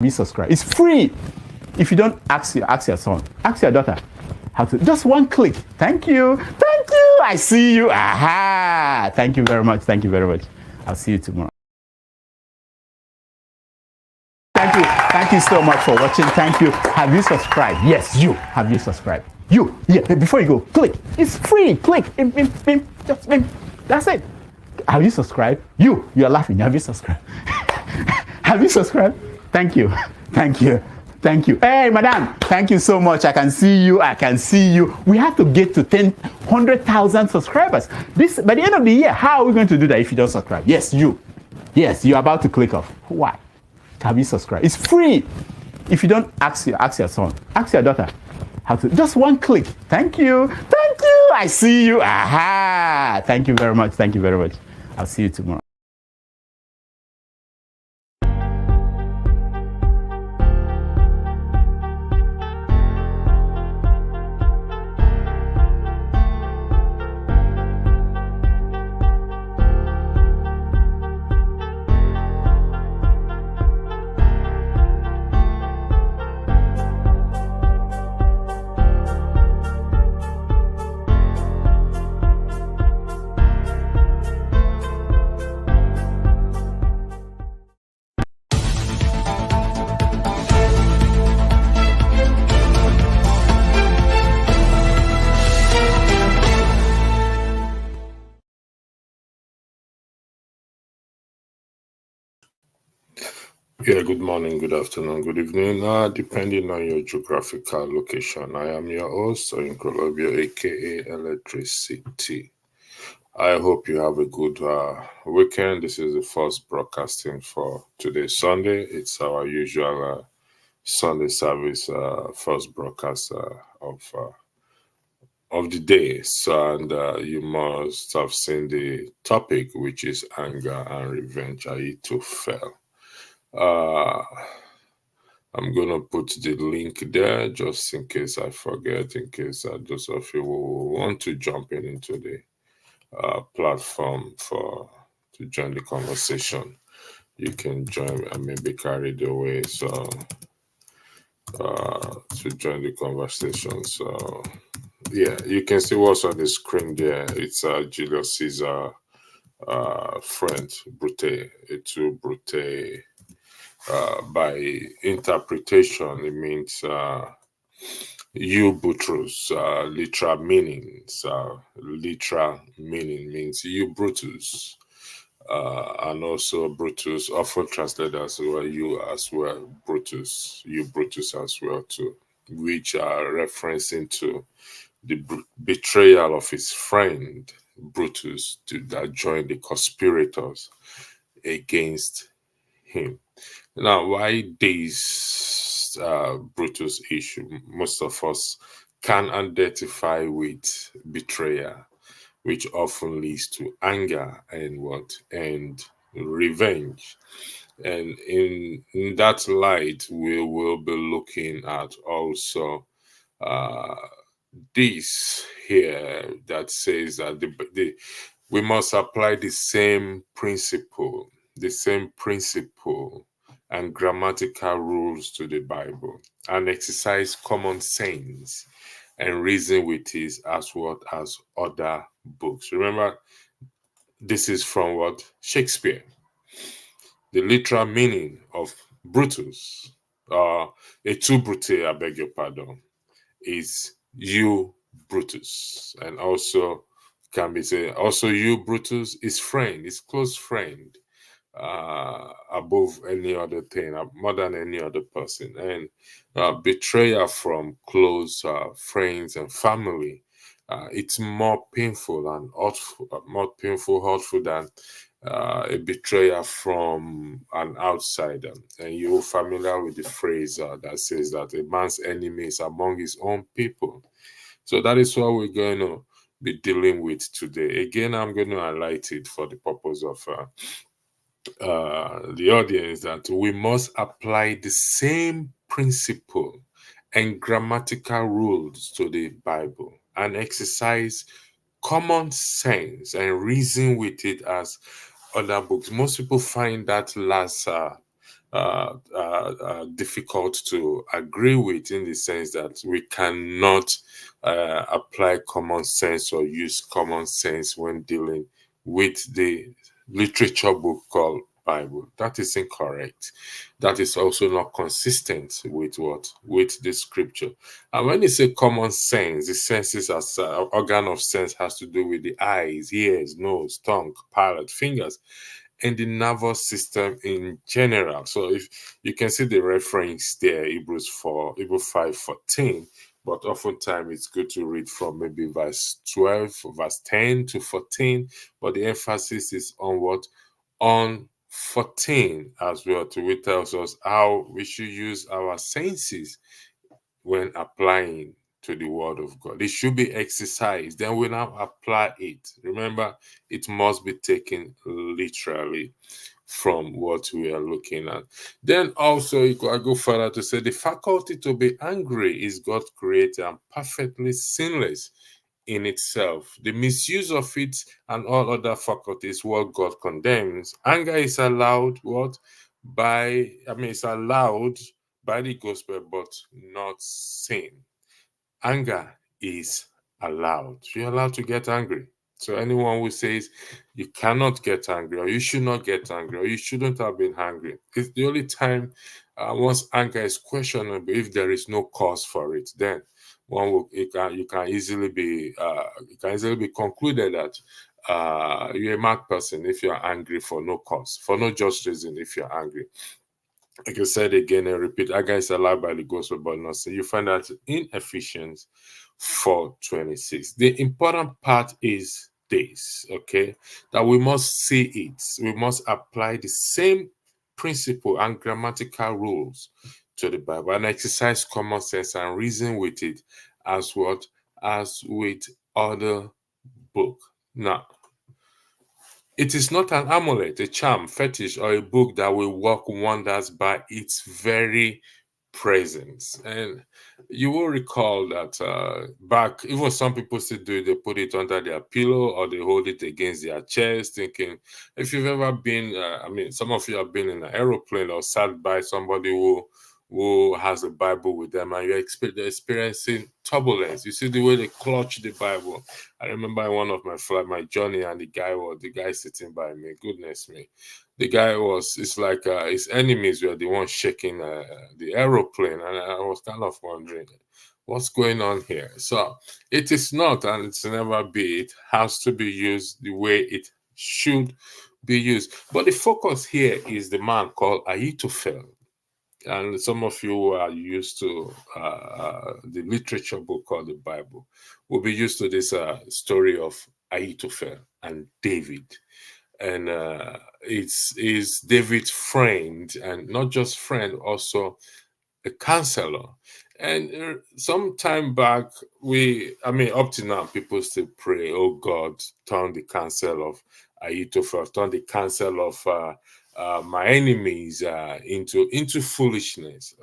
Be subscribed. It's free. If you don't ask your son, ask your daughter how to. Just one click. Thank you. Thank you. I see you. Aha. Thank you very much. Thank you very much. I'll see you tomorrow. Thank you. Thank you so much for watching. Thank you. Have you subscribed? Yes, you. Have you subscribed? You. Yeah. Before you go, click. It's free. Click. Just that's it. Have you subscribed? You are laughing. Have you subscribed? Have you subscribed? Thank you. Thank you. Thank you. Hey, madam. Thank you so much. I can see you. I can see you. We have to get to 100,000 subscribers. This by the end of the year. How are we going to do that if you don't subscribe? Yes, you. Yes, you're about to click off. Why? Have you subscribed? It's free. If you don't ask your son, ask your daughter how to. Just one click. Thank you. Thank you. I see you. Aha. Thank you very much. Thank you very much. I'll see you tomorrow. Yeah, good morning, good afternoon, good evening, depending on your geographical location. I am your host, Oyinkolobio, aka Electricity. I hope you have a good weekend. This is the first broadcasting for today, Sunday. It's our usual Sunday service, first broadcast of the day. So, and you must have seen the topic, which is anger and revenge. Ahithophel. I'm gonna put the link there just in case I forget, in case those of you who want to jump into the platform to join the conversation, you can join and maybe carry the way. So to join the conversation. So yeah, you can see what's on the screen there. It's Julius Caesar friend Brute, Etu Brute. By interpretation, it means you Brutus. Literal meanings. Literal meaning means you Brutus, and also Brutus often translated as well. You as well, Brutus. You Brutus as well too, which are referencing to the betrayal of his friend Brutus that joined the conspirators against him. Now, why this Brutus issue? Most of us can identify with betrayal, which often leads to anger and revenge. And in that light, we will be looking at also uh, this here that says that we must apply the same principle and grammatical rules to the Bible and exercise common sense and reason with it as what as other books. Remember, this is from what? Shakespeare. The literal meaning of Brutus, etu brute, I beg your pardon, is you Brutus. And also can be said, also you Brutus is friend, is close friend. Above any other thing, more than any other person. And betrayal from close friends and family, it's more painful and hurtful, hurtful than a betrayal from an outsider. And you're familiar with the phrase that says that a man's enemy is among his own people. So that is what we're going to be dealing with today. Again, I'm going to highlight it for the purpose of the audience that we must apply the same principle and grammatical rules to the Bible and exercise common sense and reason with it as other books. Most people find that last difficult to agree with, in the sense that we cannot apply common sense or use common sense when dealing with the literature book called Bible. That is incorrect. That is also not consistent with what? With the scripture. And when you say common sense, the senses as organ of sense has to do with the eyes, ears, nose, tongue, palate, fingers, and the nervous system in general. So if you can see the reference there, Hebrews 4, Hebrews 5:14, but oftentimes it's good to read from maybe verse 12, verse 10 to 14. But the emphasis is on what? On 14 as well, to which tells us how we should use our senses when applying to the word of God. It should be exercised. Then we now apply it. Remember, it must be taken literally from what we are looking at. Then also, I go further to say the faculty to be angry is God created and perfectly sinless in itself. The misuse of it and all other faculties, what God condemns. Anger is allowed, what? It's allowed by the gospel, but not sin. Anger is allowed. You're allowed to get angry. So anyone who says you cannot get angry, or you should not get angry, or you shouldn't have been angry, it's the only time once anger is questionable, if there is no cause for it, then it can easily be concluded that you're a mad person if you're angry for no cause, for no just reason. If you're angry, like I said again and repeat, anger is allowed by the gospel, but not sin. You find that in Ephesians 4:26. The important part is this, okay, that we must see it. We must apply the same principle and grammatical rules to the Bible and exercise common sense and reason with it as what? As with other book. Now, it is not an amulet, a charm, fetish, or a book that will work wonders by its very presence. And you will recall that back, even some people still do it, they put it under their pillow or they hold it against their chest, thinking, if you've ever been, some of you have been in an aeroplane or sat by somebody who has a Bible with them, and you're experiencing turbulence. You see the way they clutch the Bible. I remember in one of my flight, my journey, and the guy sitting by me. Goodness me, the guy it's like his enemies were the ones shaking the aeroplane, and I was kind of wondering what's going on here. So it is not, and it's never be. It has to be used the way it should be used. But the focus here is the man called Ahithophel. And some of you who are used to the literature book called the Bible will be used to this story of Ahithophel and David. And it's David's friend, and not just friend, also a counselor. And some time back, up to now, people still pray, oh God, turn the counsel of Ahithophel, turn the counsel of my enemies into foolishness.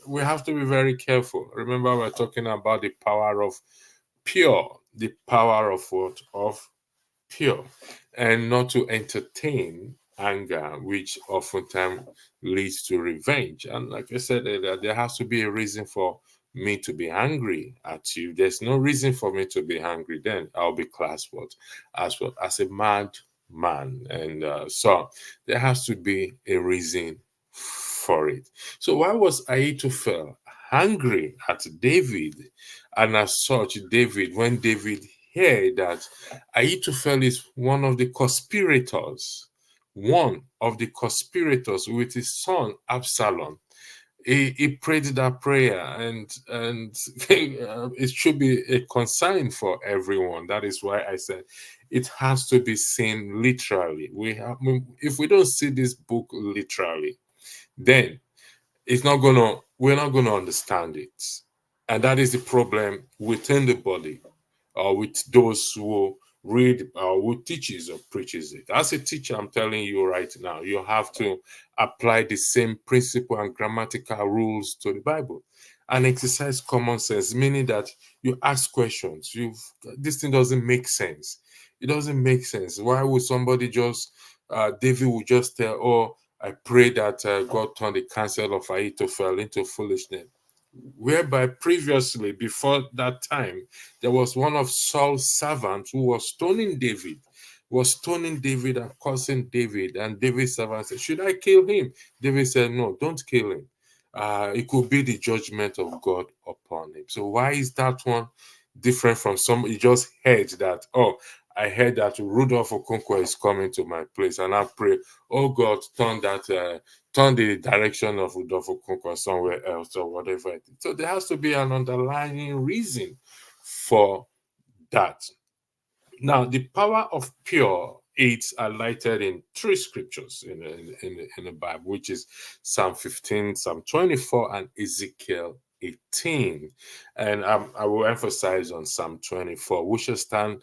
We have to be very careful. Remember, we're talking about the power of pure, the power of what? Of pure, and not to entertain anger, which oftentimes leads to revenge. And like I said earlier, there has to be a reason for me to be angry at you. There's no reason for me to be angry, then I'll be classed as a mad man. And so there has to be a reason for it. So why was Ahithophel angry at David? And as such, when David heard that Ahithophel is one of the conspirators with his son Absalom, he prayed that prayer, and it should be a concern for everyone. That is why I said it has to be seen literally. If we don't see this book literally, then we're not gonna understand it. And that is the problem within the body, or with those who read or who teaches or preaches it. As a teacher, I'm telling you right now, you have to apply the same principle and grammatical rules to the Bible and exercise common sense, meaning that you ask questions. This thing doesn't make sense. It doesn't make sense. Why would somebody David would just tell, oh, I pray that God turn the counsel of Ahithophel into foolishness. Whereby previously, before that time, there was one of Saul's servants who was stoning David, and cursing David. And David's servant said, "Should I kill him?" David said, "No, don't kill him. It could be the judgment of God upon him." So why is that one different from some? You just heard that, oh, I heard that Rudolph Okonkwo is coming to my place, and I pray, oh God, turn the direction of Rudolph Okonkwo somewhere else or whatever it is. So there has to be an underlying reason for that. Now, the power of pure, it's highlighted in three scriptures in the Bible, which is Psalm 15, Psalm 24, and Ezekiel 18. And I will emphasize on Psalm 24, which shall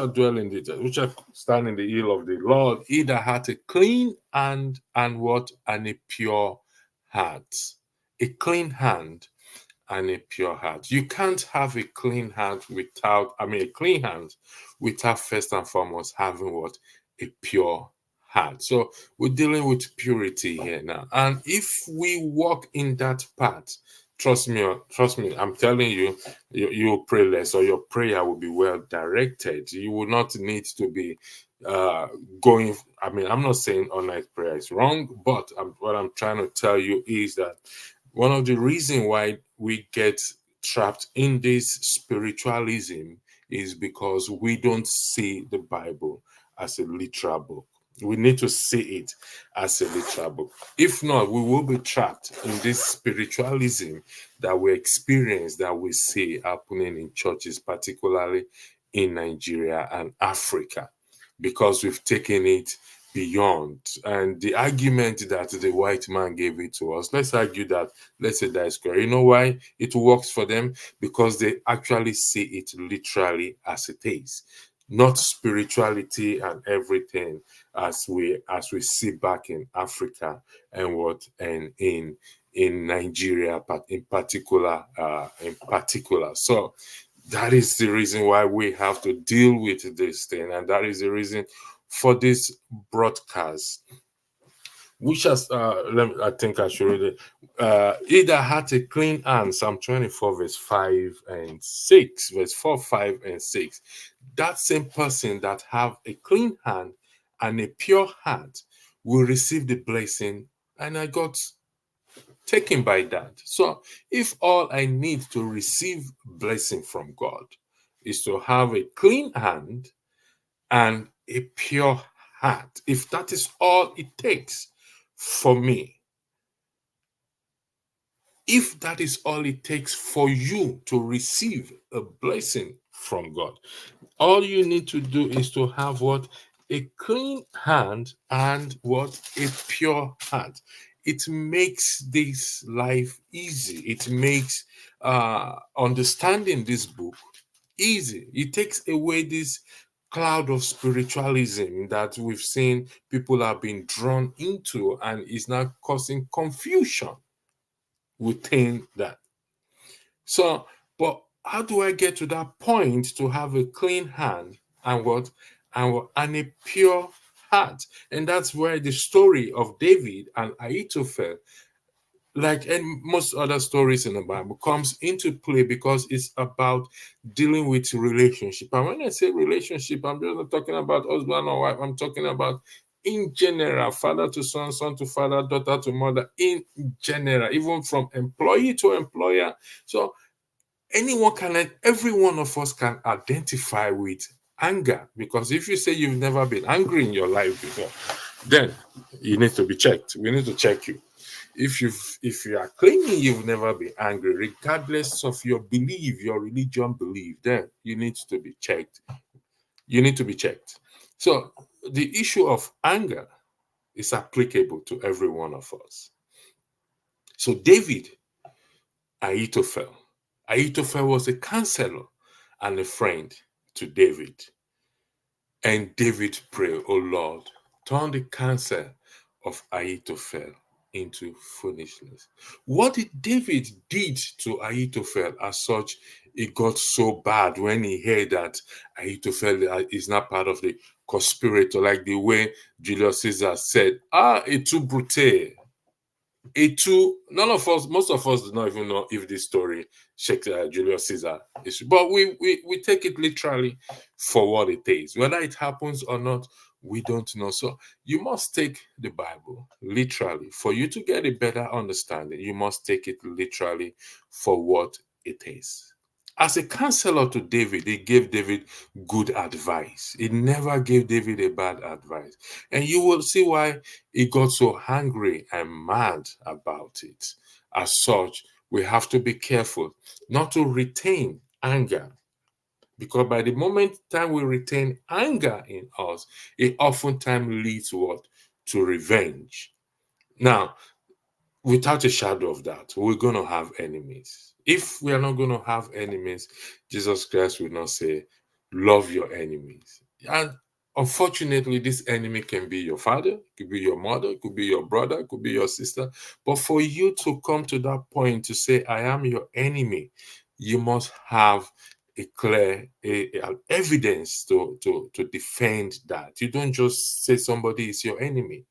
dwell in the, which shall stand in the hill of the Lord, he that hath a clean hand and what? And a pure heart. A clean hand and a pure heart. You can't have a clean hand without first and foremost having what? A pure heart. So we're dealing with purity here now. And if we walk in that path, trust me, I'm telling you, you'll pray less, or your prayer will be well directed. You will not need to be going. I'm not saying all night prayer is wrong, but what I'm trying to tell you is that one of the reasons why we get trapped in this spiritualism is because we don't see the Bible as a literal book. We need to see it as a literal book. If not, we will be trapped in this spiritualism that we experience, that we see happening in churches, particularly in Nigeria and Africa, because we've taken it beyond. And the argument that the white man gave it to us, let's argue that, let's say that is correct. You know why it works for them? Because they actually see it literally as it is, not spirituality and everything as we see back in Africa and what and in Nigeria, but in particular. So that is the reason why we have to deal with this thing, and that is the reason for this broadcast, which has I think I should read it. Either had a clean hand, Psalm 24, verse 5 and 6, verse 4, 5, and 6. That same person that have a clean hand and a pure heart will receive the blessing. And I got taken by that. So if all I need to receive blessing from God is to have a clean hand and a pure heart, if that is all it takes for me, if that is all it takes for you to receive a blessing from God, all you need to do is to have what? A clean hand and what? A pure heart. It makes this life easy. It makes understanding this book easy. It takes away this cloud of spiritualism that we've seen people have been drawn into, and is now causing confusion within that. So, but how do I get to that point to have a clean hand and what? And a pure heart? And that's where the story of David and Ahithophel, like and most other stories in the Bible, comes into play, because it's about dealing with relationship. And when I say relationship, I'm just not talking about husband or wife. I'm talking about in general, father to son, son to father, daughter to mother, in general, even from employee to employer. So every one of us can identify with anger, because if you say you've never been angry in your life before, then you need to be checked. We need to check you. If you are claiming you've never been angry, regardless of your belief, your religion belief, then you need to be checked. You need to be checked. So the issue of anger is applicable to every one of us. So David, Ahithophel. Ahithophel was a counselor and a friend to David. And David prayed, "Oh Lord, turn the counsel of Ahithophel into foolishness." What did David did to Ahithophel as such? It got so bad when he heard that Ahithophel is not part of the conspirator, like the way Julius Caesar said, et tu, Brute. Et tu, none of us, most of us do not even know if this story Shakespeare, Julius Caesar is, but we take it literally for what it is. Whether it happens or not, we don't know. So you must take the Bible literally. For you to get a better understanding, you must take it literally for what it is. As a counselor to David, he gave David good advice. He never gave David a bad advice. And you will see why he got so angry and mad about it. As such, we have to be careful not to retain anger. Because by the moment time we retain anger in us, it oftentimes leads to what? To revenge. Now, without a shadow of doubt, we're going to have enemies. If we are not going to have enemies, Jesus Christ will not say, love your enemies. And unfortunately, this enemy can be your father, could be your mother, could be your brother, could be your sister. But for you to come to that point to say, I am your enemy, you must have a clear evidence to defend that. You don't just say somebody is your enemy.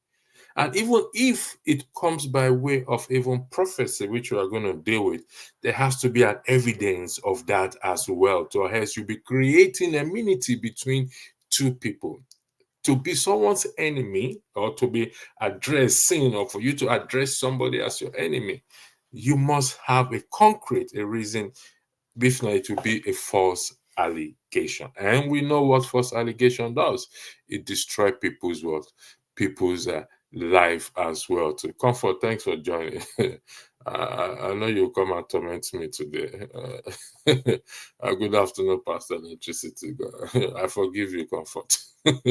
And even if it comes by way of even prophecy, which we are going to deal with, there has to be an evidence of that as well. To else you'll be creating enmity between two people. To be someone's enemy or to be addressing or for you to address somebody as your enemy, you must have a concrete a reason. If not, it will be a false allegation. And we know what false allegation does. It destroys people's what? People's life as well. To Comfort, thanks for joining. I know you'll come and torment me today. Good afternoon, Pastor Electricity. I forgive you, Comfort.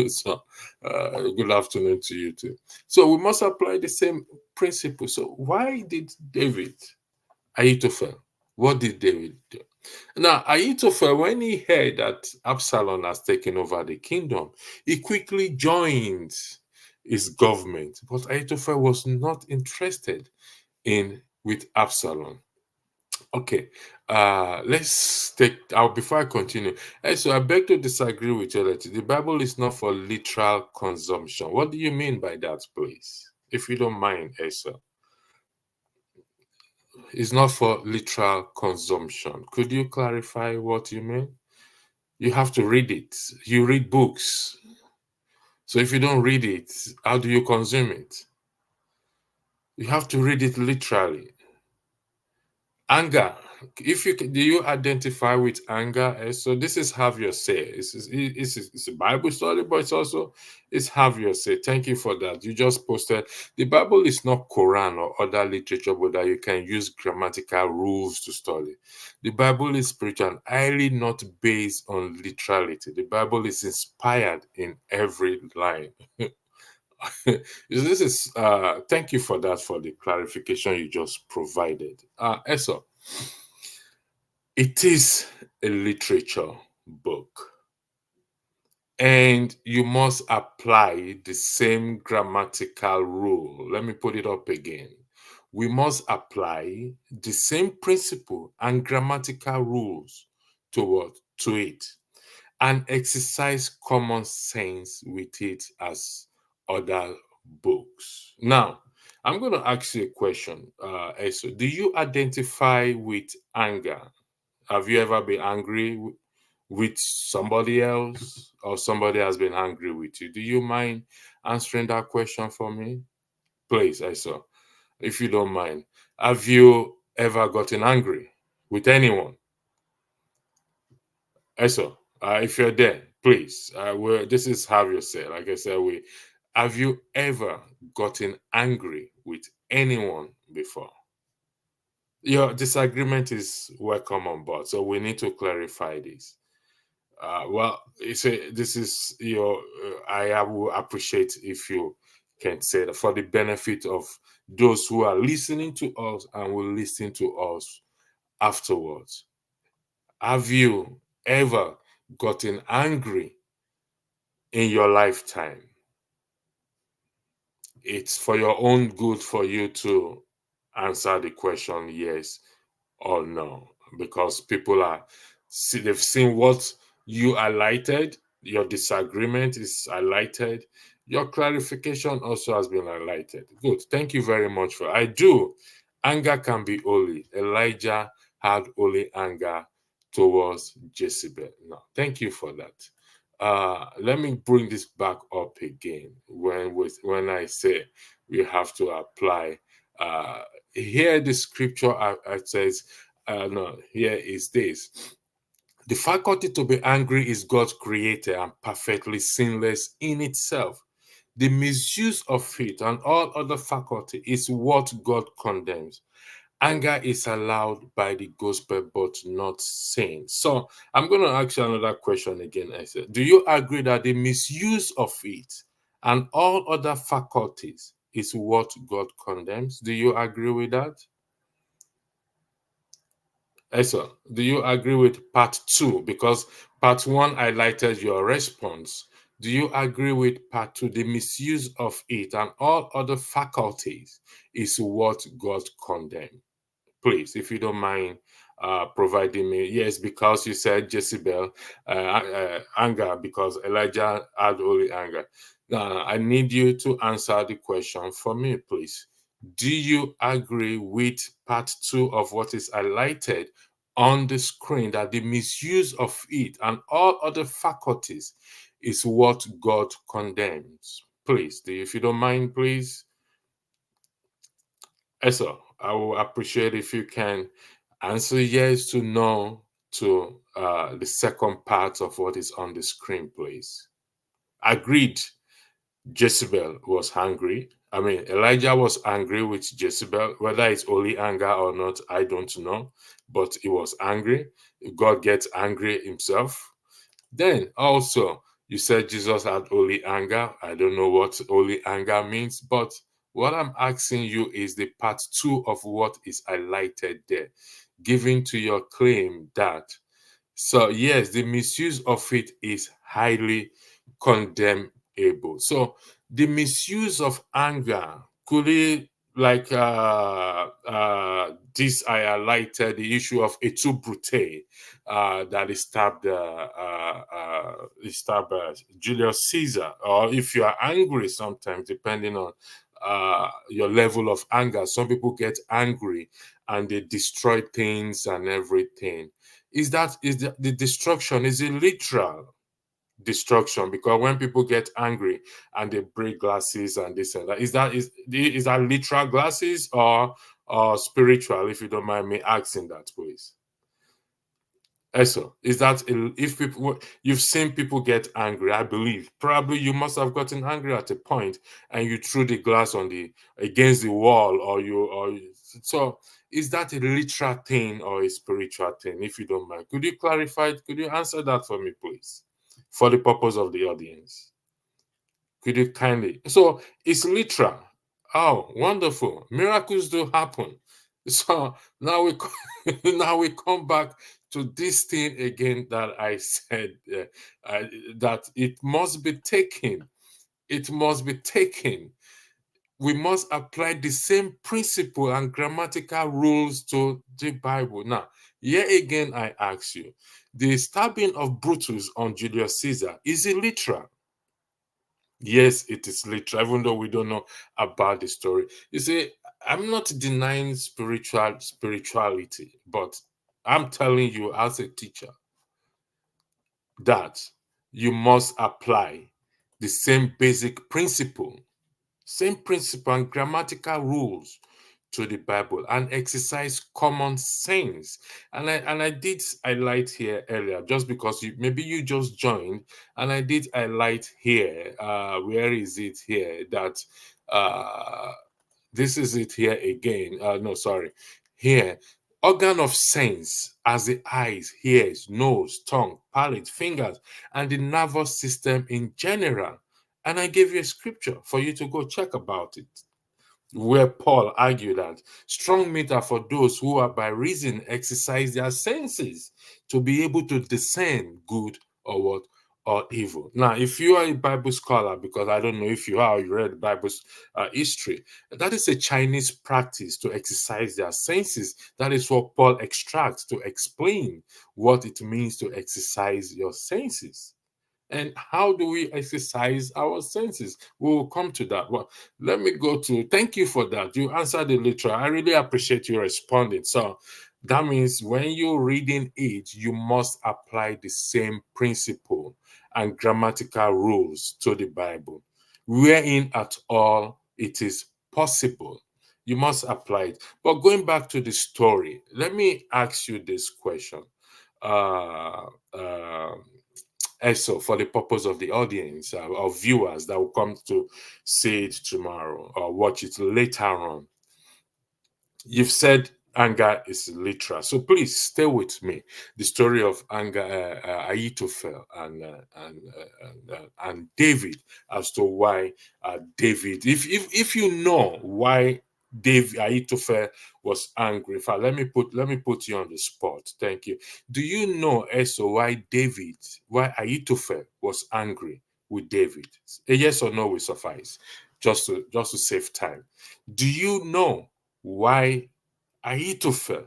So, good afternoon to you too. So, we must apply the same principle. So, why did David, Ahithophel, what did David do? Now, Ahithophel, when he heard that Absalom has taken over the kingdom, he quickly joined his government. But Ahithophel was not interested in with Absalom. Okay, let's take before I continue. So I beg to disagree with you that the Bible is not for literal consumption. What do you mean by that, please? If you don't mind, Asa. It's not for literal consumption. Could you clarify what you mean? You have to read it. You read books. So if you don't read it, how do you consume it? You have to read it literally. Anger. If you do you identify with anger? So this is have your say. It's a Bible study, but it's have your say. Thank you for that. You just posted the Bible is not Quran or other literature, but that you can use grammatical rules to study. The Bible is spiritual and highly not based on literality. The Bible is inspired in every line. This is thank you for that, for the clarification you just provided. Eso, it is a literature book, and you must apply the same grammatical rule. Let me put it up again. We must apply the same principle and grammatical rules to what? To it, and exercise common sense with it as other books. Now, I'm going to ask you a question, Eso. Do you identify with anger? Have you ever been angry with somebody else, or somebody has been angry with you? Do you mind answering that question for me? Please, Eso, if you don't mind. Have you ever gotten angry with anyone? Eso, if you're there, please. This is how you say. Like I said, we have you ever gotten angry with anyone before? Your disagreement is welcome on board, so we need to clarify this. Well, this is your. I will appreciate if you can say that for the benefit of those who are listening to us and will listen to us afterwards. Have you ever gotten angry in your lifetime? It's for your own good for you to answer the question yes or no, because people they've seen what you highlighted, Your disagreement is highlighted. Your clarification also has been highlighted. Good. Thank you very much for. I do. Anger can be holy. Elijah had holy anger towards Jezebel. Now, thank you for that. Let me bring this back up again when I say we have to apply. Here the scripture says, no, here is this. The faculty to be angry is God's created and perfectly sinless in itself. The misuse of it and all other faculty is what God condemns. Anger is allowed by the gospel, but not sin. So I'm going to ask you another question again. I said, do you agree that the misuse of it and all other faculties is what God condemns? Do you agree with that? Eso, do you agree with part two? Because part one highlighted your response. Do you agree with part two? The misuse of it and all other faculties is what God condemned. Please, if you don't mind providing me. Yes, because you said Jezebel, anger, because Elijah had only anger. Now, I need you to answer the question for me, please. Do you agree with part two of what is highlighted on the screen, that the misuse of it and all other faculties is what God condemns? Please, if you don't mind, please. So I will appreciate if you can answer yes to no to the second part of what is on the screen, please. Agreed. Jezebel was angry. I mean, Elijah was angry with Jezebel. Whether it's only anger or not, I don't know. But he was angry. God gets angry himself. Then also, you said Jesus had holy anger. I don't know what holy anger means, but what I'm asking you is the part two of what is highlighted there, giving to your claim that. So, yes, the misuse of it is highly condemnable. So, the misuse of anger, could it, like this, I highlighted the issue of etu brute, that he stabbed Julius Caesar, or if you are angry sometimes, depending on your level of anger. Some people get angry and they destroy things and everything. The destruction is a literal destruction, because when people get angry and they break glasses and this and that, is that literal glasses or spiritual, if you don't mind me asking that, please? Also, is that if people, you've seen people get angry, I believe probably you must have gotten angry at a point and you threw the glass on the against the wall, so is that a literal thing or a spiritual thing? If you don't mind, could you clarify? Could you answer that for me, please, for the purpose of the audience? Could you kindly? So it's literal. Oh, wonderful! Miracles do happen. So now now we come back to this thing again that I said, that it must be taken. It must be taken. We must apply the same principle and grammatical rules to the Bible. Now, here again, I ask you: the stabbing of Brutus on Julius Caesar, is it literal? Yes, it is literal, even though we don't know about the story. You see, I'm not denying spirituality, but I'm telling you as a teacher that you must apply the same principle and grammatical rules to the Bible, and exercise common sense. And I did highlight here earlier, just because maybe you just joined, and I did highlight here. Where is it here? That this is it here again. No, sorry, here. Organ of sense, as the eyes, ears, nose, tongue, palate, fingers, and the nervous system in general. And I gave you a scripture for you to go check about it, where Paul argued that strong meat are for those who are by reason exercise their senses to be able to discern good or what or evil. Now, if you are a Bible scholar, because I don't know if you are, you read Bible history, that is a Chinese practice to exercise their senses. That is what Paul extracts to explain what it means to exercise your senses. And how do we exercise our senses? We will come to that. Well, let me go to, thank you for that. You answered the literal. I really appreciate you responding. So that means when you're reading it, you must apply the same principle and grammatical rules to the Bible. Wherein at all it is possible, you must apply it. But going back to the story, let me ask you this question. Uh, uh, also, for the purpose of the audience or viewers that will come to see it tomorrow or watch it later on, you've said anger is literal. So please stay with me. The story of anger, Ahithophel and David, as to why David. If you know why David Ahithophel was angry. In fact, let me put you on the spot. Thank you. Do you know also why Ahithophel was angry with David? A yes or no will suffice, just to save time. Do you know why Ahithophel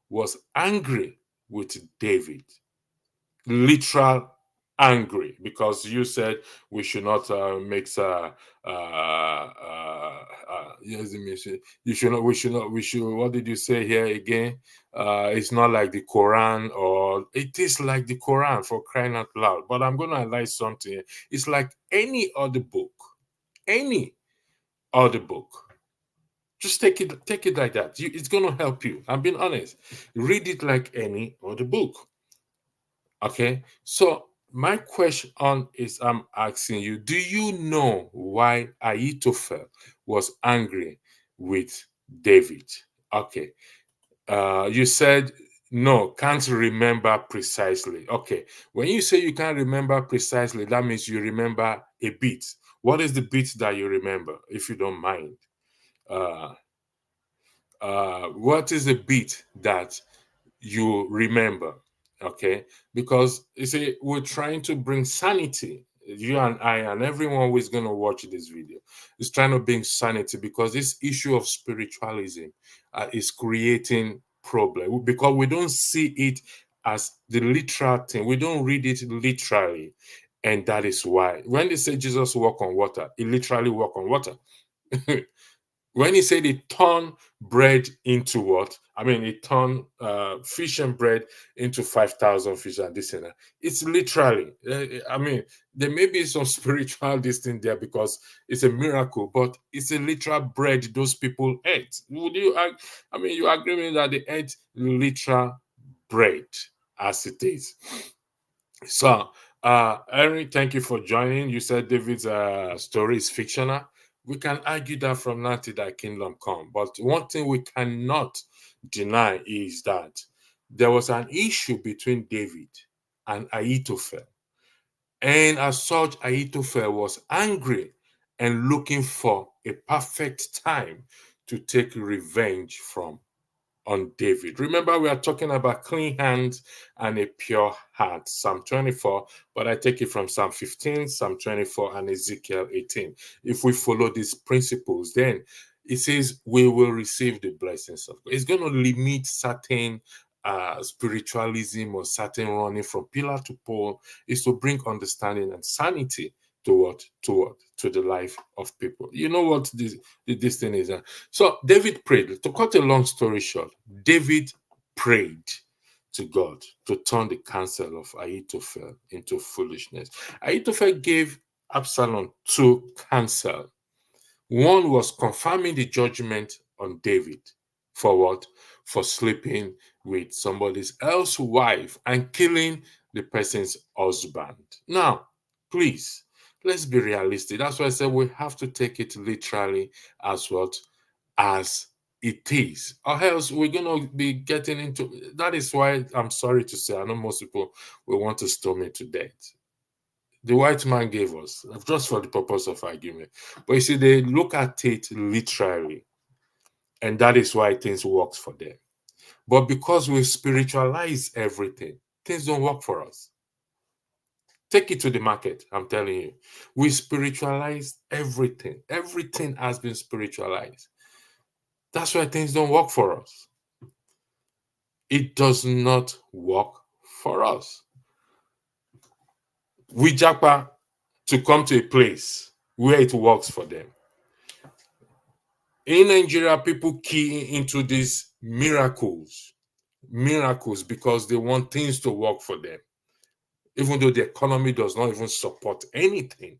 was angry with David? Literal angry, because you said we should not mix yes, you should not, we should, what did you say here again? It's not like the Quran, or it is like the Quran, for crying out loud. But I'm going to highlight something here. It's like any other book, any other book. Just take it like that. It's going to help you. I'm being honest. Read it like any other book. Okay. So my question is, I'm asking you, do you know why Ahithophel was angry with David? Okay. You said no, can't remember precisely. Okay. When you say you can't remember precisely, that means you remember a bit. What is the bit that you remember, if you don't mind? Uh, what is the bit that you remember? Okay, because you see, we're trying to bring sanity. You and I and everyone who is going to watch this video is trying to bring sanity, because this issue of spiritualism is creating problem, because we don't see it as the literal thing. We don't read it literally, and that is why when they say Jesus walked on water, he literally walked on water. When he said he turned bread into what? I mean, he turned fish and bread into 5,000 fish and this and that. It's literally, I mean, there may be some spiritual distance there because it's a miracle, but it's a literal bread those people ate. Would you, I mean, you agree with me that they ate literal bread as it is? So, Henry, thank you for joining. You said David's story is fictional. We can argue that from now till thy kingdom come. But one thing we cannot deny is that there was an issue between David and Ahithophel. And as such, Ahithophel was angry and looking for a perfect time to take revenge from on David. Remember, we are talking about clean hands and a pure heart. Psalm 24, but I take it from Psalm 15, Psalm 24, and Ezekiel 18. If we follow these principles, then it says we will receive the blessings of God. It's going to limit certain spiritualism or certain running from pillar to pole, is to bring understanding and sanity to the life of people. You know what this thing is? So David prayed. To cut a long story short, David prayed to God to turn the counsel of Ahithophel into foolishness. Ahithophel gave Absalom two counsel. One was confirming the judgment on David for what? For sleeping with somebody else's wife and killing the person's husband. Now, please, let's be realistic. That's why I said we have to take it literally as what? As it is. Or else we're going to be getting into. That is why I'm sorry to say, I know most people will want to stone me to death. The white man gave us, just for the purpose of argument. But you see, they look at it literally, and that is why things work for them. But because we spiritualize everything, things don't work for us. Take it to the market, I'm telling you. We spiritualize everything. Everything has been spiritualized. That's why things don't work for us. It does not work for us. Wijapa to come to a place where it works for them. In Nigeria, people key into these miracles because they want things to work for them, even though the economy does not even support anything.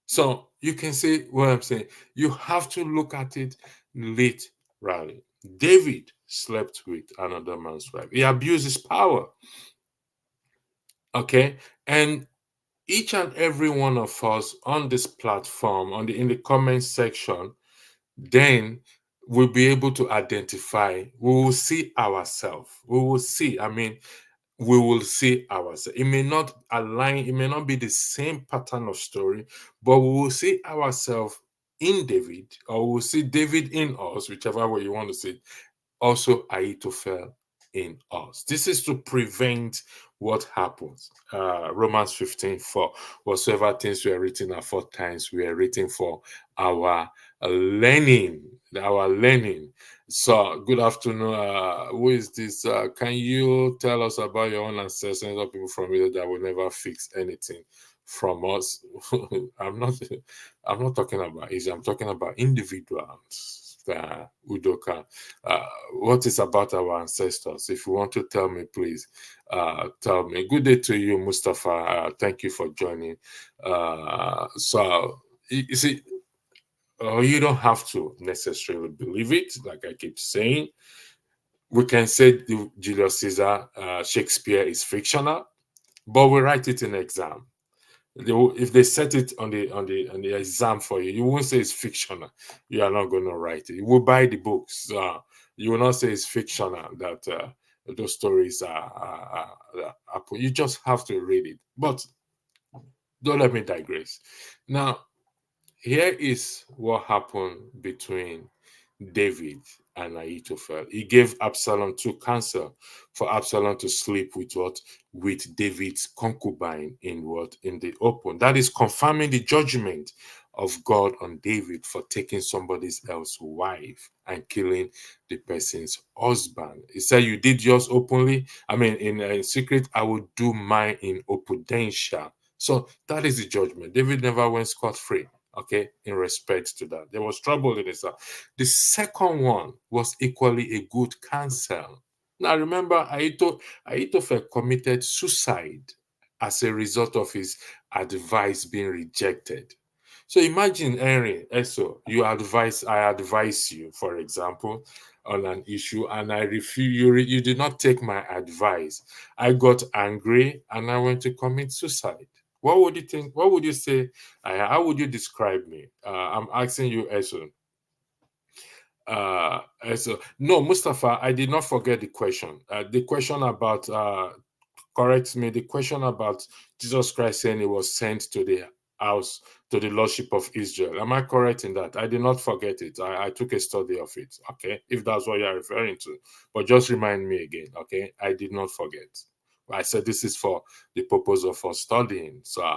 So you can say what I'm saying. You have to look at it literally. David slept with another man's wife. He abused his power. Okay. And each and every one of us on this platform, in the comment section, then we'll be able to identify, we will see ourselves. We will see, we will see ourselves. It may not align, it may not be the same pattern of story, but we will see ourselves in David, or we'll see David in us, whichever way you want to say, also Ahithophel in us. This is to prevent what happens. Romans 15:4. Whatsoever things were written aforetime were written for our learning. Our learning. So, good afternoon. Who is this? Can you tell us about your own ancestors or people from you that will never fix anything from us? I'm not. I'm not talking about easy. I'm talking about individuals. Udoka, what is about our ancestors? If you want to tell me, please tell me. Good day to you, Mustafa. Thank you for joining. So, you see, you don't have to necessarily believe it, like I keep saying. We can say Julius Caesar, Shakespeare is fictional, but we write it in exam. If they set it on the exam for you, you won't say it's fictional. You are not going to write it. You will buy the books. You will not say it's fictional that those stories are happen. You just have to read it. But don't let me digress. Now, here is what happened between David and Ahithophel. He gave Absalom two counsel for Absalom to sleep with what? With David's concubine in what? In the open. That is confirming the judgment of God on David for taking somebody else's wife and killing the person's husband. He said, you did yours openly. In secret, I will do mine in opudential. So that is the judgment. David never went scot-free. Okay, in respect to that, there was trouble in his life. The second one was equally a good counsel. Now remember, Ahithophel committed suicide as a result of his advice being rejected. So imagine, Henry, Eso, I advise you, for example, on an issue, and I refuse. You did not take my advice. I got angry and I went to commit suicide. What would you think? What would you say? How would you describe me? I'm asking you, Eso. No, Mustafa, I did not forget the question. The question about correct me. The question about Jesus Christ saying he was sent to the house, to the lordship of Israel. Am I correct in that? I did not forget it. I took a study of it. Okay, if that's what you're referring to, but just remind me again. Okay, I did not forget. I said this is for the purpose of us studying. So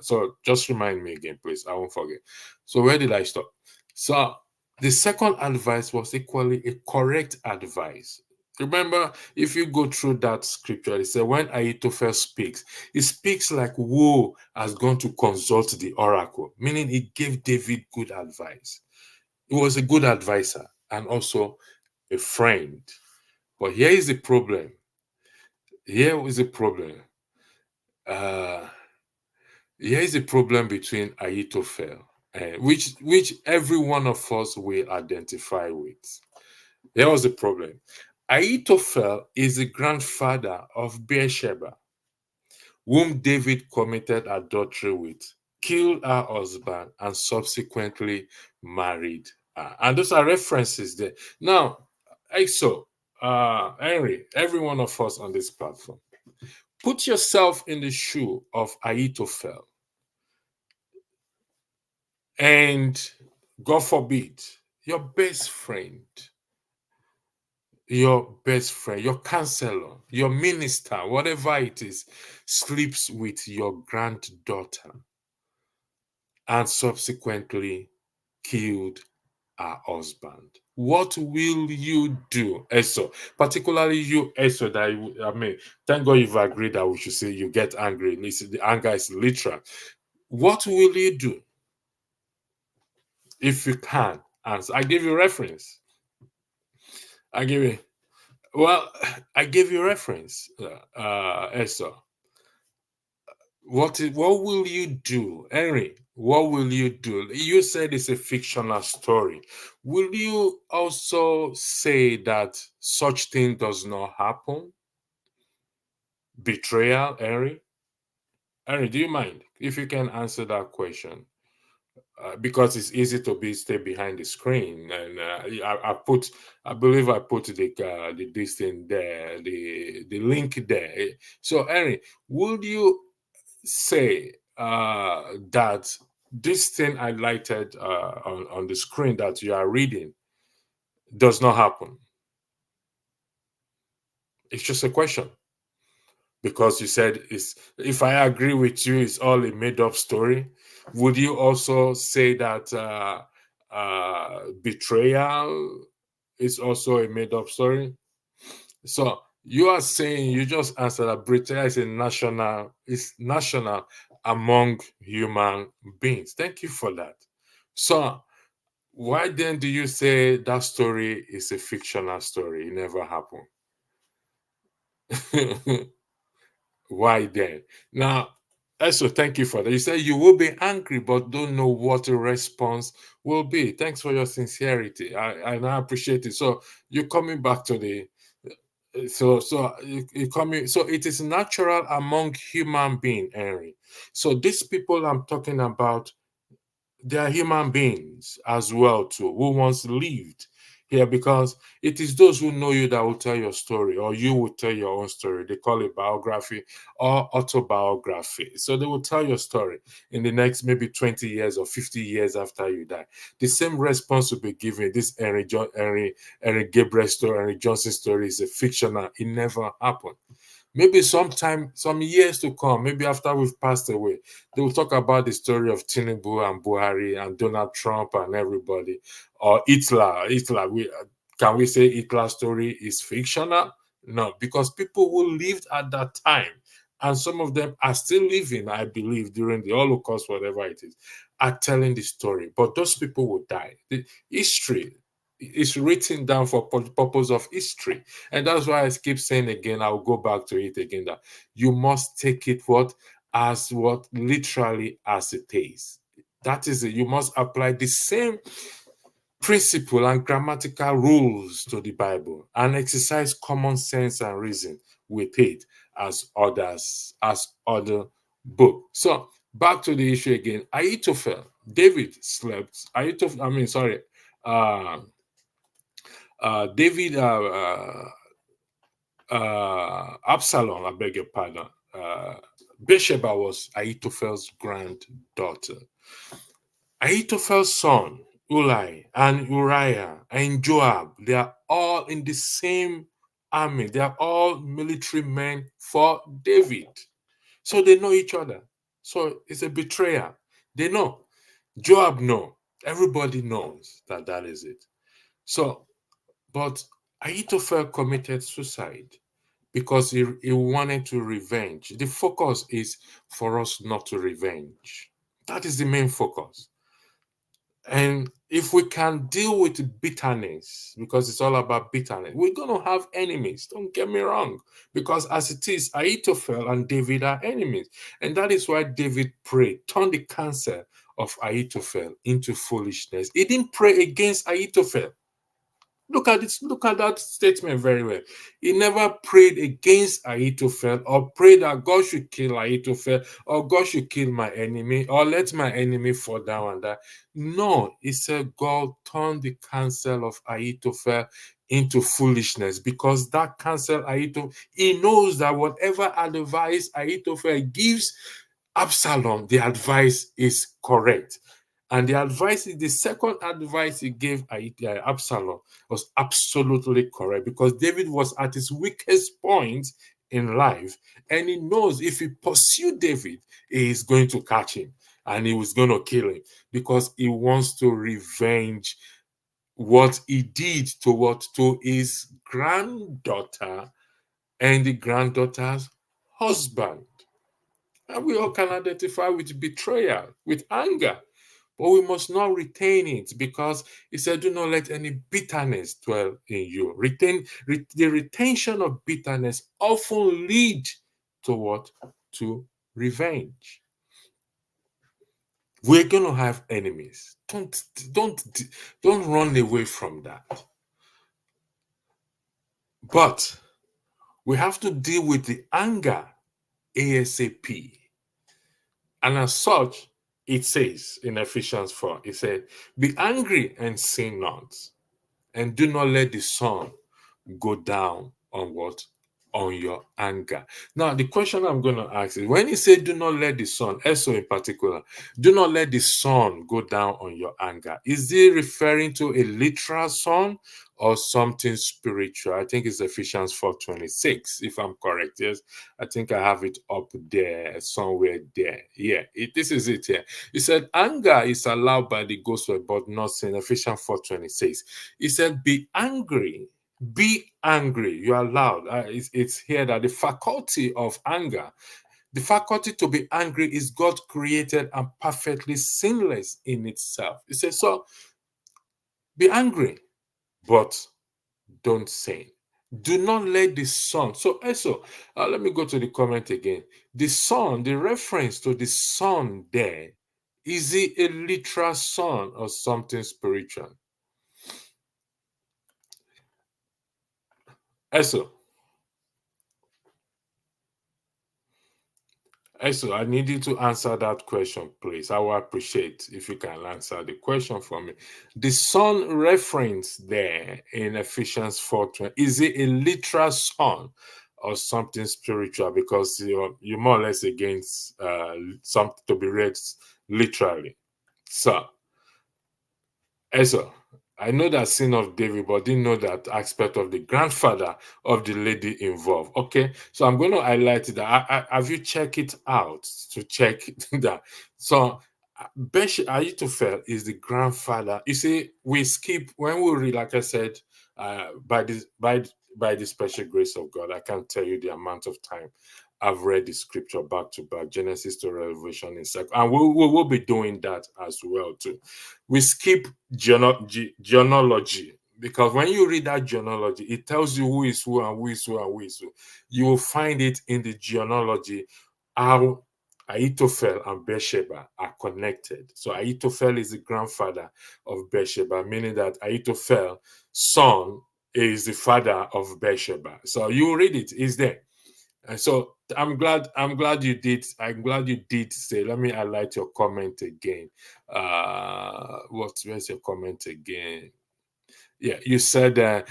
so just remind me again, please. I won't forget. So where did I stop? So the second advice was equally a correct advice. Remember, if you go through that scripture, it said when Ahithophel speaks, he speaks like who has gone to consult the oracle, meaning he gave David good advice. He was a good advisor and also a friend. But here is the problem. Here is the problem. Uh, Here is the problem between Ahithophel, which every one of us will identify with. Here was the problem. Ahithophel is the grandfather of Bathsheba, whom David committed adultery with, killed her husband, and subsequently married her. And those are references there. Now, Henry, every one of us on this platform, put yourself in the shoe of Ahithophel. And God forbid, your best friend, your counselor, your minister, whatever it is, sleeps with your granddaughter and subsequently killed her husband. What will you do, Eso? Particularly you, Eso, that I mean, thank God you've agreed that we should say you get angry. Listen, the anger is literal. What will you do if you can answer? I give you reference. I give you, well, I gave you reference, Eso. What will you do, Henry? What will you do? You said it's a fictional story. Will you also say that such thing does not happen? Betrayal, Henry? Henry, do you mind if you can answer that question? Because it's easy to stay behind the screen, and I believe I put the this thing there, the link there. So, Henry, would you say that this thing I lighted on the screen that you are reading does not happen? It's just a question, because you said it's, if I agree with you, it's all a made up story. Would you also say that betrayal is also a made up story? So you are saying, you just answered that betrayal is national among human beings. Thank you for that. So why then do you say that story is a fictional story? It never happened. Why then? Now, also, thank you for that. You said you will be angry, but don't know what the response will be. Thanks for your sincerity. And I appreciate it. So you're coming back to the you coming. So it is natural among human being, Henry. So these people I'm talking about, they are human beings as well too, who once lived here, because it is those who know you that will tell your story, or you will tell your own story. They call it biography or autobiography. So they will tell your story in the next maybe 20 years or 50 years after you die. The same response will be given. This Henry Gabriel story, Henry Johnson story is a fictional. It never happened. Maybe sometime, some years to come, maybe after we've passed away, they will talk about the story of Tinubu and Buhari and Donald Trump and everybody, or Hitler. Can we say Hitler's story is fictional? No, because people who lived at that time, and some of them are still living, I believe, during the Holocaust, whatever it is, are telling the story. But those people will die. The history is written down for purpose of history, and that's why I keep saying again, I'll go back to it again, that you must take it what literally as it is. That is it. You must apply the same principle and grammatical rules to the Bible and exercise common sense and reason with it as other book. So back to the issue again. Ahithophel, David slept. Ahithophel, I mean, sorry, uh, David, Absalom, I beg your pardon. Bathsheba was Ahithophel's granddaughter. Ahithophel's son, Ulai, and Uriah, and Joab, they are all in the same army. They are all military men for David. So they know each other. So it's a betrayal. They know. Joab know. Everybody knows that that is it. So, but Ahithophel committed suicide because he wanted to revenge. The focus is for us not to revenge. That is the main focus. And if we can deal with bitterness, because it's all about bitterness, we're going to have enemies. Don't get me wrong. Because as it is, Ahithophel and David are enemies. And that is why David prayed, turn the counsel of Ahithophel into foolishness. He didn't pray against Ahithophel. Look at this, look at that statement very well. He never prayed against Ahithophel or prayed that God should kill Ahithophel or God should kill my enemy or let my enemy fall down and die. No, he said God turned the counsel of Ahithophel into foolishness, because that counsel Ahithophel, he knows that whatever advice Ahithophel gives Absalom, the advice is correct. And the second advice he gave Absalom was absolutely correct, because David was at his weakest point in life. And he knows if he pursued David, he is going to catch him and he was going to kill him, because he wants to revenge what he did to his granddaughter and the granddaughter's husband. And we all can identify with betrayal, with anger. But we must not retain it, because he said, do not let any bitterness dwell in you. The retention of bitterness often lead to what? To revenge. We're gonna have enemies. Don't run away from that. But we have to deal with the anger ASAP. And as such, it says in Ephesians 4, it said, be angry and sin not, and do not let the sun go down on what? On your anger. Now, the question I'm going to ask is, when he said do not let the sun, also in particular, do not let the sun go down on your anger, is he referring to a literal sun or something spiritual? I think it's Ephesians 4:26, if I'm correct. Yes, I think I have it up there, somewhere there. Yeah, this is it here. He said, anger is allowed by the gospel, but not sin. Ephesians 4:26. He said, be angry. Be angry. You are allowed. It's here that the faculty of anger, the faculty to be angry, is God created and perfectly sinless in itself. He says, so be angry, but don't sin. Do not let the sun. So also, let me go to the comment again. The sun, the reference to the sun there, is it a literal sun or something spiritual? Also, I need you to answer that question, please. I will appreciate if you can answer the question for me. The sun reference there in Ephesians 4:20, is it a literal sun or something spiritual? Because you're more or less against something to be read literally. So, Eso, I know that sin of David, but didn't know that aspect of the grandfather of the lady involved. Okay, so I'm going to highlight that. Have you checked it out to check that? So, Ahithophel is the grandfather. You see, we skip when we read, like I said, by the special grace of God. I can't tell you the amount of time I've read the scripture back to back, Genesis to Revelation in second, and we will be doing that as well too. We skip genealogy, because when you read that genealogy, it tells you who is who and who is who and who is who. You will find it in the genealogy how Ahithophel and Bathsheba are connected. So Ahithophel is the grandfather of Bathsheba, meaning that Ahithophel's son is the father of Bathsheba. So you read it, it's there. And so I'm glad you did say, let me highlight your comment again. Where's your comment again? Yeah, you said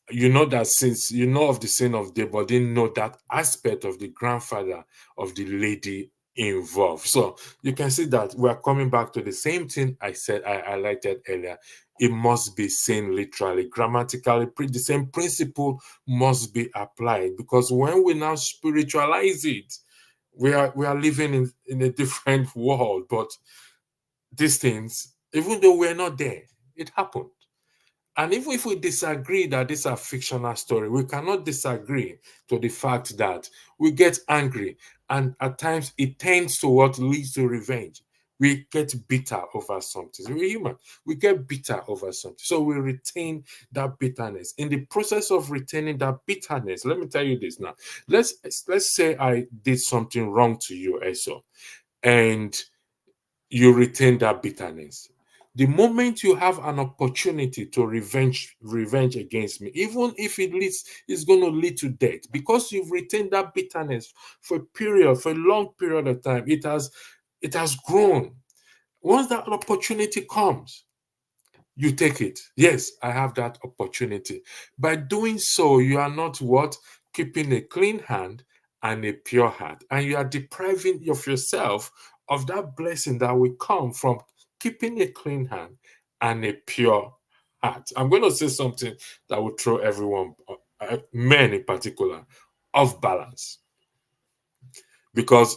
you know that since you know of the sin of David, but didn't know that aspect of the grandfather of the lady involved. So you can see that we're coming back to the same thing I said, I highlighted earlier. It must be seen literally, grammatically. The same principle must be applied, because when we now spiritualize it, we are living in a different world. But these things, even though we're not there, it happened. And even if we disagree that these are fictional stories, we cannot disagree to the fact that we get angry, and at times it tends to what leads to revenge. We get bitter over something. We're human. We get bitter over something. So we retain that bitterness. In the process of retaining that bitterness, let me tell you this now. Let's say I did something wrong to you, Eso, and you retain that bitterness. The moment you have an opportunity to revenge against me, even if it's going to lead to death, because you've retained that bitterness for a long period of time, it has grown. Once that opportunity comes, you take it. Yes, I have that opportunity. By doing so, you are not what? Keeping a clean hand and a pure heart. And you are depriving of yourself of that blessing that will come from keeping a clean hand and a pure heart. I'm going to say something that will throw everyone, men in particular, off balance. Because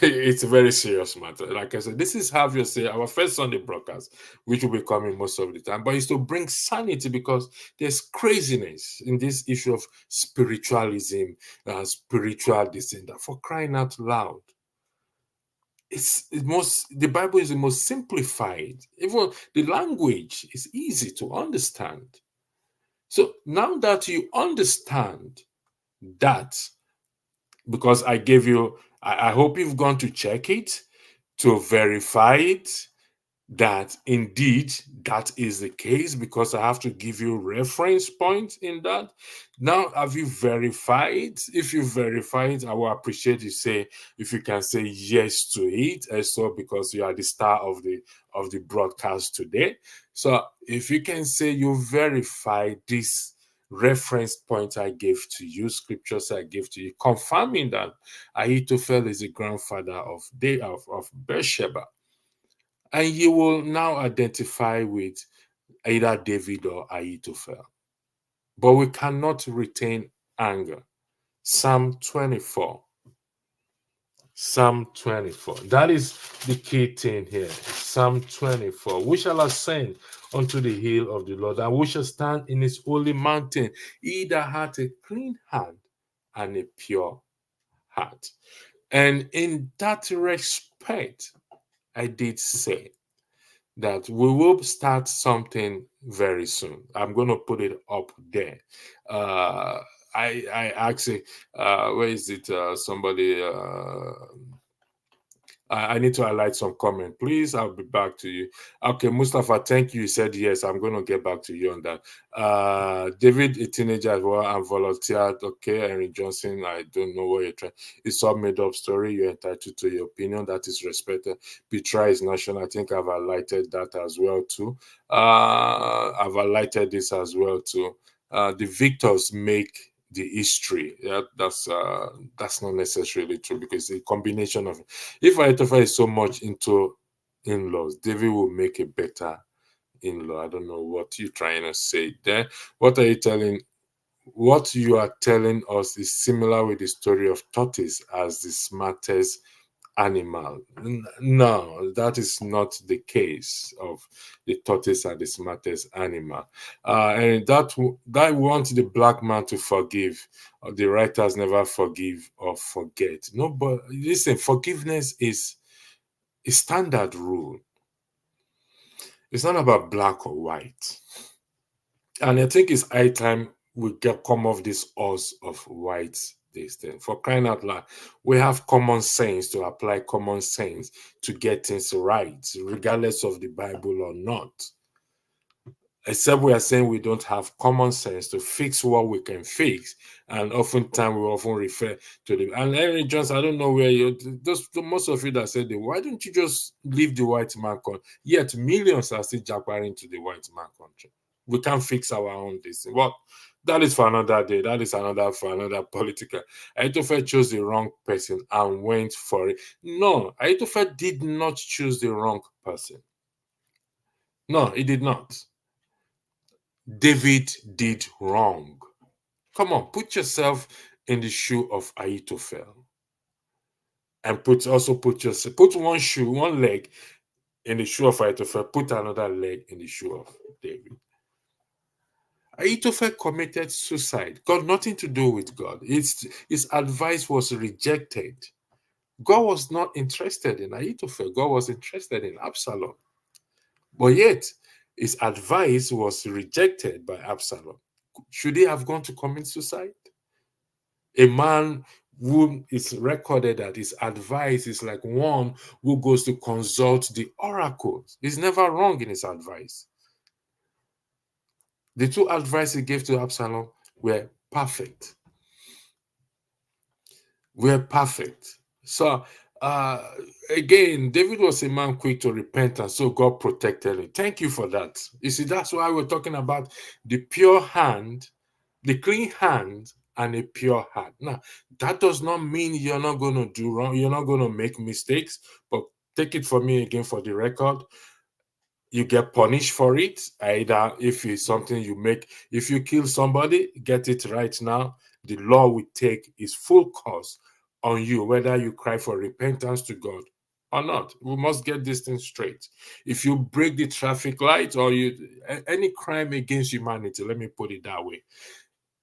It's a very serious matter. Like I said, this is Have Your Say, our first Sunday broadcast, which will be coming most of the time. But it's to bring sanity because there's craziness in this issue of spiritualism, spiritual this and that. For crying out loud, the Bible is the most simplified. Even the language is easy to understand. So now that you understand that, because I gave you, I hope you've gone to check it to verify it, that indeed that is the case, because I have to give you reference points in that. Now, have you verified? If you verify it, I will appreciate you say, if you can say yes to it, also because you are the star of the broadcast today. So if you can say you verify this reference point I gave to you, scriptures I gave to you, confirming that Ahithophel is the grandfather of Bathsheba, and you will now identify with either David or Ahithophel. But we cannot retain anger. Psalm 24. Psalm 24. That is the key thing here. Psalm 24. We shall ascend unto the hill of the Lord, and we shall stand in his holy mountain. He that hath a clean hand and a pure heart. And in that respect, I did say that we will start something very soon. I'm going to put it up there. I actually, where is it? Somebody, I need to highlight some comment. Please, I'll be back to you. Okay, Mustafa, thank you. You said yes. I'm going to get back to you on that. David, a teenager as well, and volunteered. Okay, Henry Johnson, I don't know what you're trying. It's all made up story. You're entitled to your opinion. That is respected. Petra is national. I think I've highlighted that as well too. I've highlighted this as well too. The victors make the history. Yeah, that's not necessarily true, because the combination of, if Ahithophel is so much into in-laws, David will make a better in-law. I don't know what you're trying to say there. What are you telling? What you are telling us is similar with the story of tortoise as the smartest animal. No, that is not the case of the tortoise and the smartest animal. And that wants the black man to forgive. The writers never forgive or forget. No, but listen, forgiveness is a standard rule. It's not about black or white. And I think it's high time we come off this us of white this thing. For crying out loud, we have common sense to apply common sense to get things right, regardless of the Bible or not. Except we are saying we don't have common sense to fix what we can fix, and oftentimes we often refer to the. And Henry Jones, I don't know where you. Those most of you that said, "Why don't you just leave the white man country?" Yet millions are still jackpotting to the white man country. We can't fix our own this. Well, that is for another day. That is for another political. Ahithophel chose the wrong person and went for it. No, Ahithophel did not choose the wrong person. No, he did not. David did wrong. Come on, put yourself in the shoe of Ahithophel, and put one leg in the shoe of Ahithophel, put another leg in the shoe of David. Ahithophel committed suicide. Got nothing to do with God. His advice was rejected. God was not interested in Ahithophel. God was interested in Absalom. But yet, his advice was rejected by Absalom. Should he have gone to commit suicide? A man who is recorded that his advice is like one who goes to consult the oracles. He's never wrong in his advice. The two advice he gave to Absalom were perfect. So, again, David was a man quick to repent, and so God protected him. Thank you for that. You see, that's why we're talking about the pure hand, the clean hand, and a pure heart. Now, that does not mean you're not going to do wrong. You're not going to make mistakes, but take it from me again for the record. You get punished for it. Either if it's something you make, if you kill somebody, get it right now. The law will take its full course. on you, whether you cry for repentance to God or not. We must get this thing straight. If you break the traffic light or any crime against humanity, let me put it that way,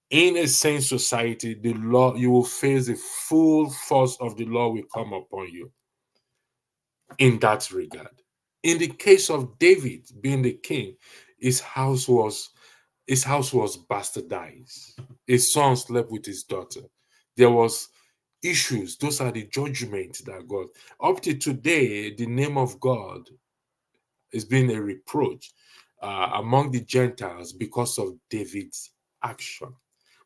in a sane society, the law, you will face the full force of the law will come upon you in that regard. In the case of David being the king, his house was bastardized. His son slept with his daughter. There was issues. Those are the judgments that God. Up to today, the name of God is being a reproach among the Gentiles because of David's action.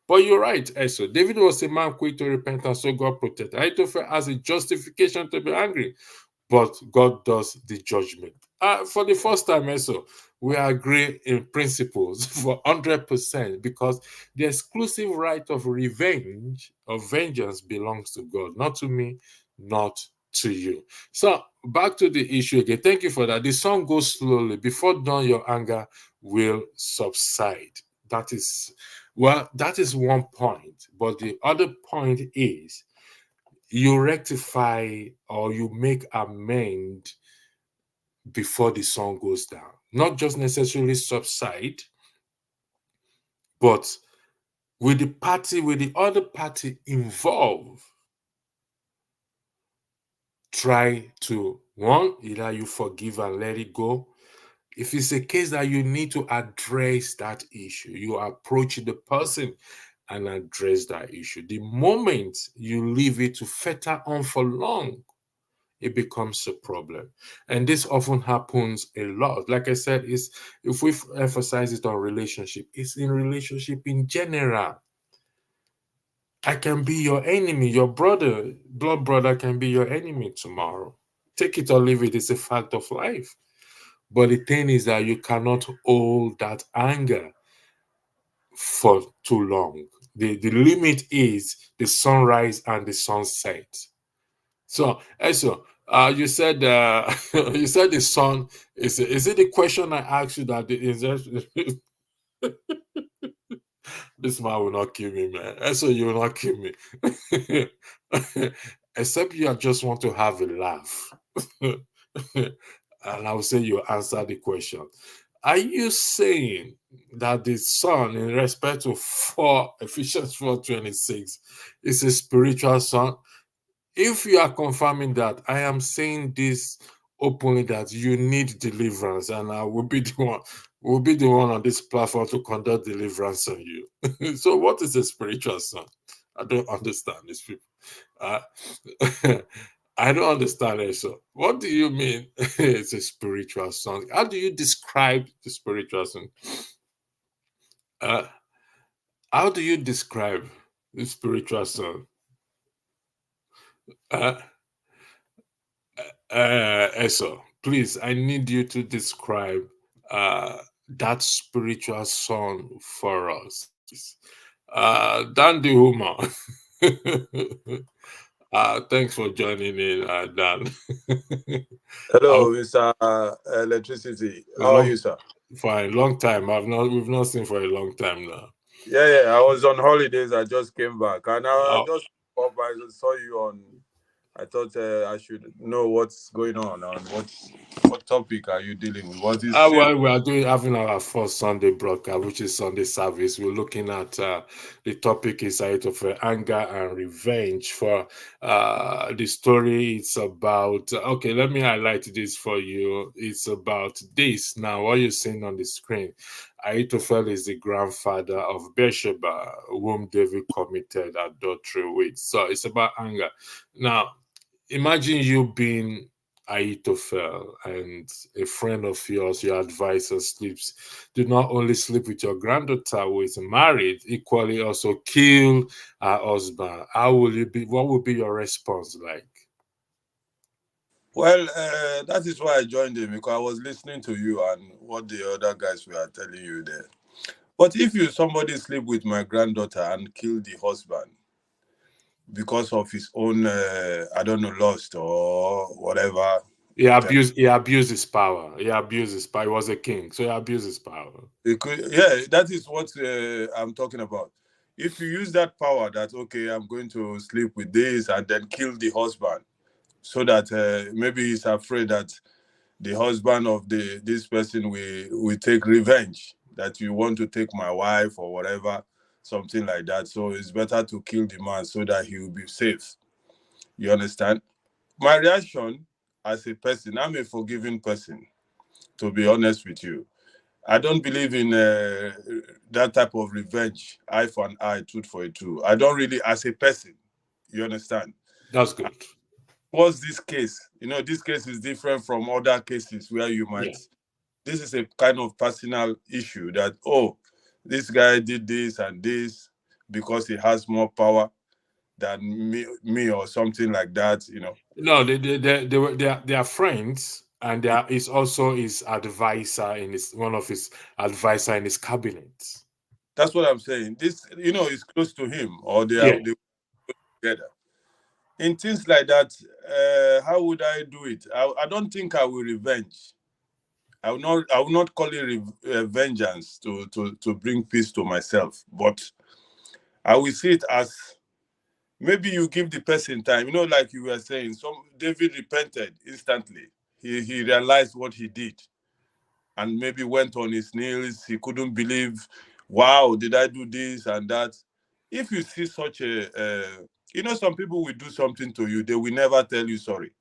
But you're right, Esther. David was a man quick to repent, and so God protected. Ahithophel has a justification to be angry, but God does the judgment. For the first time, also, we agree in principles for 100% because the exclusive right of revenge, of vengeance, belongs to God, not to me, not to you. So, back to the issue again. Thank you for that. The song goes slowly. Before dawn, your anger will subside. That is one point. But the other point is you rectify or you make amend before the sun goes down. Not just necessarily subside, but with the other party involved, try to one, either you forgive and let it go. If it's a case that you need to address that issue, you approach the person and address that issue. The moment you leave it to fetter on for long, it becomes a problem. And this often happens a lot. Like I said, if we emphasize it on relationship, it's in relationship in general. I can be your enemy. Your blood brother can be your enemy tomorrow. Take it or leave it. It's a fact of life. But the thing is that you cannot hold that anger for too long. The limit is the sunrise and the sunset. So, also, you said you said the sun is it the question I asked you that this man will not kill me, man. Also, you will not kill me, except you just want to have a laugh, and I will say you answer the question. Are you saying that the sun, in respect to 4 Ephesians 4:26, is a spiritual sun? If you are confirming that, I am saying this openly that you need deliverance, and I will be the one on this platform to conduct deliverance on you. So, what is a spiritual son? I don't understand these people. Uh, I don't understand it. So, what do you mean it's a spiritual son? How do you describe the spiritual son? Uh, how do you describe the spiritual son? Uh, Eso, please, I need you to describe that spiritual son for us, please. Dan the Huma. Thanks for joining in, Dan. Hello, I'll, Mr. Electricity. How are long, you, sir? fine, long time. We've not seen for a long time now. Yeah. I was on holidays. I just came back, and I Uh, just I saw you on. I thought I should know what's going on and what topic are you dealing with? Was it serious? well, we are having our first Sunday broadcast, which is Sunday service. We're looking at the topic is of anger and revenge. For the story, it's about. Okay, let me highlight this for you. It's about this now. What you're seeing on the screen, Ahithophel is the grandfather of Bathsheba, whom David committed adultery with. So it's about anger. Now, imagine you being Ahithophel and a friend of yours, your advisor, sleeps. Do not only sleep with your granddaughter who is married, equally also kill her husband. How will you be? What will be your response like? Well, that is why I joined him because I was listening to you and what the other guys were telling you there. But if somebody sleep with my granddaughter and kill the husband because of his own, I don't know, lust or whatever. He abused his power. He abused his power. He was a king, so he abused his power. Yeah, that is what I'm talking about. If you use that power that, okay, I'm going to sleep with this and then kill the husband, so that maybe he's afraid that the husband of this person will take revenge, that you want to take my wife or whatever, something like that. So it's better to kill the man so that he will be safe. You understand? My reaction as a person, I'm a forgiving person, to be honest with you. I don't believe in that type of revenge, eye for an eye, tooth for a tooth. I don't really, as a person, you understand? That's good. What's this case? This case is different from other cases where you Yeah. might, this is a kind of personal issue that, oh, this guy did this and this because he has more power than me or something like that. No, they are friends, and there is also his advisor in his one of his advisor in his cabinet. That's what I'm saying. This, is close to him, or Yeah. they together. In things like that, how would I do it? I don't think I will revenge. I will not call it vengeance to bring peace to myself, but I will see it as, maybe you give the person time. Like you were saying, some David repented instantly. He realized what he did, and maybe went on his knees. He couldn't believe, wow, did I do this and that? If you see such some people will do something to you, they will never tell you sorry.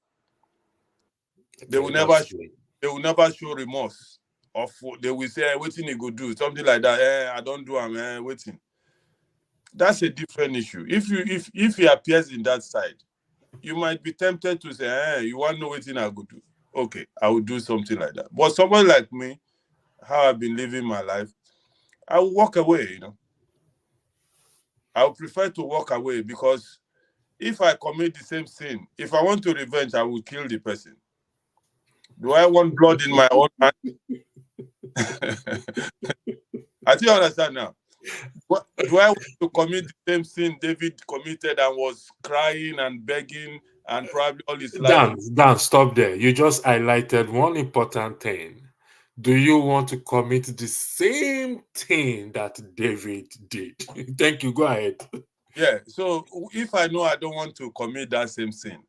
They Okay, will never that's true. they will never show remorse. Of they will say, waiting he could do something like that. I don't do, I'm waiting. That's a different issue. If he appears in that side, you might be tempted to say, you want to know what I could do. Okay, I will do something like that. But someone like me, how I've been living my life, I will walk away. I would prefer to walk away, because if I commit the same sin, if I want to revenge, I will kill the person. Do I want blood in my own hand? I think you understand now. What, do I want to commit the same sin David committed and was crying and begging and probably all his life? Dan, stop there. You just highlighted one important thing. Do you want to commit the same thing that David did? Thank you. Go ahead. Yeah. So if I know I don't want to commit that same sin,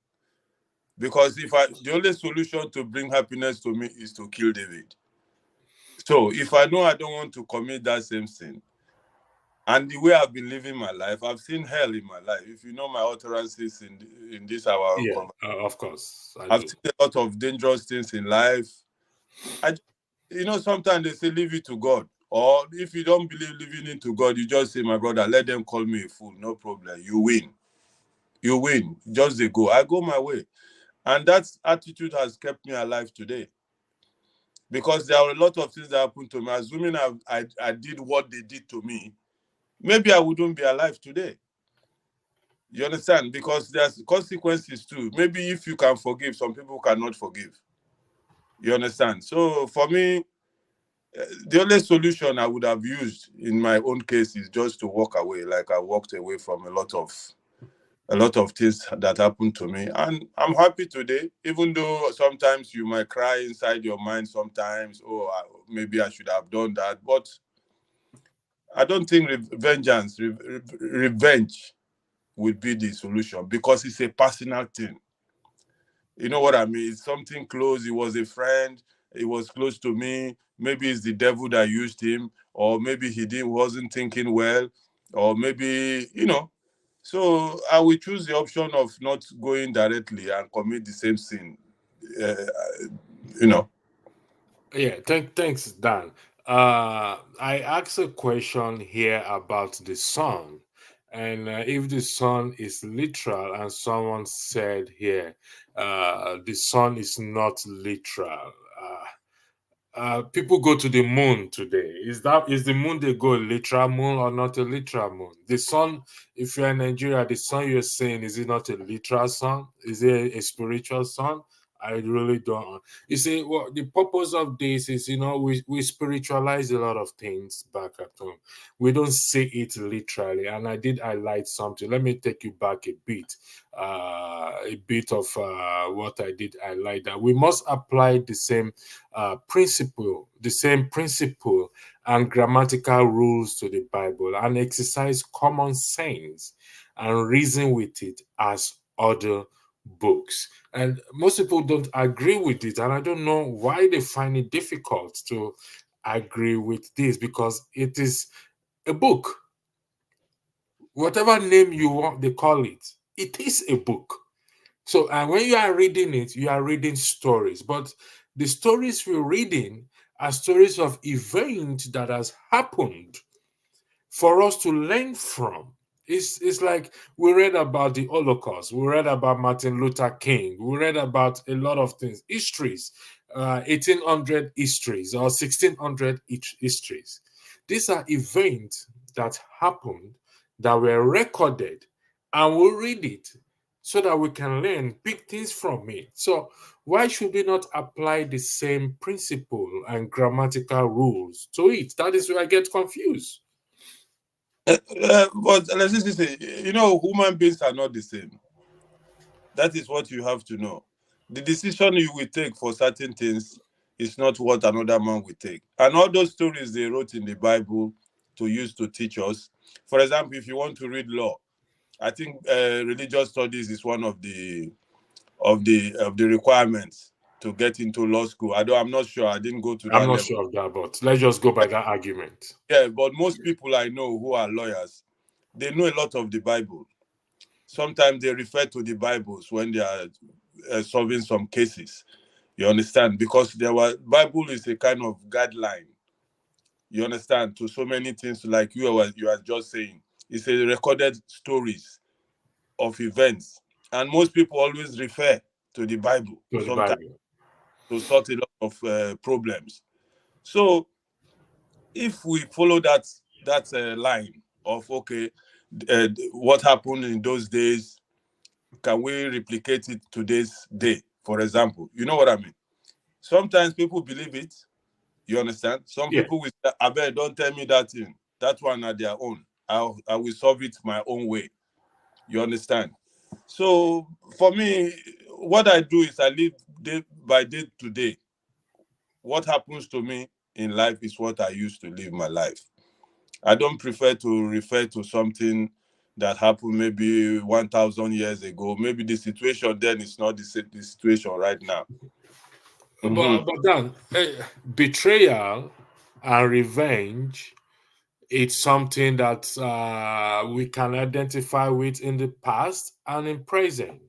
because the only solution to bring happiness to me is to kill David. So if I know I don't want to commit that same sin, and the way I've been living my life, I've seen hell in my life. If you know my utterances in this our Yeah, conversation, of course, I I've do. seen a lot of dangerous things in life. I, sometimes they say leave it to God, or if you don't believe leaving it to God, you just say, my brother, let them call me a fool, no problem. You win, you win. Just they go. I go my way, and that attitude has kept me alive today. Because there are a lot of things that happened to me. Assuming I did what they did to me, maybe I wouldn't be alive today. You understand? Because there's consequences too. Maybe if you can forgive, some people cannot forgive. You understand? So for me, the only solution I would have used in my own case is just to walk away. Like I walked away from a lot of things that happened to me, and I'm happy today. Even though sometimes you might cry inside your mind. Sometimes, oh, maybe I should have done that, but I don't think revenge would be the solution, because it's a personal thing. You know what I mean? It's something close. He was a friend. He was close to me. Maybe it's the devil that used him, or maybe he didn't wasn't thinking well, or maybe. So I will choose the option of not going directly and commit the same sin. Uh, you know. Yeah, thanks, Dan. I asked a question here about the sun, and if the sun is literal, and someone said here, the sun is not literal. People go to the moon today. Is the moon they go a literal moon or not a literal moon? The sun, if you're in Nigeria, the sun you're saying, is it not a literal sun? Is it a spiritual sun? I really don't. You see, well, the purpose of this is, we spiritualize a lot of things back at home. We don't see it literally. And I did highlight something. Let me take you back a bit. A bit of what I did highlight, that we must apply the same principle and grammatical rules to the Bible and exercise common sense and reason with it as other books. And most people don't agree with it, and I don't know why they find it difficult to agree with this, because it is a book. Whatever name you want, they call it. It is a book. So, and when you are reading it, you are reading stories. But the stories we're reading are stories of events that has happened for us to learn from. It's like we read about the Holocaust, we read about Martin Luther King, we read about a lot of things, histories, 1800 histories or 1600 histories. These are events that happened, that were recorded, and we'll read it so that we can learn big things from it. So why should we not apply the same principle and grammatical rules to it? That is where I get confused. But let's just say, human beings are not the same. That is what you have to know. The decision you will take for certain things is not what another man will take. And all those stories they wrote in the Bible to use to teach us. For example, if you want to read law, I think religious studies is one of the requirements to get into law school. I'm not sure. I didn't go to I'm that not level. sure of that, but let's just go by that argument. Yeah, but most people I know who are lawyers, they know a lot of the Bible. Sometimes they refer to the Bibles when they are solving some cases. You understand? Because Bible is a kind of guideline. You understand? To so many things, like you are just saying, it's a recorded stories of events, and most people always refer to the Bible To the sometimes Bible. to sort a lot of problems. So if we follow that line of, okay, what happened in those days, can we replicate it today's day? For example, you know what I mean? Sometimes people believe it. You understand? Some Yeah. people will say, I bet, don't tell me that thing. That one are their own. I will solve it my own way. You understand? So for me, what I do is I live day by day to day. What happens to me in life is what I use to live my life. I don't prefer to refer to something that happened maybe 1,000 years ago. Maybe the situation then is not the situation right now. But Mhm. then betrayal and revenge, it's something that we can identify with in the past and in present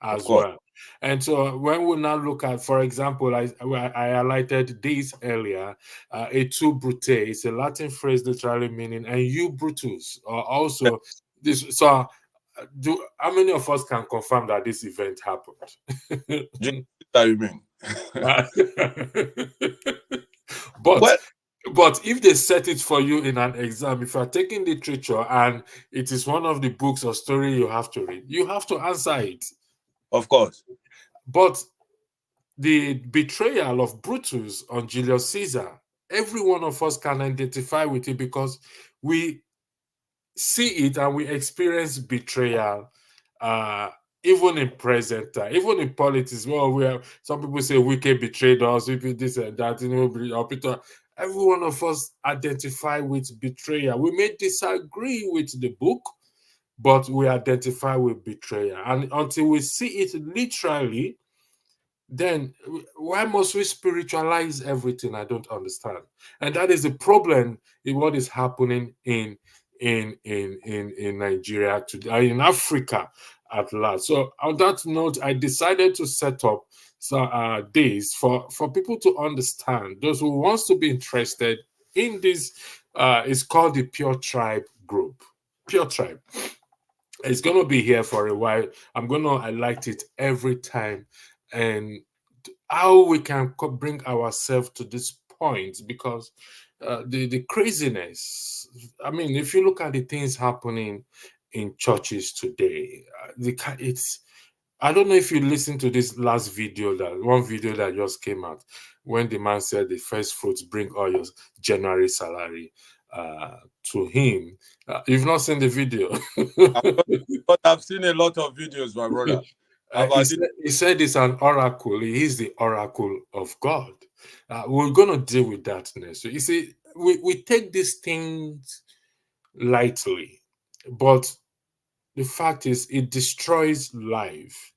Of as course. well. And so when we now look at, for example, I highlighted this earlier, a tu brute is a Latin phrase literally meaning, and you brutus, or also this. So how many of us can confirm that this event Just happened? that you mean. but Well, but if they set it for you in an exam, if you are taking literature and it is one of the books or story you have to read, you have to answer it. of course. But the betrayal of Brutus on Julius Caesar, every one of us can identify with it because we see it and we experience betrayal, uh, even in present time, even in politics. Well, some people say Wike betrayed us, we did this and that, or Peter. Every one of us identify with betrayal. We may disagree with the book, but we identify with betrayal. And until we see it literally, then why must we spiritualize everything? I don't understand. And that is the problem in what is happening in Nigeria today, in Africa at large. So on that note, I decided to set up days for people to understand. Those who wants to be interested in this, it's called the Pure Tribe group. Pure Tribe. It's gonna be here for a while. I'm gonna highlight it every time, and how we can bring ourselves to this point, because the craziness. I mean, if you look at the things happening in churches today, it's. I don't know if you listened to this last video, that one video that just came out, when the man said the first fruits bring all your January salary to him. You've not seen the video. I've but I've seen a lot of videos, my brother. I've He had said, it's an oracle. He is the oracle of God. We're going to deal with that next. So you see, we take these things lightly, but the fact is it destroys life.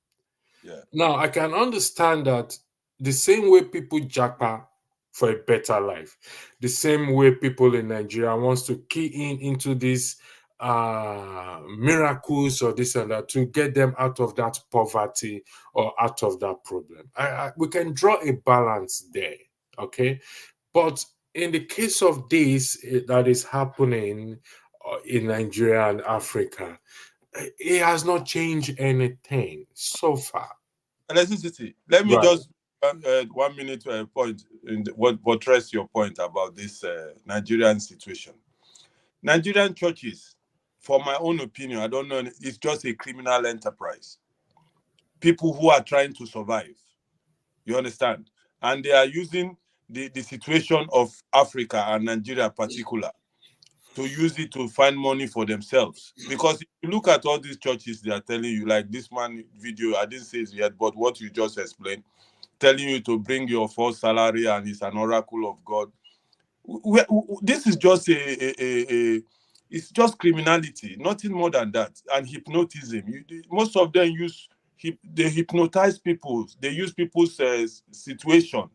Yeah. Now I can understand that the same way people japa for a better life, the same way people in Nigeria wants to key in into these miracles or this and that to get them out of that poverty or out of that problem. We can draw a balance there, okay? But in the case of this that is happening in Nigeria and Africa, it has not changed anything so far. Electricity. Let me Right. just 1 minute point in what buttress your point about this Nigerian situation. Nigerian churches, for my own opinion, I don't know, it's just a criminal enterprise. People who are trying to survive. You understand? And they are using the situation of Africa and Nigeria in particular to use it to find money for themselves. Because if you look at all these churches, they are telling you, like this man video, I didn't say it yet, but what you just explained, telling you to bring your first salary and it's an oracle of God. This is just it's just criminality, nothing more than that, and hypnotism. Most of them use they hypnotize people. They use people's situation.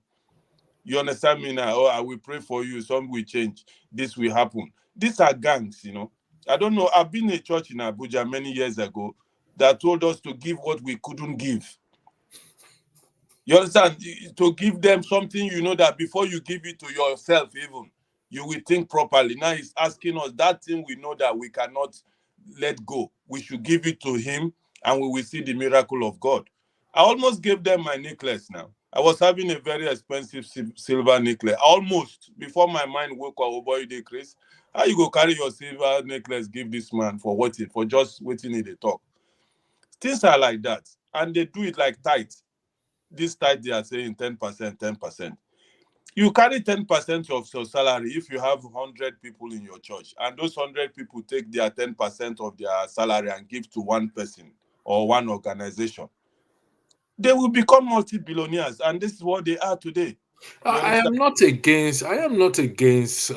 You understand me now? Oh, I will pray for you. Some will change. This will happen. These are gangs, you know. I don't know. I've been in a church in Abuja many years ago that told us to give what we couldn't give. You understand? To give them something, you know, that before you give it to yourself, even you will think properly. Now he's asking us that thing we know that we cannot let go. We should give it to him, and we will see the miracle of God. I almost gave them my necklace now. I was having a very expensive silver necklace. Almost before my mind woke up, oh boy, they Chris. How you go carry your silver necklace, give this man for waiting, for just waiting in the talk? Things are like that. And they do it like tight. This tight they are saying 10%, 10%. You carry 10% of your salary if you have 100 people in your church, and those 100 people take their 10% of their salary and give to one person or one organization. They will become multi-billionaires, and this is what they are today. You I understand? am not against. I am not against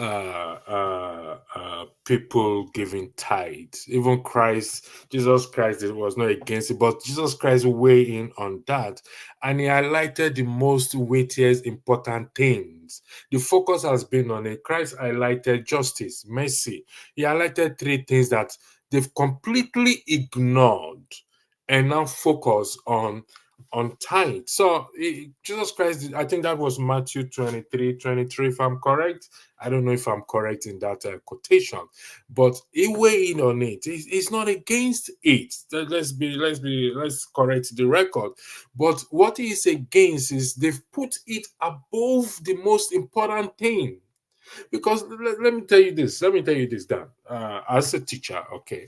people giving tithes. Even Christ, Jesus Christ, was not against it, but Jesus Christ weighed in on that, and he highlighted the most weightiest important things. The focus has been on it. Christ highlighted justice, mercy. He highlighted three things that they've completely ignored, and now focus on tithe. So Jesus Christ, I think that was Matthew 23, if I'm correct. I don't know if I'm correct in that quotation, but he weighed in on it. He's not against it. Let's correct the record. But what he is against is they've put it above the most important thing. Because let me tell you this. Let me tell you this, Dan. As a teacher, okay,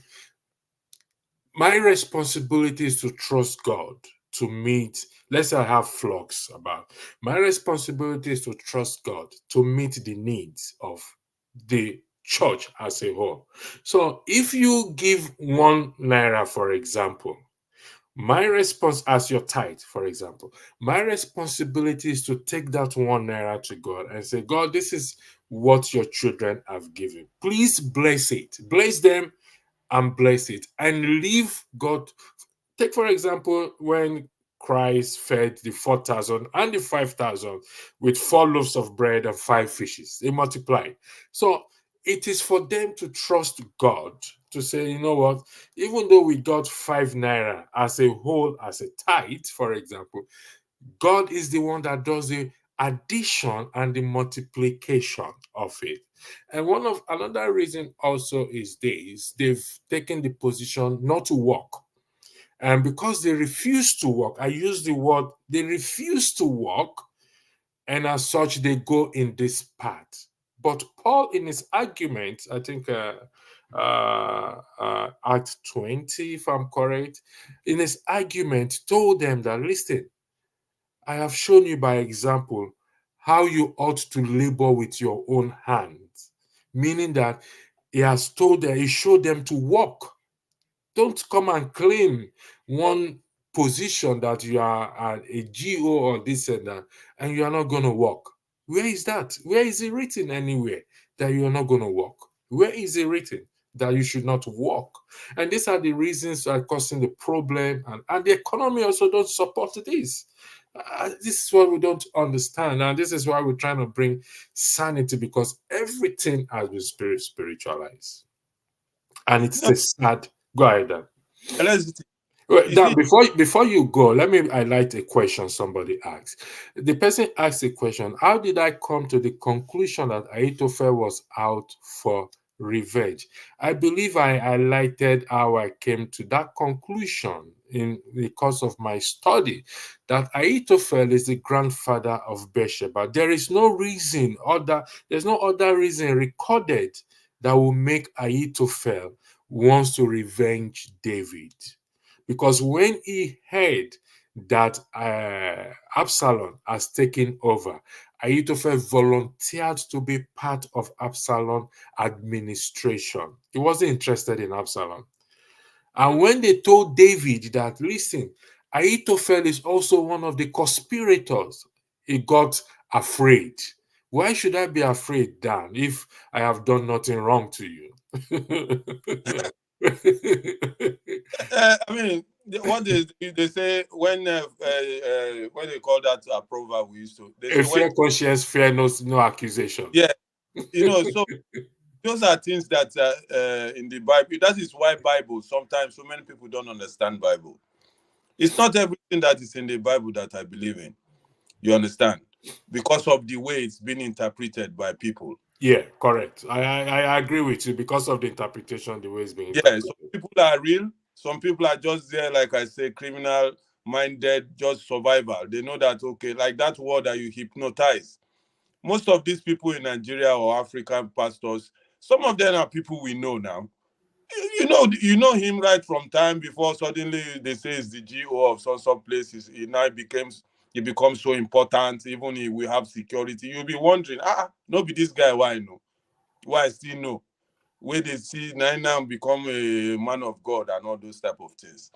my responsibility is to trust God to meet, let's say I have flocks about. My responsibility is to trust God to meet the needs of the church as a whole. So if you give 1 naira, for example, my response as your tithe, for example, my responsibility is to take that 1 naira to God and say, God, this is what your children have given. Please bless it. Bless them and bless it and leave God. Take, for example, when Christ fed the 4,000 and the 5,000 with 4 loaves of bread and 5 fishes. They multiplied. So it is for them to trust God to say, you know what, even though we got 5 naira as a whole, as a tithe, for example, God is the one that does the addition and the multiplication of it. And one of another reason also is this: they've taken the position not to work. And because they refuse to work, I use the word they refuse to work, and as such, they go in this path. But Paul, in his argument, I think Act 20, if I'm correct, in his argument, told them that, listen, I have shown you by example how you ought to labor with your own hands, meaning that he has told them, he showed them to work. Don't come and claim one position that you are a GO or this and that, and you are not going to work. Where is that? Where is it written anywhere that you're not going to walk? Where is it written that you should not walk? And these are the reasons that are causing the problem, and the economy also don't support this. This is what we don't understand, and this is why we're trying to bring sanity, because everything has been spiritualized, and it's No, a sad. Go ahead, Dan. let's Well, is Dan, it before you go, let me highlight a question somebody asked. The person asked a question: how did I come to the conclusion that Ahithophel was out for revenge? I believe I highlighted how I came to that conclusion in the course of my study, that Ahithophel is the grandfather of Bathsheba. There's no other reason recorded that will make Ahithophel wants to revenge David. Because when he heard that Absalom has taken over, Ahithophel volunteered to be part of Absalom administration. He wasn't interested in Absalom. And when they told David that, listen, Ahithophel is also one of the conspirators, he got afraid. Why should I be afraid, Dan, if I have done nothing wrong to you? I mean, what they say when they call that proverb we used to, they A say when, fair conscience, fear no accusation. yeah, so those are things that in the Bible. That is why Bible sometimes so many people don't understand Bible. It's not everything that is in the Bible that I believe in. You understand? Because of the way it's been interpreted by people. Yeah, correct. I agree with you because of the interpretation, the way it's being Yeah, some interpreted. people are real. Some people are just there, like I say, criminal minded, just survival. They know that, okay, like that word that you hypnotize. Most of these people in Nigeria or African pastors, some of them are people we know now. You know him right from time before suddenly they say it's the GO of some places. He becomes so important. Even if we have security, you'll be wondering, no be this guy why I know. Why I still know. Where they see now become a man of God and all those type of things.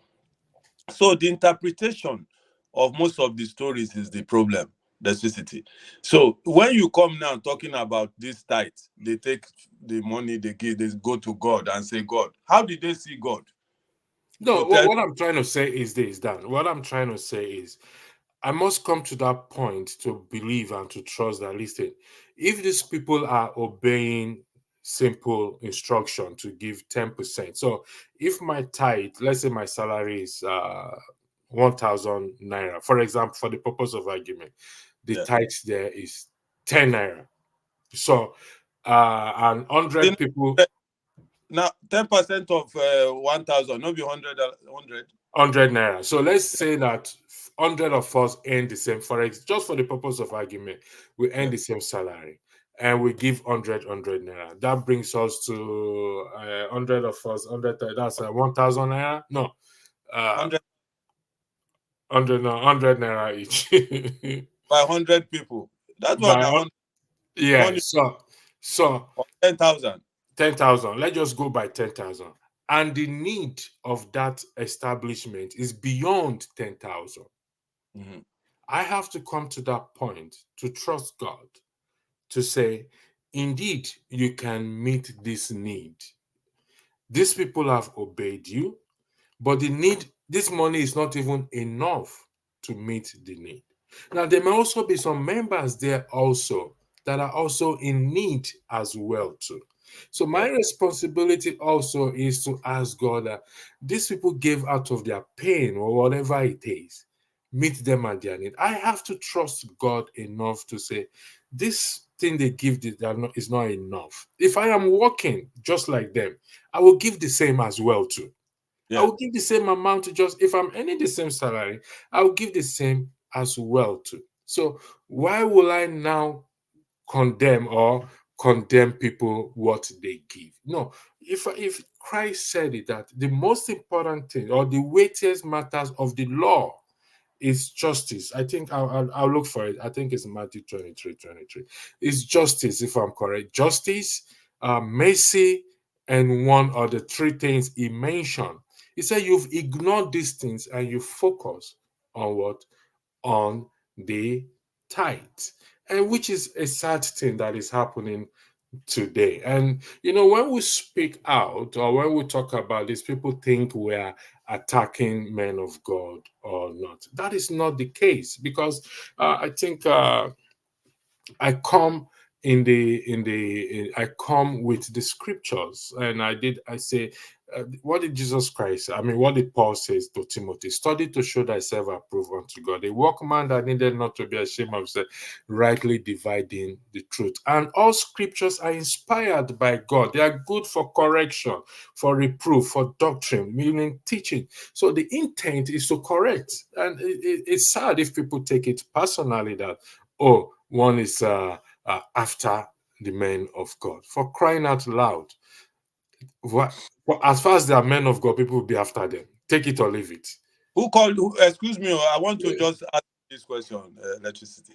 So the interpretation of most of the stories is the problem, the necessity. So when you come now talking about this tithe, they take the money they give, they go to God and say, God, how did they see God? No, So tell what I'm trying to say is this, Dan. What I'm trying to say is I must come to that point to believe and to trust that, listen, if these people are obeying simple instruction to give 10%. So if my tithe, let's say my salary is 1,000 naira, for example, for the purpose of argument, the yeah. tithe there is 10 naira. So and You 100 people, know, now 10% of 1,000, not be 100, 100. 100 naira. So let's say that 100 of us earn the same, just for the purpose of argument, we earn Yeah. the same salary and we give 100 naira. That brings us to 100 of us, 100, that's 1,000 naira. No, uh, 100 100, no, 100 naira each. by 100 people. That one By, now 100 yeah, money so or 10,000. 10,000. Let's just go by 10,000. And the need of that establishment is beyond 10,000. Mhm. I have to come to that point to trust God to say, indeed, you can meet this need. These people have obeyed you, but this money is not even enough to meet the need. Now, there may also be some members there also that are also in need as well too. So my Yeah. responsibility also is to ask God that these people gave out of their pain or whatever it is, meet them at their need. I have to trust God enough to say this thing they give is not enough. If I am working just like them, I will give the same as well too. I Yeah. will give the same amount to just if I'm earning the same salary, I will give the same as well too. So why will I now condemn people what they give? No, if Christ said it that the most important thing or the weightiest matters of the law is justice. I think I'll look for it. I think it's Matthew 23:23. It's justice, if I'm correct. Justice, mercy, and one of the three things he mentioned. He said you've ignored these things and you focus on what? On the tithe. And which is a sad thing that is happening today. And you know, when we speak out or when we talk about this, people think we are attacking men of God or not. That is not the case, because I think I come I come with the scriptures, and I say, what did Jesus Christ, I mean, what did Paul says to Timothy? Study to show thyself approved unto God, a workman that needed not to be ashamed of himself, rightly dividing the truth. And all scriptures are inspired by God. They are good for correction, for reproof, for doctrine, meaning teaching. So the intent is to correct. And it's sad if people take it personally that, oh, one is after the men of God. For crying out loud. What, as far as they are men of God, people will be after them. Take it or leave it. Who called? Excuse me, I want to just ask this question, electricity.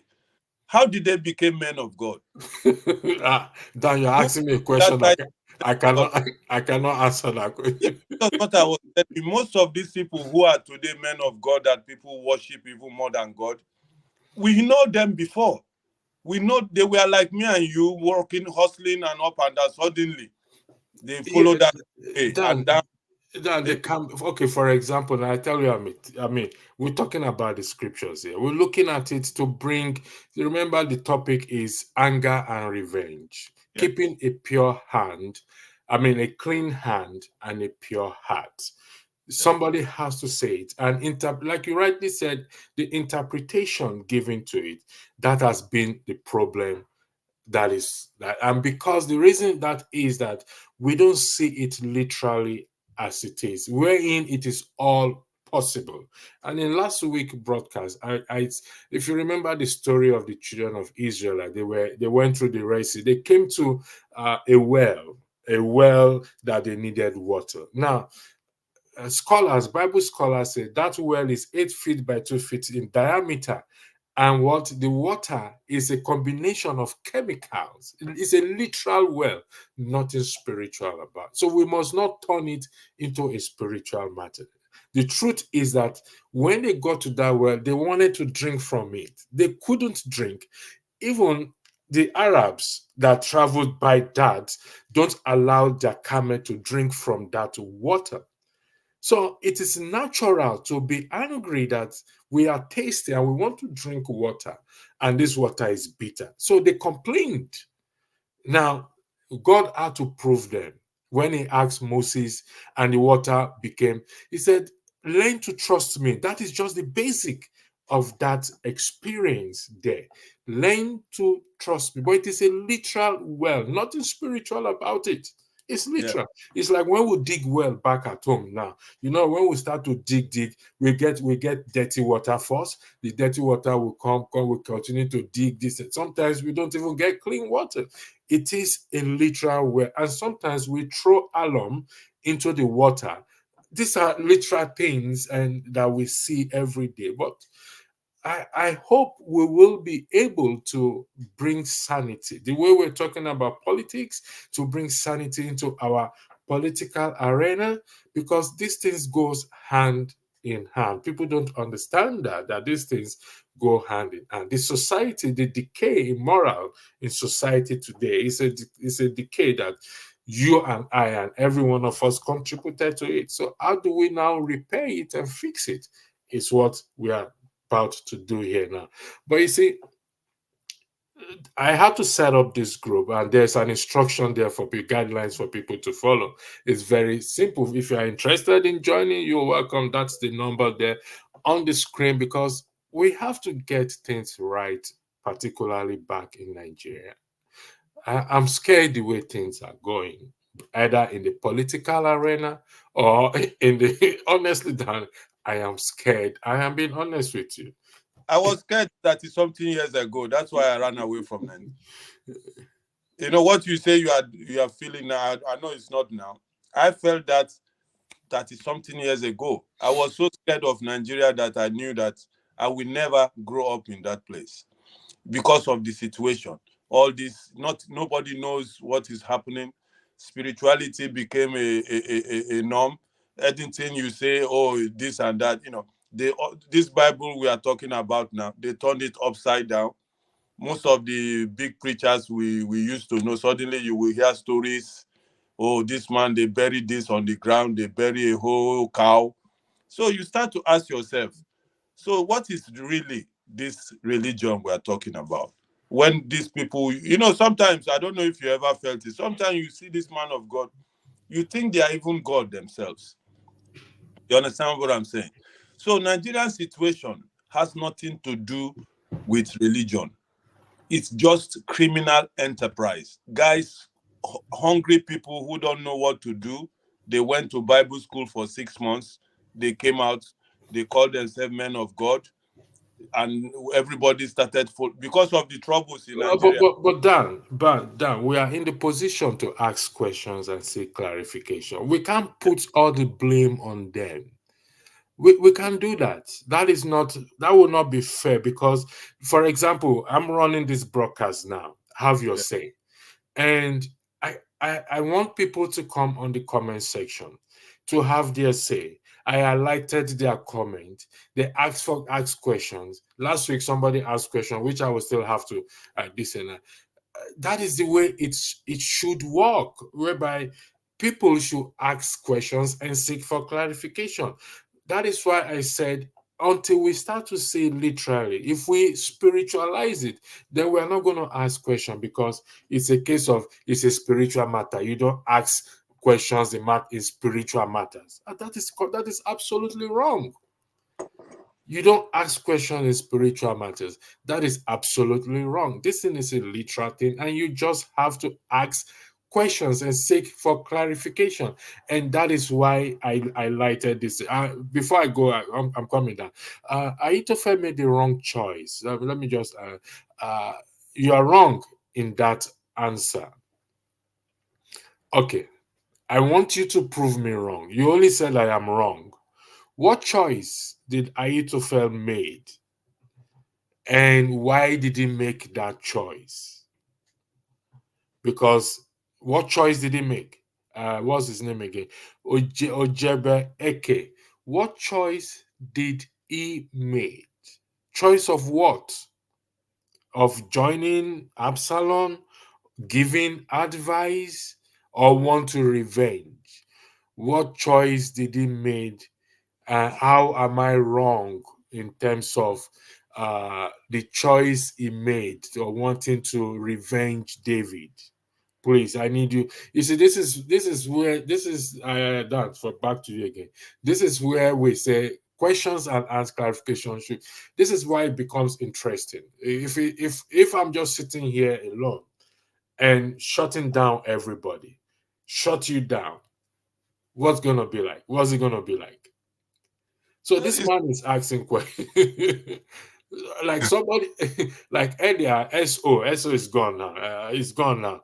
How did they become men of God? Dan, you're Who asking me a that question. title I of cannot I cannot answer that Yeah, question. that's what I was telling. Most of these people who are today men of God that people worship even more than God, we know them before. We know they were like me and you, working, hustling, and up and down. Suddenly, they follow Yeah, that way, and Dan, down. Dan, they come. Okay, for example, and I tell you, I mean, we're talking about the scriptures here. We're looking at it to bring. Remember, the topic is anger and revenge. Yeah, Keeping a pure hand, I mean, a clean hand and a pure heart. yeah, Somebody has to say it, and like you rightly said, the interpretation given to it, that has been the problem. That is that, and because the reason that is that we don't see it literally as it is, wherein it is all possible. And in last week broadcast, if you remember the story of the children of Israel, like they went through the Red Sea, they came to a well that they needed water. Now, Bible scholars say that well is 8 feet by 2 feet in diameter, and what the water is a combination of chemicals. It's a literal well, nothing spiritual about. So we must not turn it into a spiritual matter. The truth is that when they got to that well, they wanted to drink from it. They couldn't drink. Even the Arabs that traveled by that don't allow their camel to drink from that water. So it is natural to be angry that we are thirsty and we want to drink water, and this water is bitter. So they complained. Now, God had to prove them when he asked Moses and the water became, he said, learn to trust me. That is just the basic of that experience there. Learn to trust me. But it is a literal well, nothing spiritual about it. It's yeah, literal. It's like when we dig well back at home now. You know, when we start to dig, we get dirty water first. The dirty water will come, we continue to dig this. And sometimes we don't even get clean water. It is a literal well. And sometimes we throw alum into the water. These are literal things and that we see every day. But I hope we will be able to bring sanity, the way we're talking about politics, to bring sanity into our political arena, because these things goes hand in hand. People don't understand that these things go hand in hand. The society, the decay in moral in society today is a decay that you and I and every one of us contributed to it. So how do we now repair it and fix it? Is what we are about to do here now. But you see, I had to set up this group, and there's an instruction there for people, guidelines for people to follow. It's very simple. If you are interested in joining, you're welcome. That's the number there on the screen, because we have to get things right, particularly back in Nigeria. I'm scared the way things are going, either in the political arena or in the honestly, Dan, I am scared. I am being honest with you. I was scared 30 something years ago. That's why I ran away from Nigeria. You know what you say you are feeling now. I know it's not now. I felt that 30 something years ago. I was so scared of Nigeria that I knew that I will never grow up in that place because of the situation. All this, not nobody knows what is happening. Spirituality became a norm. Anything you say, oh, this and that, this Bible we are talking about now, they turned it upside down. most of the big preachers we used to know, suddenly you will hear stories. Oh, this man, they buried this on the ground, they bury a whole cow. So you start to ask yourself, so what is really this religion we are talking about? When these people, sometimes, I don't know if you ever felt it, sometimes you see this man of God, you think they are even God themselves. You understand what I'm saying? So Nigerian situation has nothing to do with religion. It's just criminal enterprise. Guys, hungry people who don't know what to do. They went to Bible school for 6 months. They came out. They called themselves men of God, and everybody started because of the troubles in Nigeria. But Dan, we are in the position to ask questions and seek clarification. We can't put all the blame on them. We can't do that. That will not be fair because, for example, I'm running this broadcast now. Have your Yeah. say. And I want people to come on the comment section to have their say. I highlighted their comment. They ask questions. Last week somebody asked question, which I will still have to listen. That is the way it should work, whereby people should ask questions and seek for clarification. That is why I said until we start to see literally, if we spiritualize it, then we're not going to ask questions because it's a case of it's a spiritual matter. You don't ask questions in spiritual matters. And that is absolutely wrong. You don't ask questions in spiritual matters. That is absolutely wrong. This thing is a literal thing, and you just have to ask questions and seek for clarification. And that is why I highlighted this. Before I go, I'm coming down. Ahithophel made the wrong choice. Let me just, you are wrong in that answer. Okay, I want you to prove me wrong. You only said I am wrong. What choice did Ahithophel made? And why did he make that choice? Because what choice did he make? What's his name again? Ojebe Eke. What choice did he make? Choice of what? Of joining Absalom, giving advice, or want to revenge? What choice did he make? How am I wrong in terms of the choice he made or wanting to revenge David? Please, I need you. You see, this is where this is that for back to you again. This is where we say questions and ask clarification. This is why it becomes interesting. If I'm just sitting here alone and shutting down everybody, shut you down, what's gonna be like? What's it gonna be like? So No, this man is asking questions. Like somebody, like earlier, SO is gone now. He's gone now.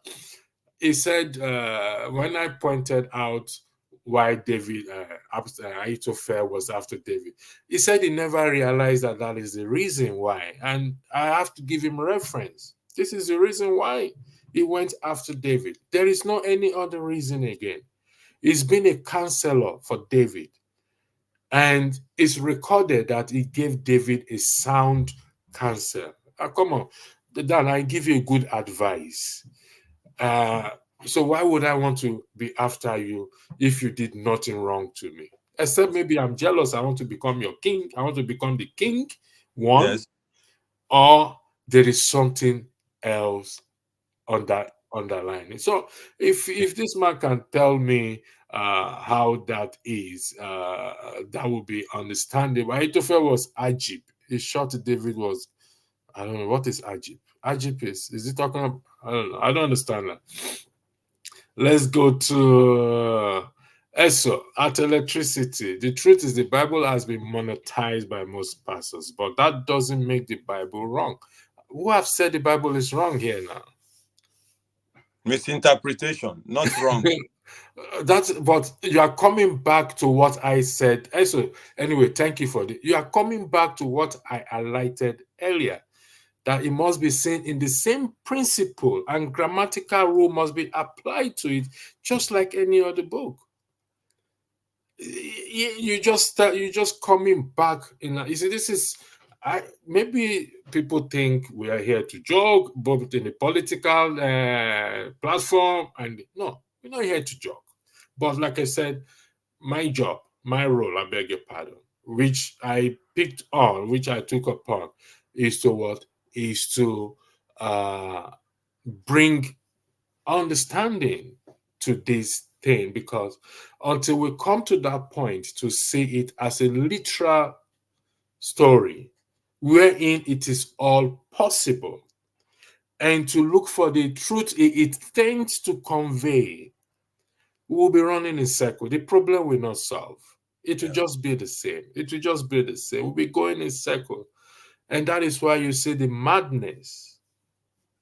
He said when I pointed out why David Ahithophel was after David, he said he never realized that is the reason why, and I have to give him a reference. This is the reason why he went after David. There is no any other reason again. He's been a counselor for David. And it's recorded that he gave David a sound counsel. Come on, Dan, I give you a good advice. Uh, so why would I want to be after you if you did nothing wrong to me? Except maybe I'm jealous. I want to become your king. I want to become the king, one, yes. or there is something else on that underlining. So if this man can tell me how that is, that would be understandable. Ahithophel was Ajib. His short David was, I don't know, what is Ajib? Ajib is he talking about, I don't know. I don't understand that. Let's go to Eso at electricity. The truth is the Bible has been monetized by most pastors, but that doesn't make the Bible wrong. Who have said the Bible is wrong here now? Misinterpretation, not wrong. That's but you are coming back to what I said. So anyway, thank you for this. You are coming back to what I highlighted earlier, that it must be seen in the same principle and grammatical rule must be applied to it, just like any other book. You just coming back in. You see, this is maybe people think we are here to joke, both in the political platform, and no, we're not here to joke. But like I said, my job, my role, I beg your pardon, which I picked on, which I took upon, is to what? Is to bring understanding to this thing, because until we come to that point to see it as a literal story wherein it is all possible, and to look for the truth it tends to convey, we will be running in circle. The problem will not solve. It will just be the same. It will just be the same. We'll be going in circle. And that is why you see the madness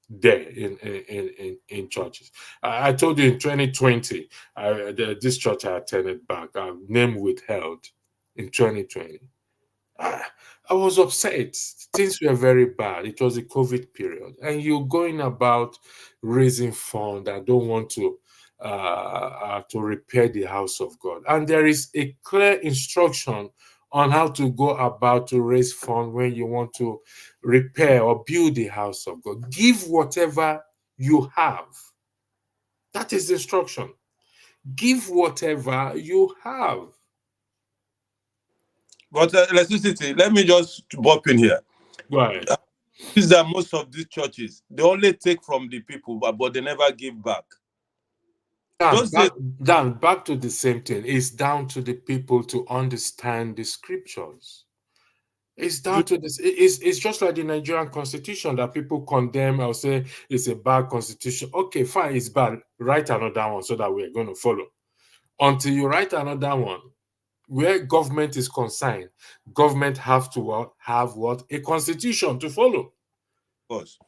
there in churches. I told you in 2020, this church I attended back, name withheld in 2020. I was upset. Things were very bad. It was a COVID period, and you're going about raising funds that don't want to repair the house of God. And there is a clear instruction on how to go about to raise funds when you want to repair or build the house of God. Give whatever you have. That is the instruction. Give whatever you have. But electricity, let me just bop in here. Go ahead. Is that most of these churches, they only take from the people, but they never give back. Dan, back to the same thing. It's down to the people to understand the scriptures. It's down to this. It's just like the Nigerian constitution that people condemn or say it's a bad constitution. Okay, fine, it's bad. Write another one so that we're going to follow. Until you write another one, where government is concerned, government have to have what? A constitution to follow. Of course.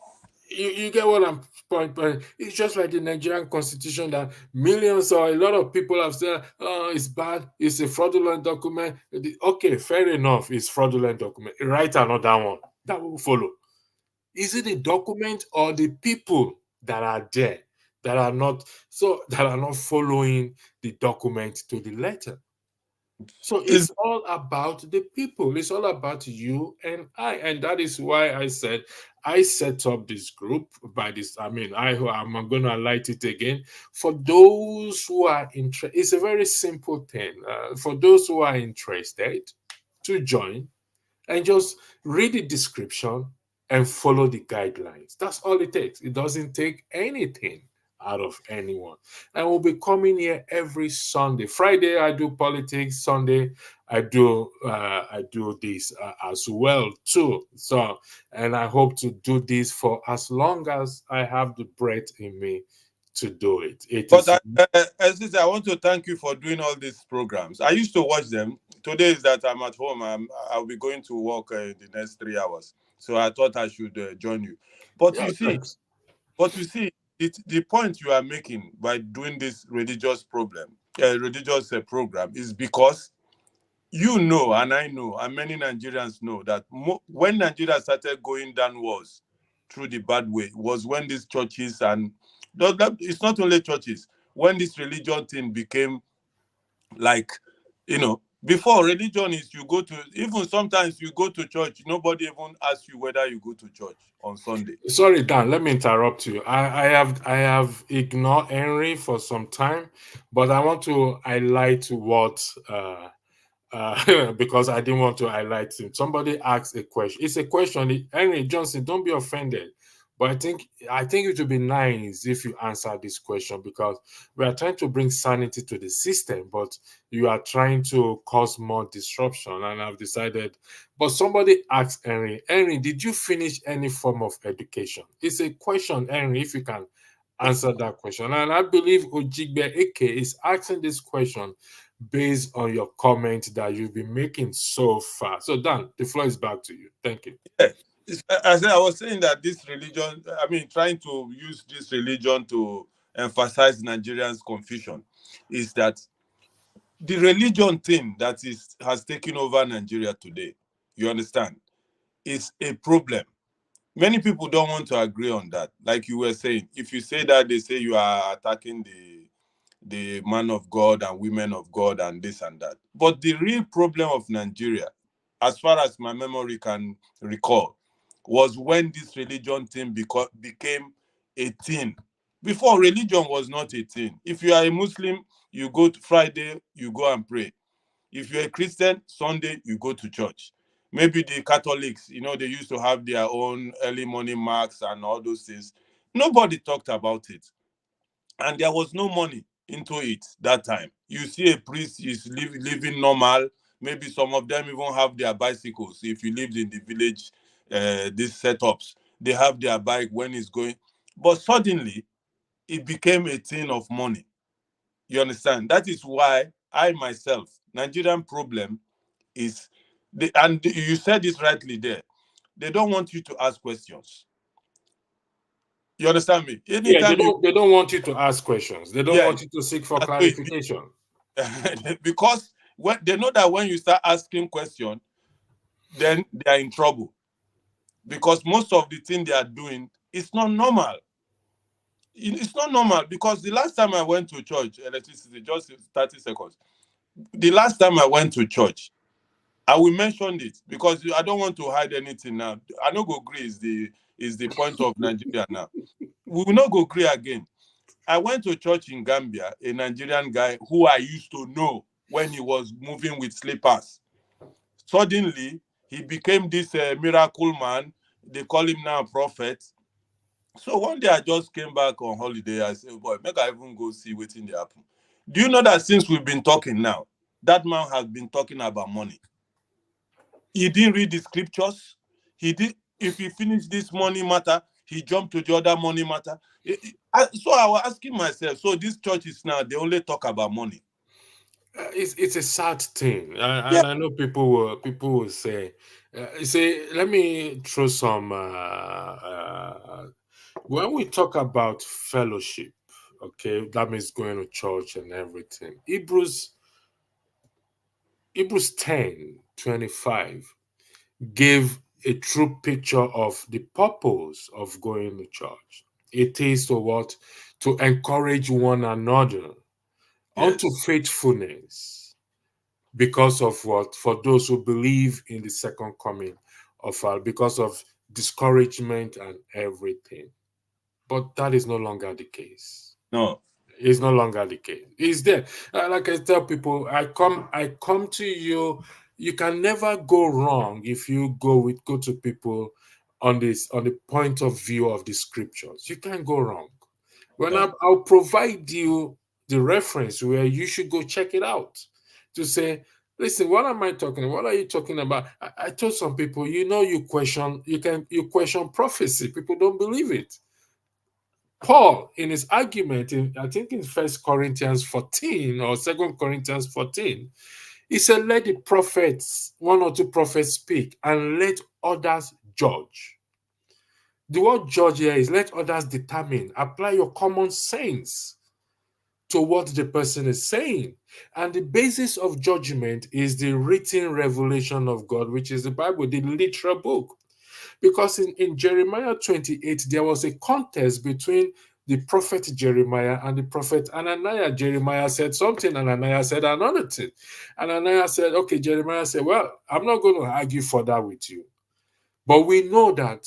You get what I'm pointing. It's just like the Nigerian constitution that millions or a lot of people have said, oh, it's bad, it's a fraudulent document. Okay, fair enough, it's fraudulent document. Write another one that will follow. Is it the document or the people that are there that are not following the document to the letter? So it's all about the people. It's all about you and I. And that is why I said I set up this group by this. I'm going to highlight it again. For those who are interested, it's a very simple thing. For those who are interested to join and just read the description and follow the guidelines. That's all it takes. It doesn't take anything out of anyone. And we'll be coming here every Sunday. Friday I do politics. Sunday I do this as well too. So, and I hope to do this for as long as I have the breath in me to do it. I want to thank you for doing all these programs. I used to watch them. Today is that I'm at home. I'll be going to work in the next 3 hours. So I thought I should join you. But yeah, you see, the point you are making by doing this religious program is because you know, and I know, and many Nigerians know that when Nigeria started going downwards through the bad way was when these churches and it's not only churches, when this religion thing became like, before religion is you go to, even sometimes you go to church, nobody even asks you whether you go to church on Sunday. Sorry, Dan, let me interrupt you. I have ignored Henry for some time, but I want to highlight what because I didn't want to highlight him. Somebody asked a question. It's a question. Henry Johnson, don't be offended. But I think it would be nice if you answer this question, because we are trying to bring sanity to the system, but you are trying to cause more disruption. And I've decided. But somebody asked Henry, did you finish any form of education? It's a question, Henry, if you can answer that question. And I believe Ojigbe Eke is asking this question based on your comment that you've been making so far. So Dan, the floor is back to you. Thank you. Yeah. I was saying that this religion, trying to use this religion to emphasize Nigerians' confusion, is that the religion thing that has taken over Nigeria today, you understand, is a problem. Many people don't want to agree on that. Like you were saying, if you say that, they say you are attacking the man of God and women of God and this and that. But the real problem of Nigeria as far as my memory can recall, was when this religion thing became a thing. Before, religion was not a thing. If you are a Muslim, you go to Friday, you go and pray. If you're a Christian, Sunday, you go to church. Maybe the Catholics, they used to have their own early morning mass and all those things. Nobody talked about it. And there was no money into it that time. You see a priest is living normal. Maybe some of them even have their bicycles. If you lived in the village, these setups, they have their bike when it's going. But suddenly, it became a thing of money. You understand? That is why I myself, Nigerian problem is, and you said this rightly there, they don't want you to ask questions. You understand me? Yeah, Anytime you, they don't want you to ask questions. They don't yeah, want you to seek for that's what it clarification. is. Because when they know that when you start asking questions, then they are in trouble. Because most of the thing they are doing is not normal. It's not normal because the last time I went to church, electricity, just 30 seconds. The last time I went to church, I will mention it because I don't want to hide anything now. I know go agree is the point of Nigeria now. We will not go agree again. I went to church in Gambia, a Nigerian guy who I used to know when he was moving with slippers. Suddenly, he became this miracle man. They call him now prophet. So one day I just came back on holiday. I said, boy, make I even go see what's in the happen. Do you know that since we've been talking now, that man has been talking about money? He didn't read the scriptures. He did. If he finished this money matter, he jumped to the other money matter. So I was asking myself, so these churches now, they only talk about money. It's a sad thing, Yeah, and I know people will say, let me throw some. When we talk about fellowship, okay, that means going to church and everything. Hebrews 10:25 gave a true picture of the purpose of going to church. It is to what? To encourage one another unto yes. faithfulness, because of what? For those who believe in the second coming of our, because of discouragement and everything. But that is no longer the case. No. It's no longer the case. It's there. Like I tell people, I come to you. You can never go wrong if you go to people on the point of view of the scriptures. You can't go wrong. No. I'll provide you the reference where you should go check it out to say, listen, what am I talking? What are you talking about? I told some people, you question prophecy. People don't believe it. Paul, in his argument, I think in 1 Corinthians 14 or 2 Corinthians 14, he said, let the prophets, one or two prophets speak, and let others judge. The word judge here is let others determine. Apply your common sense to what the person is saying. And the basis of judgment is the written revelation of God, which is the Bible, the literal book. Because in Jeremiah 28, there was a contest between the prophet Jeremiah and the prophet Ananiah. Jeremiah said something, Ananiah said another thing. Ananiah said, okay, Jeremiah said, well, I'm not going to argue further with you. But we know that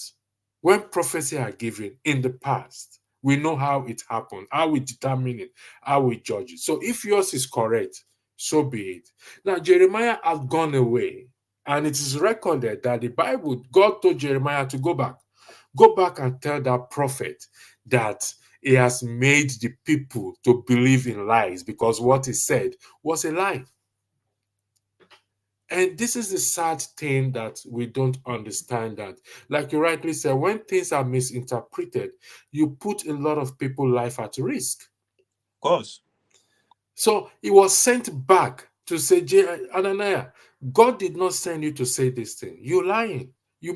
when prophecy are given in the past, we know how it happened, how we determine it, how we judge it. So if yours is correct, so be it. Now, Jeremiah had gone away, and it is recorded that the Bible, God told Jeremiah to go back and tell that prophet that he has made the people to believe in lies because what he said was a lie. And this is the sad thing that we don't understand that. Like you rightly said, when things are misinterpreted, you put a lot of people's life at risk. Of course. So he was sent back to say, Ananiah, God did not send you to say this thing. You're lying. You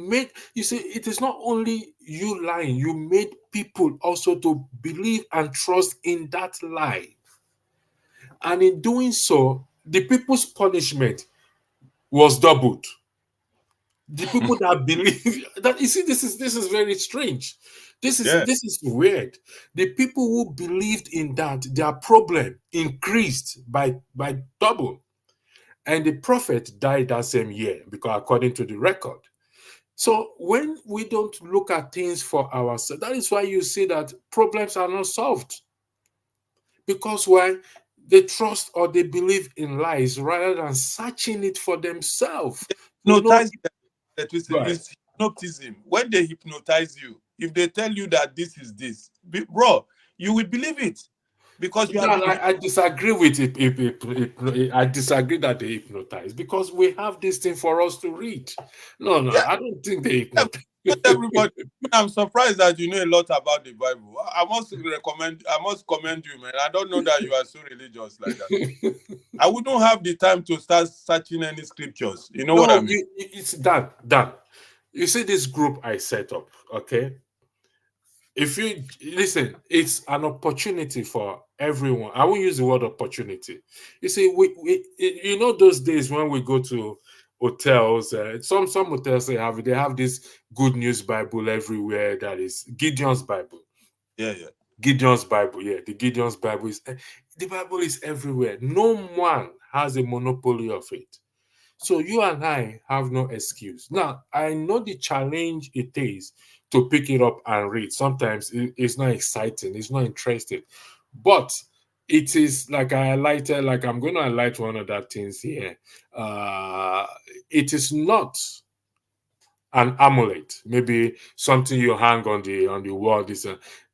see, it is not only you lying, you made people also to believe and trust in that lie. And in doing so, the people's punishment was doubled. The people that believe that, you see, this is very strange. Yeah. This is weird. The people who believed in that, their problem increased by double. And the prophet died that same year, because according to the record. So when we don't look at things for ourselves, that is why you see that problems are not solved. Because why? They trust or they believe in lies rather than searching it for themselves. You know, Hypnotize them. right. It's hypnotism. When they hypnotize you, if they tell you that this is this, bro, you will believe it because you have Dan, been. I disagree with it. I disagree that they hypnotize, because we have this thing for us to read. No, no, Yeah, I don't think they yeah, hypnotize. not everybody. I'm surprised that you know a lot about the Bible. I must commend you, man. I don't know that you are so religious like that. I wouldn't have the time to start searching any scriptures. You know what I No, mean? it's done. Done. You see this group I set up, okay? If you listen, it's an opportunity for everyone. I won't use the word opportunity. You see, you know those days when we go to hotels, some hotels they have this good news Bible everywhere, that is Gideon's Bible. Yeah, yeah. Gideon's Bible, yeah, the Bible is everywhere. No one has a monopoly of it. So you and I have no excuse. Now, I know the challenge it is to pick it up and read. Sometimes it's not exciting, it's not interesting. But it is like I highlighted, like I'm going to highlight one of that things here. Uh, it is not an amulet, maybe something you hang on the wall. This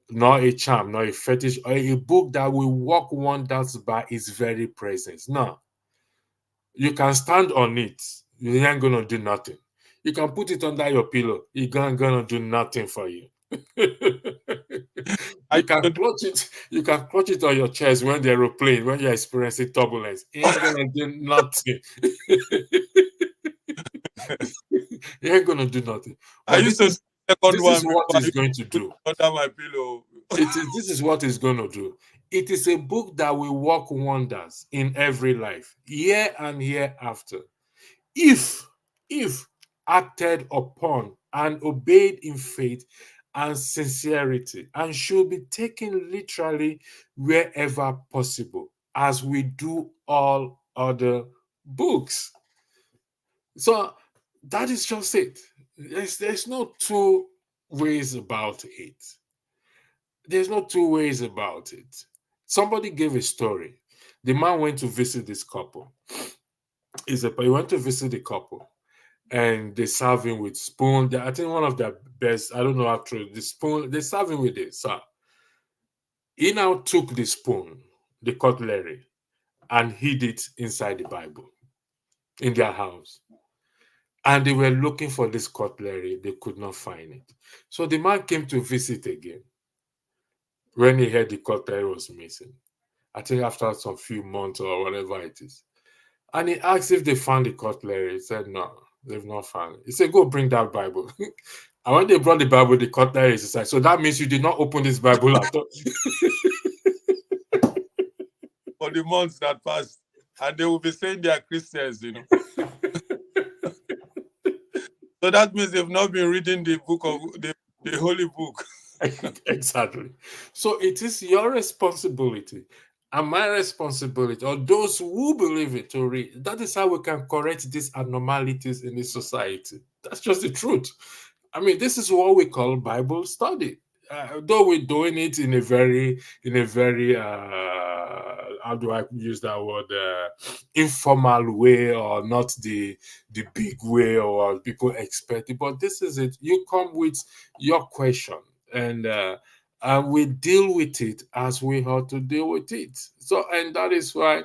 not a charm, not a fetish, or a book that will work wonders by its very presence. No, you can stand on it. You ain't gonna do nothing. You can put it under your pillow. It ain't gonna do nothing for you. I You can used clutch it. You can clutch it on your chest when the aeroplane, when you're experiencing turbulence. It ain't gonna do nothing. It ain't gonna do nothing. I But used to do the second this is one what before. I it's used going to to put do. it under my pillow. This is what it's going to do. It is a book that will work wonders in every life, year and year after. if if acted upon and obeyed in faith and sincerity, and should be taken literally wherever possible, as we do all other books. So that is just it. There's no two ways about it. There's no two ways about it. Somebody gave a story. The man went to visit this couple. He went to visit the couple, and they serve him with spoon. I think one of the best. I don't know how true the spoon. They serve him with it. So he now took the spoon, the cutlery, and hid it inside the Bible in their house. And they were looking for this cutlery. They could not find it. So the man came to visit again when he heard the cutlery was missing. I think after some few months or whatever it is. And he asked if they found the cutlery. He said, no, they've not found it. He said, go bring that Bible. And when they brought the Bible, the cutlery is inside. So that means you did not open this Bible at all. For the months that passed. And they will be saying they are Christians, you know. So that means they've not been reading the book of the holy book. Exactly. So it is your responsibility and my responsibility, or those who believe it, to read. That is how we can correct these abnormalities in the society. That's just the truth. I mean, this is what we call Bible study. Though we're doing it in a very, how do I use that word, informal way, or not the big way or people expect it. But this is it. You come with your question, and we deal with it as we ought to deal with it. So, and that is why.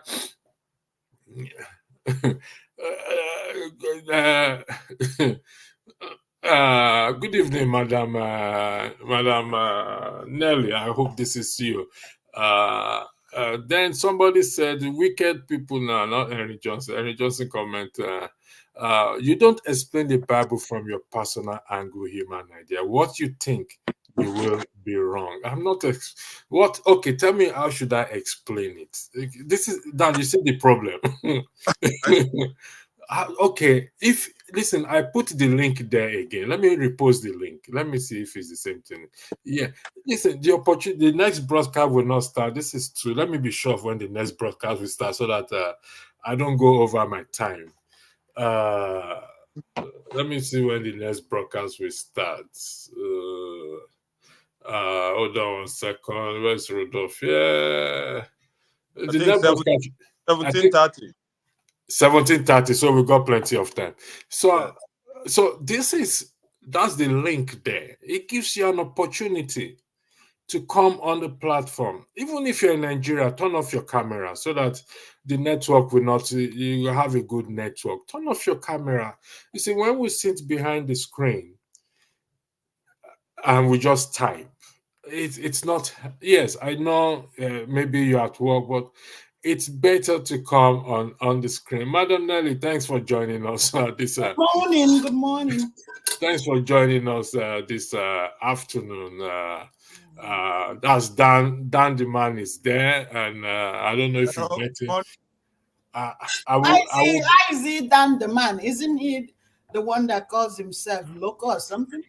uh, good evening, Madam Nelly. I hope this is you. Then somebody said, "Wicked people now." Not Henry Johnson. Henry Johnson comment. You don't explain the Bible from your personal angle, human idea. What you think, you will be wrong. I'm not. What? Okay, tell me, how should I explain it? This is Dan. You see the problem. Okay, if listen, I put the link there again. Let me repost the link. Let me see if it's the same thing. Yeah, listen, the opportunity, the next broadcast will not start. This is true. Let me be sure of when the next broadcast will start, so that I don't go over my time. Let me see when the next broadcast will start. Hold on 1 second. Where's Rudolph? Yeah. I The think next broadcast, I think 17:30. 17:30. So we've got plenty of time. Yes. So that's the link there. It gives you an opportunity to come on the platform. Even if you're in Nigeria, turn off your camera so that the network will not, you have a good network. Turn off your camera. You see, when we sit behind the screen and we just type, it's not, yes, I know maybe you're at work, but it's better to come on the screen. Madam Nelly, thanks for joining us this Good morning. Good morning. thanks for joining us this afternoon. That's Dan. Dan the man is there, and I don't know if you Hello, met him. morning. I would. Why is he Dan the man? Isn't he the one that calls himself Loco or something?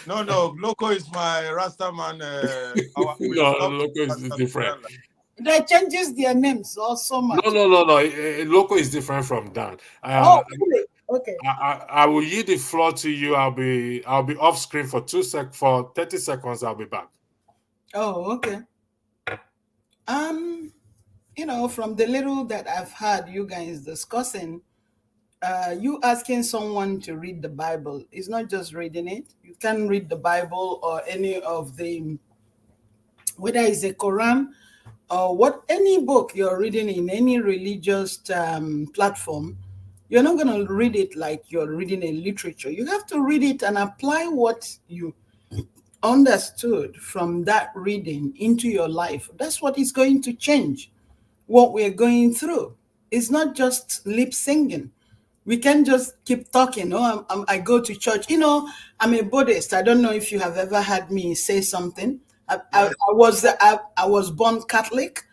No, Loco is my Rasta man. No, Loco is different. They changes their names so much. No. Loco is different from Dan. Really? Okay. I will yield the floor to you. I'll be off screen for 30 seconds. I'll be back. Oh, okay. From the little that I've heard you guys discussing, you asking someone to read the Bible is not just reading it. You can read the Bible or any of the, whether it's a Quran or any book you're reading in any religious platform. You're not going to read it like you're reading a literature. You have to read it and apply what you understood from that reading into your life. That's what is going to change what we're going through. It's not just lip singing. We can't just keep talking. I go to church. I'm a Buddhist. I don't know if you have ever heard me say something. I was born Catholic.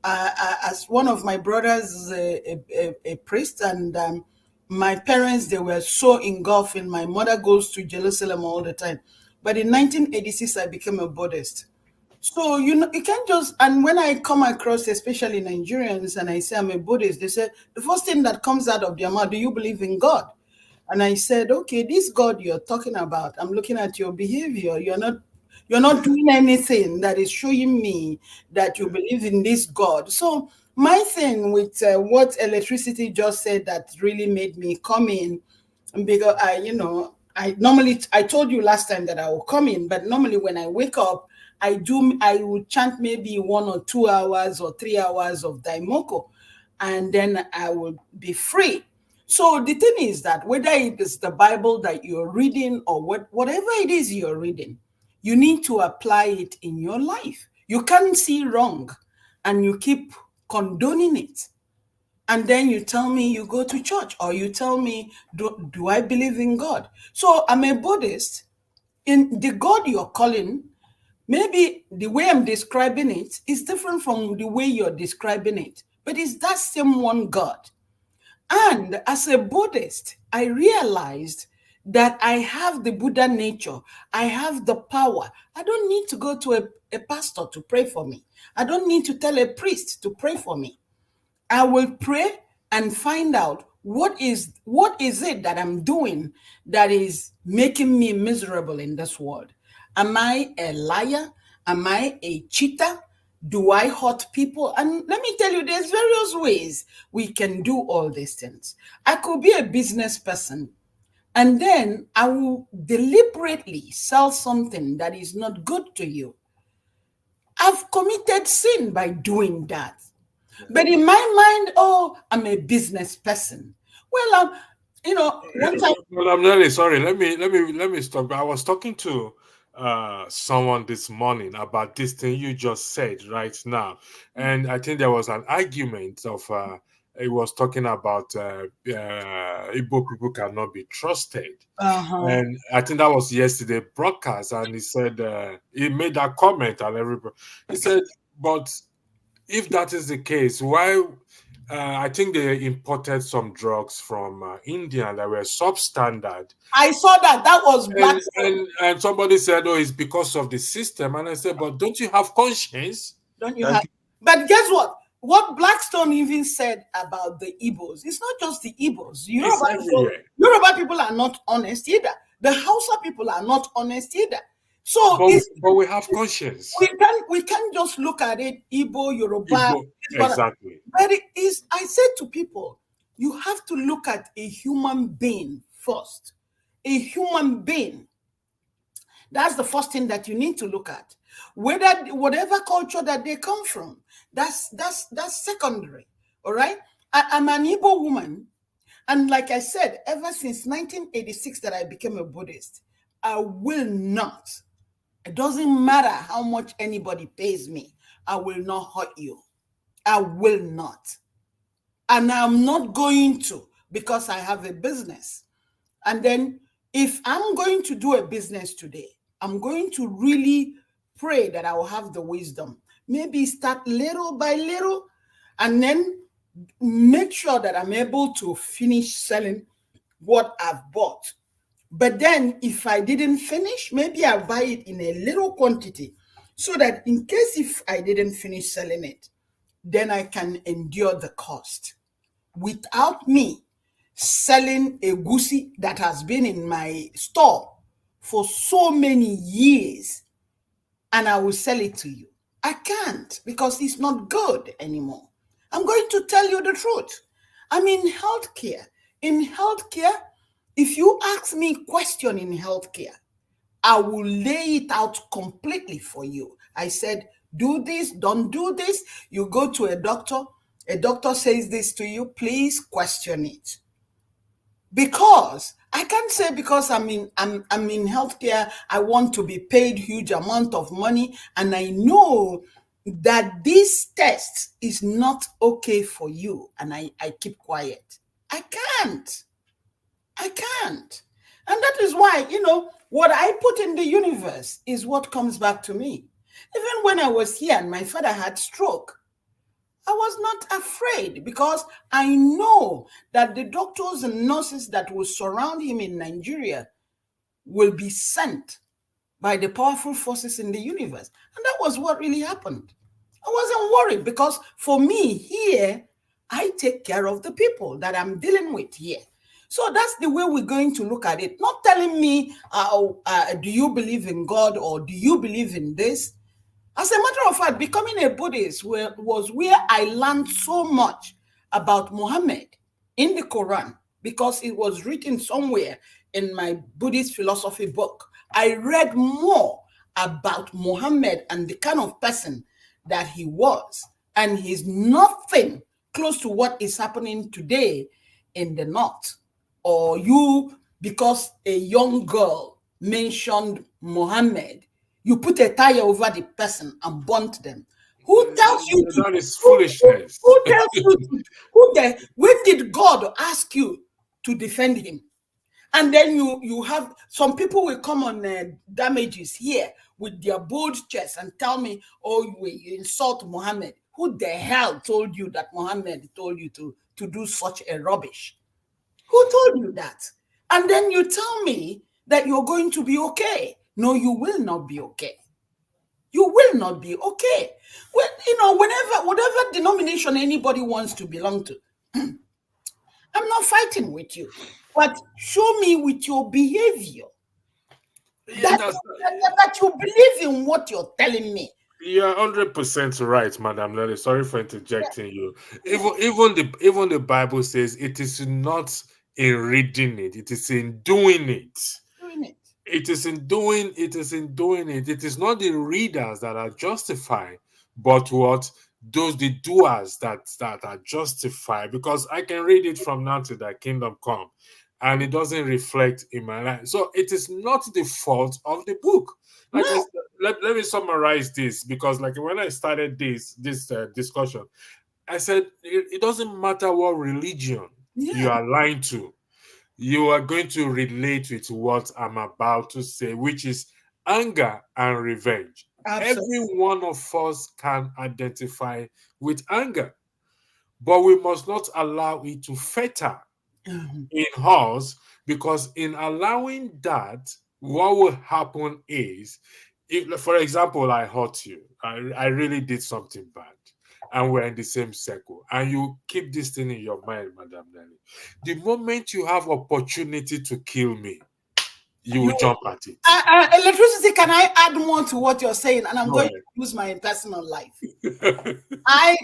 As one of my brothers is a priest, and my parents, they were so engulfed in. My mother goes to Jerusalem all the time. But in 1986, I became a Buddhist. So, you can't just, and when I come across, especially Nigerians, and I say I'm a Buddhist, they say, the first thing that comes out of their mouth, do you believe in God? And I said, okay, this God you're talking about, I'm looking at your behavior. You're not doing anything that is showing me that you believe in this God. So my thing with what Electricity just said that really made me come in, because I told you last time that I will come in, but normally when I wake up, I would chant maybe 1 or 2 hours or 3 hours of Daimoku, and then I will be free. So the thing is that whether it is the Bible that you're reading or whatever it is you're reading, you need to apply it in your life. You can't see wrong and you keep condoning it. And then you tell me you go to church, or you tell me, do I believe in God? So I'm a Buddhist. In the God you're calling, maybe the way I'm describing it is different from the way you're describing it, but it's that same one God. And as a Buddhist, I realized that I have the Buddha nature. I have the power. I don't need to go to a pastor to pray for me. I don't need to tell a priest to pray for me. I will pray and find out what is it that I'm doing that is making me miserable in this world. Am I a liar? Am I a cheater? Do I hurt people? And let me tell you, there's various ways we can do all these things. I could be a business person, and then I will deliberately sell something that is not good to you. I've committed sin by doing that. But in my mind, I'm a business person. Well, one time. Well, I'm really sorry. Let me stop. I was talking to someone this morning about this thing you just said right now, and I think there was an argument of it was talking about Igbo people cannot be trusted, and I think that was yesterday broadcast, and he said he made that comment, and everybody he said, but if that is the case, why? I think they imported some drugs from India that were substandard. I saw that. That was black. And somebody said, "Oh, it's because of the system." And I said, "But don't you have conscience? Don't you have?" But guess what? what Blackstone even said about the Igbos, it's not just the Igbos. It's everywhere. Yoruba people are not honest either. The Hausa people are not honest either. So But we have conscience. we can't just look at it, Igbo, Yoruba. Exactly. But it is, I said to people, you have to look at a human being first. A human being. That's the first thing that you need to look at. Whatever culture that they come from, that's secondary. All right. I'm an Igbo woman, and like I said, ever since 1986 that I became a Buddhist, I will not. It doesn't matter how much anybody pays me. I will not hurt you. I will not. And I'm not going to, because I have a business. And then if I'm going to do a business today, I'm going to really pray that I will have the wisdom. Maybe start little by little and then make sure that I'm able to finish selling what I've bought. But then if I didn't finish, maybe I'll buy it in a little quantity so that in case if I didn't finish selling it, then I can endure the cost. Without me selling a goosey that has been in my store for so many years, and I will sell it to you. I can't, because it's not good anymore. I'm going to tell you the truth. I'm in healthcare. In healthcare, if you ask me question in healthcare, I will lay it out completely for you. I said, do this, don't do this. You go to a doctor says this to you, please question it. Because I can't say because I'm in healthcare, I want to be paid huge amount of money, and I know that this test is not okay for you, and I keep quiet. I can't. And that is why, what I put in the universe is what comes back to me. Even when I was here and my father had stroke, I was not afraid because I know that the doctors and nurses that will surround him in Nigeria will be sent by the powerful forces in the universe. And that was what really happened. I wasn't worried because for me here, I take care of the people that I'm dealing with here. So that's the way we're going to look at it. Not telling me, do you believe in God or do you believe in this? As a matter of fact, becoming a Buddhist was where I learned so much about Muhammad in the Quran, because it was written somewhere in my Buddhist philosophy book. I read more about Muhammad and the kind of person that he was. And he's nothing close to what is happening today in the North. Or you, because a young girl mentioned Muhammad, you put a tire over the person and burnt them. Who tells you to? That is foolishness. Who tells you to? When did God ask you to defend him? And then you have some people will come on damages here with their bold chest and tell me, oh, you insult Muhammad. Who the hell told you that Muhammad told you to do such a rubbish? Who told you that? And then you tell me that you're going to be okay. No, you will not be okay. You will not be okay. Well, whatever denomination anybody wants to belong to, I'm not fighting with you, but show me with your behavior that you believe in what you're telling me. You're 100% right, Madam Lily. Sorry for interjecting you. Even the Bible says it is not in reading it; it is in doing it. It is in doing it. It is not the readers that are justified, but what those the doers that are justified. Because I can read it from now to thy kingdom come, and it doesn't reflect in my life. So it is not the fault of the book. Let me summarize this, because like when I started this discussion, I said it doesn't matter what religion you are aligned to. You are going to relate with what I'm about to say, which is anger and revenge. Absolutely. Every one of us can identify with anger, but we must not allow it to fetter in us, because in allowing that, what will happen is, if, for example, I hurt you, I really did something bad, and we're in the same circle, and you keep this thing in your mind, Madam Nelly. The moment you have opportunity to kill me, you will jump at it. Electricity, can I add more to what you're saying? And I'm Go going ahead. to use my personal life. I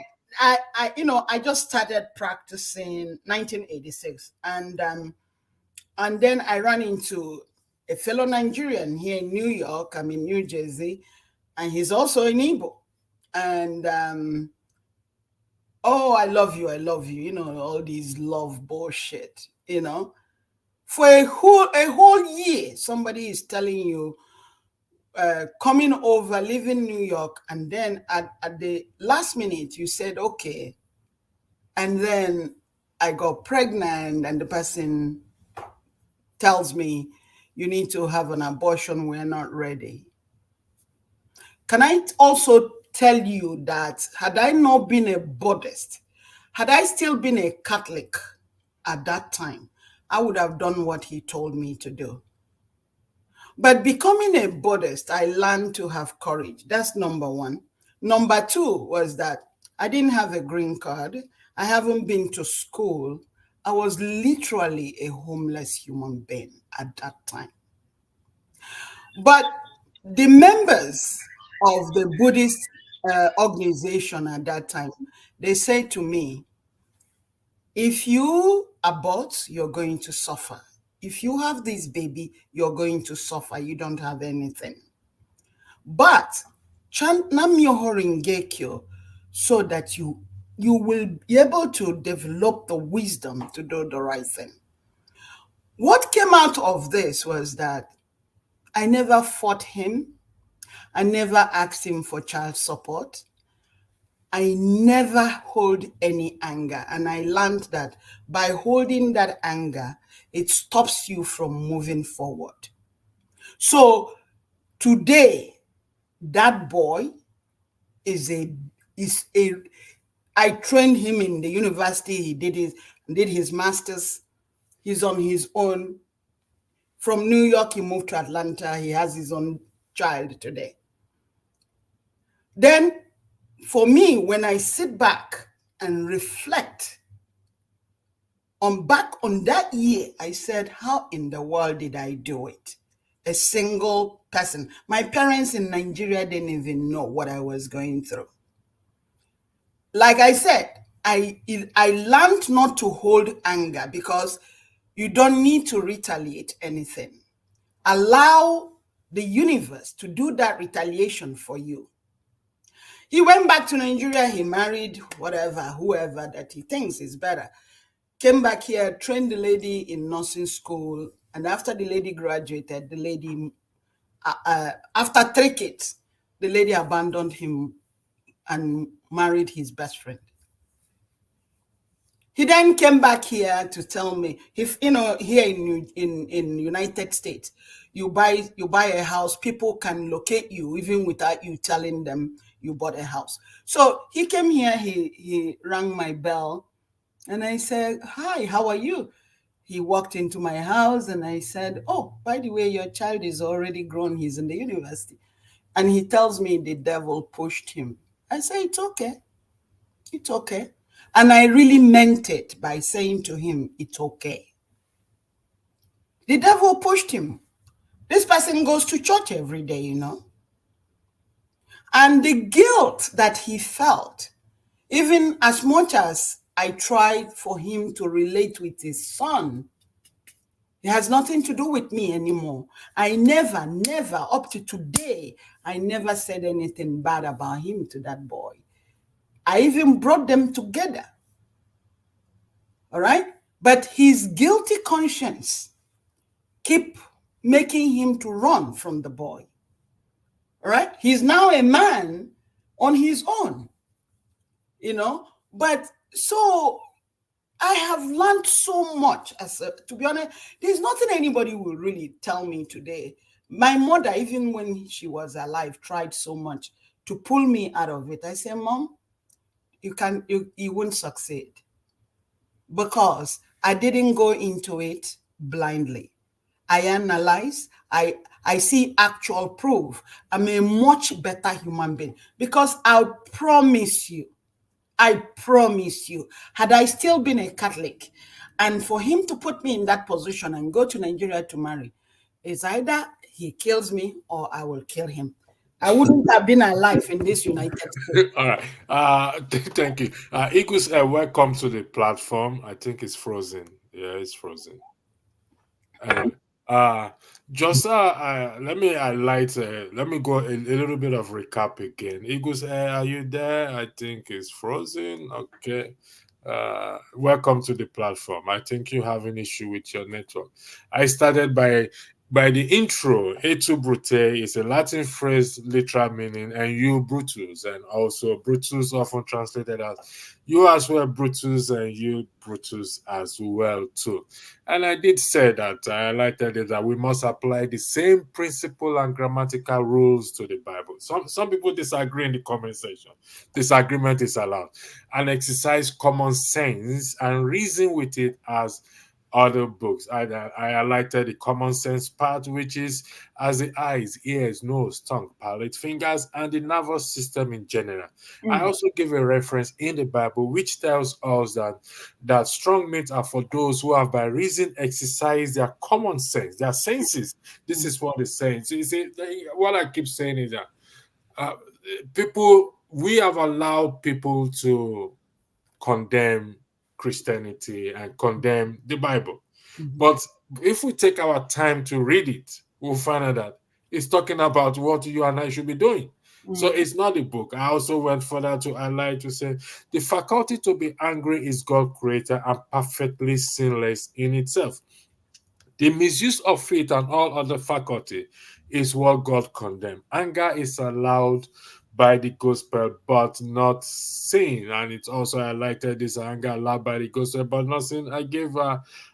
just started practicing 1986, and then I ran into a fellow Nigerian here in New York. I'm in New Jersey, and he's also in Igbo. And oh, I love you, all these love bullshit, For a whole year, somebody is telling you, coming over, leaving New York, and then at the last minute you said okay, and then I got pregnant, and the person tells me you need to have an abortion, we're not ready. Can I also tell you that had I not been a Buddhist, had I still been a Catholic at that time, I would have done what he told me to do. But becoming a Buddhist, I learned to have courage. That's number one. Number two was that I didn't have a green card. I haven't been to school. I was literally a homeless human being at that time. But the members of the Buddhist organization at that time, they said to me, if you abort, you're going to suffer. If you have this baby, you're going to suffer. You don't have anything. But chant Nam Myoho Renge Kyo so that you will be able to develop the wisdom to do the right thing. What came out of this was that I never fought him. I never asked him for child support. I never hold any anger. And I learned that by holding that anger, it stops you from moving forward. So today, that boy I trained him in the university. He did his master's. He's on his own. From New York, he moved to Atlanta. He has his own child today. Then, for me, when I sit back and reflect on that year, I said, how in the world did I do it? A single person. My parents in Nigeria didn't even know what I was going through. Like I said, I learned not to hold anger because you don't need to retaliate anything. Allow the universe to do that retaliation for you. He went back to Nigeria, he married whoever that he thinks is better. Came back here, trained the lady in nursing school, and after the lady graduated, the lady, after 3 kids, the lady abandoned him and married his best friend. He then came back here to tell me, if here in United States, you buy a house, people can locate you even without you telling them you bought a house. So he came here, he rang my bell, and I said, hi, how are you? He walked into my house and I said, oh, by the way, your child is already grown. He's in the university. And he tells me the devil pushed him. I say, it's okay. It's okay. And I really meant it by saying to him, it's okay. The devil pushed him. This person goes to church every day, And the guilt that he felt, even as much as I tried for him to relate with his son, it has nothing to do with me anymore. I never, up to today, I never said anything bad about him to that boy. I even brought them together. All right? But his guilty conscience keep making him to run from the boy. All right? He's now a man on his own, But so I have learned so much. To be honest, there's nothing anybody will really tell me today. My mother, even when she was alive, tried so much to pull me out of it. I said, Mom, you won't succeed. Because I didn't go into it blindly. I analyze, I see actual proof. I'm a much better human being. Because I'll promise you, I promise you, had I still been a Catholic, and for him to put me in that position and go to Nigeria to marry, it's either he kills me or I will kill him. I wouldn't have been alive in this United States. All right. Thank you. Eagles, welcome to the platform. I think it's frozen. Yeah, it's frozen. Anyway, just let me highlight. Let me go a little bit of recap again. Eagles, are you there? I think it's frozen. Okay. Welcome to the platform. I think you have an issue with your network. I started by the intro. Et tu brute is a Latin phrase literal meaning, and you Brutus, and also Brutus often translated as you as well Brutus, and you Brutus as well too. And I did say that I highlighted it that we must apply the same principle and grammatical rules to the Bible. Some people disagree in the comment section. Disagreement is allowed, and exercise common sense and reason with it as other books. I highlighted the common sense part, which is as the eyes, ears, nose, tongue, palate, fingers, and the nervous system in general. I also give a reference in the Bible which tells us that strong meat are for those who have by reason exercised their common sense, their senses. This is what it's saying. So you see, what I keep saying is that we have allowed people to condemn Christianity and condemn the Bible. But if we take our time to read it, we'll find out that it's talking about what you and I should be doing. So it's not a book. I also went further to highlight to say the faculty to be angry is God created and perfectly sinless in itself. The misuse of faith and all other faculty is what God condemned. Anger is allowed by the gospel, but not sin. And it's also highlighted this anger allowed by the gospel, but not sin. I gave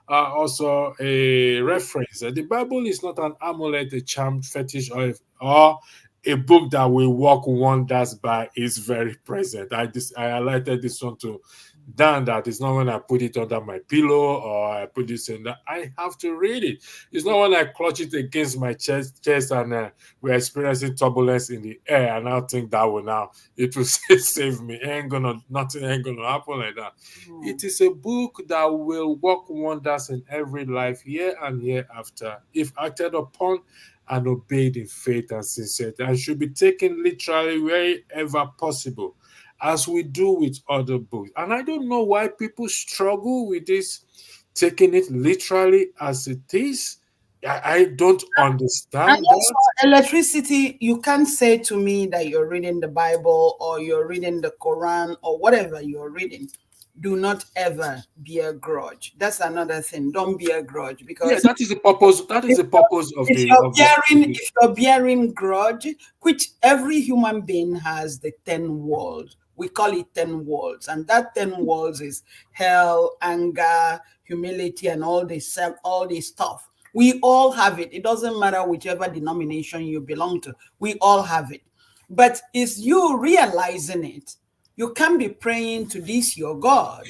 also a reference. The Bible is not an amulet, a charm, fetish, or a book that will work wonders by. Is very present. I highlighted this one too. Dan, that is not when I put it under my pillow or I put this in that. I have to read it. It's not when I clutch it against my chest and we're experiencing turbulence in the air and I think that will now it will save me. Nothing ain't gonna happen like that. It is a book that will work wonders in every life year and year after if acted upon and obeyed in faith and sincerity, and should be taken literally wherever possible, as we do with other books. And I don't know why people struggle with this, taking it literally as it is. I don't understand And also, that. electricity, you can't say to me that you're reading the Bible or you're reading the Quran or whatever you're reading. Do not ever bear grudge. That's another thing. Don't bear grudge, Yeah, because that is the purpose. That is the purpose of if the you're of the. if you're bearing grudge, which every human being has the 10 worlds. We call it 10 worlds, and that 10 worlds is hell, anger, humility, and all this stuff. We all have it. It doesn't matter whichever denomination you belong to. We all have it. But it's you realizing it. You can't be praying to this your God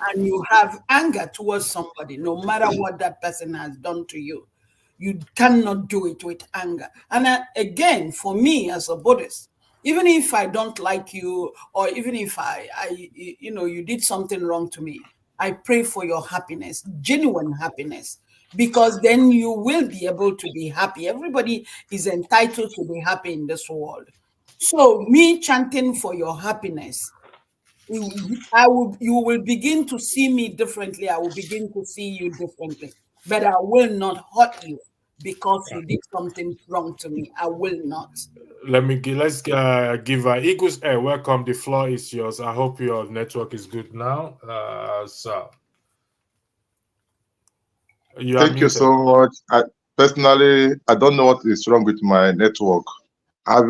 and you have anger towards somebody, no matter what that person has done to you. You cannot do it with anger. And again, for me as a Buddhist, even if I don't like you, or even if you did something wrong to me, I pray for your happiness, genuine happiness, because then you will be able to be happy. Everybody is entitled to be happy in this world. So me chanting for your happiness, you will begin to see me differently. I will begin to see you differently, but I will not hurt you because you did something wrong to me. I will not. Let's give Eagles Air welcome. The floor is yours. I hope your network is good now. So you are Thank you muted. so much. Personally, I don't know what is wrong with my network. As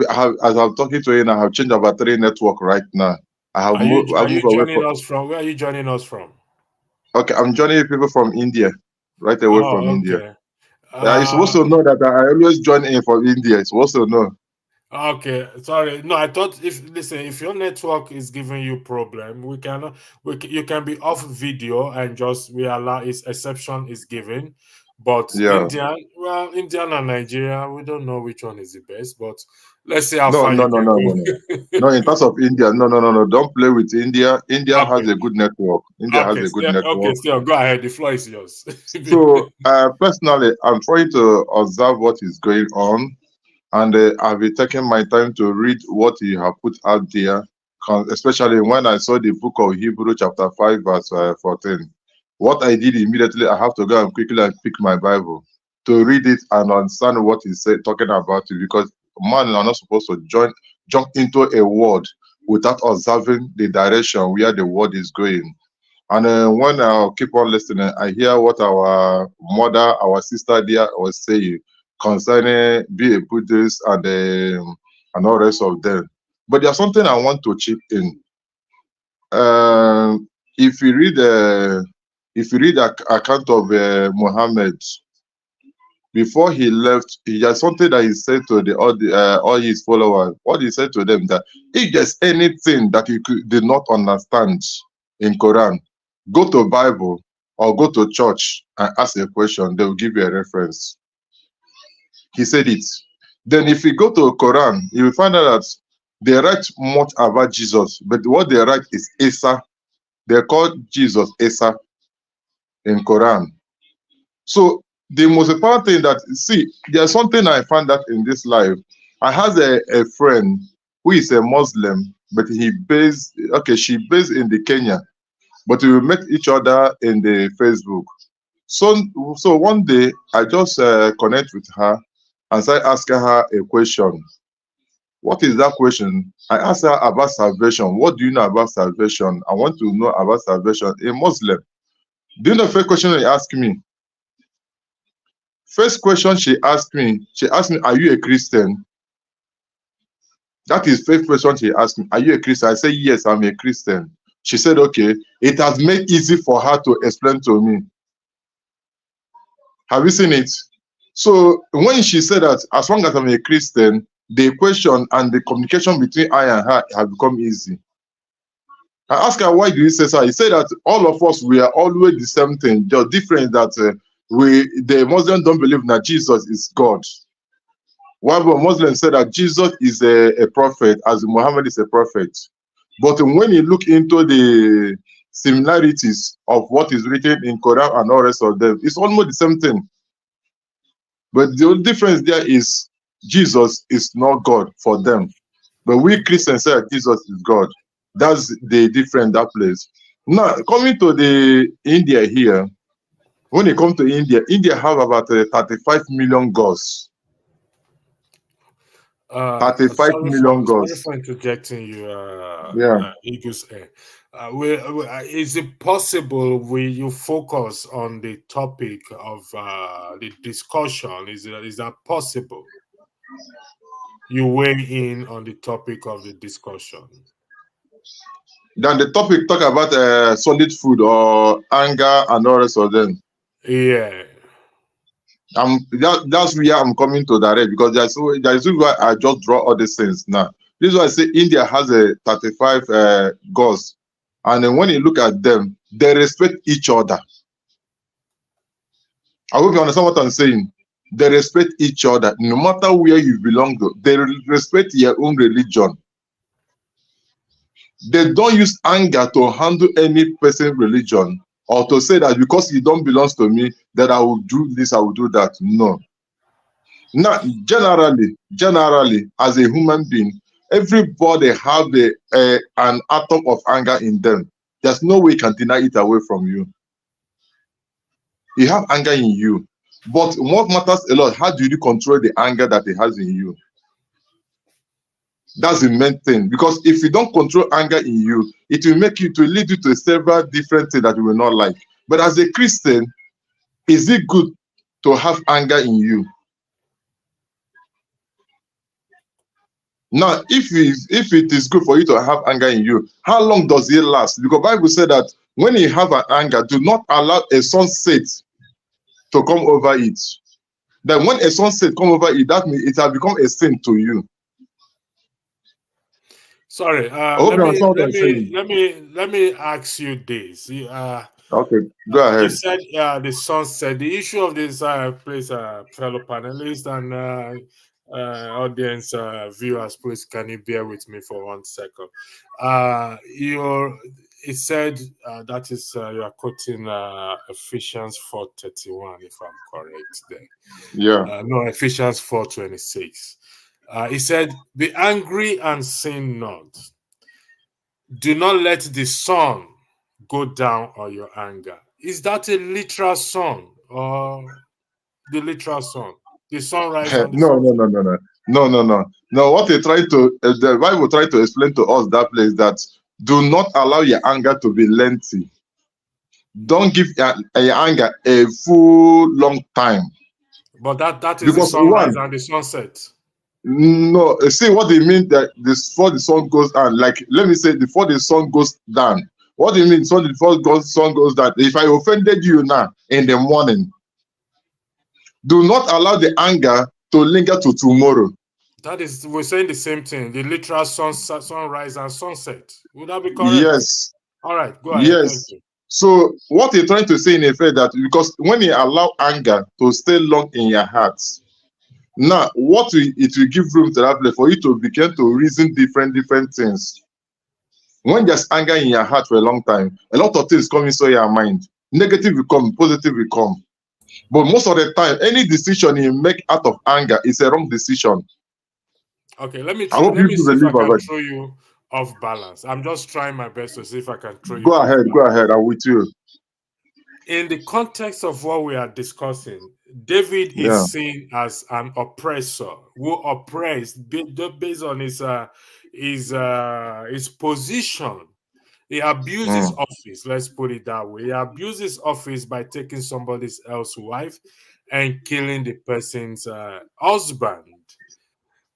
I'm talking to you now, I have changed about 3 network right now. Are you I moved away joining from. us from? Where are you joining us from? Okay, I'm joining people from India, right away from Oh, India. okay. Yeah, you're supposed to know that I always join in from India. You're supposed to know. Okay, sorry. No, I thought if your network is giving you problem, you can be off video and just we allow its exception is given. But Yeah. India and Nigeria, we don't know which one is the best. But let's see how No, far no, you no, can no, go. no, no. No, in terms of India, no. Don't play with India. India has Okay. a good network. India has a good network. Still go ahead. The floor is yours. So, personally, I'm trying to observe what is going on, and I've been taking my time to read what you have put out there, especially when I saw the book of Hebrew, chapter 5, verse 14. What I did immediately, I have to go and quickly pick my Bible to read it and understand what he's talking about it, because man are not supposed to jump into a word without observing the direction where the word is going. And when I keep on listening, I hear what our mother, our sister there was saying concerning be a Buddhist and all rest of them. But there's something I want to chip in. Um, if you read the account of Muhammad before he left, he has something that he said to all his followers. What he said to them, that if there's anything that you did not understand in Quran, go to Bible or go to church and ask a question. They will give you a reference. He said it. Then if you go to Quran, you will find out that they write much about Jesus, but what they write is Isa. They call Jesus Isa in Quran. So the most important thing that, see, there's something I found out in this life. I have a friend who is a Muslim, but she based in the Kenya, but we met each other in the Facebook. So one day I just connect with her and start asking her a question. What is that question? I asked her about salvation. What do you know about salvation? I want to know about salvation. A Muslim. Do you know the first question he asked me? First question she asked me, are you a Christian? That is first question she asked me, are you a Christian? I said, yes, I'm a Christian. She said, okay. It has made easy for her to explain to me. Have you seen it? So when she said that, as long as I'm a Christian, the question and the communication between I and her have become easy. I asked her, why do you say so? He said that all of us, we are always the same thing. The difference that the Muslims don't believe that Jesus is God. While the Muslims say that Jesus is a prophet, as Muhammad is a prophet. But when you look into the similarities of what is written in Quran and all the rest of them, it's almost the same thing. But the only difference there is Jesus is not God for them. But we Christians say that Jesus is God. That's the difference that place. Now, coming to the India here, when you come to India, India have about 35 million gods. 35 million sorry gods. for interjecting you, Yeah. Eagles Air. Is it possible you focus on the topic of the discussion? Is that possible? You weigh in on the topic of the discussion. Then the topic talk about solid food or anger and all the rest of them. Yeah. That's where I'm coming to direct, because there's why I just draw all these things now. This is why I say India has a 35 gods, and then when you look at them, they respect each other. I hope you understand what I'm saying. They respect each other, no matter where you belong to. They respect your own religion. They don't use anger to handle any person's religion, or to say that because you don't belong to me, that I will do this, I will do that. No. Now, generally, as a human being, everybody have an atom of anger in them. There's no way you can deny it away from you. You have anger in you. But what matters a lot, how do you control the anger that it has in you? That's the main thing. Because if you don't control anger in you, it will lead you to several different things that you will not like. But as a Christian, is it good to have anger in you? Now, if it is good for you to have anger in you, how long does it last? Because Bible said that when you have an anger, do not allow a sunset to come over it. Then when a sunset come over it, that means it has become a sin to you. Sorry, I hope you understand what I'm saying. let me ask you this. Okay, go He ahead. said, the sunset. The issue of this, please, fellow panelists and audience viewers, please, can you bear with me for 1 second? It said that is you are quoting Ephesians 4:31, if I'm correct there. Yeah. No, Ephesians 4:26. He said, "Be angry and sin not. Do not let the sun go down on your anger." Is that a literal sun or the literal sun? The sunrise and the No, no, sunset? no, no, no, no, no, no. No, what they try to the Bible try to explain to us that place that do not allow your anger to be lengthy. Don't give your anger a full long time. But that is the Because sunrise one, and the sunset. no, see what they mean that this before the sun goes down. Like let me say before the sun goes down. What do you mean? So before sun goes down. If I offended you now in the morning, do not allow the anger to linger to tomorrow. That is, we're saying the same thing. The literal sunrise and sunset. Would that be correct? Yes, All right, go ahead. Thank yes. you. So what you're trying to say in effect that because when you allow anger to stay long in your heart, now it will give room to that place for you to begin to reason different things. When there's anger in your heart for a long time, a lot of things come into your mind. Negative will come, positive will come. But most of the time, any decision you make out of anger is a wrong decision. Okay, let me I hope let you me do see if I believe can of it. throw you off balance. I'm just trying my best to see if I can throw you Go off ahead, balance. I'm with you. In the context of what we are discussing, David Yeah. is seen as an oppressor who oppressed based on his position. He abuses Mm. office. Let's put it that way. He abuses office by taking somebody else's wife and killing the person's husband.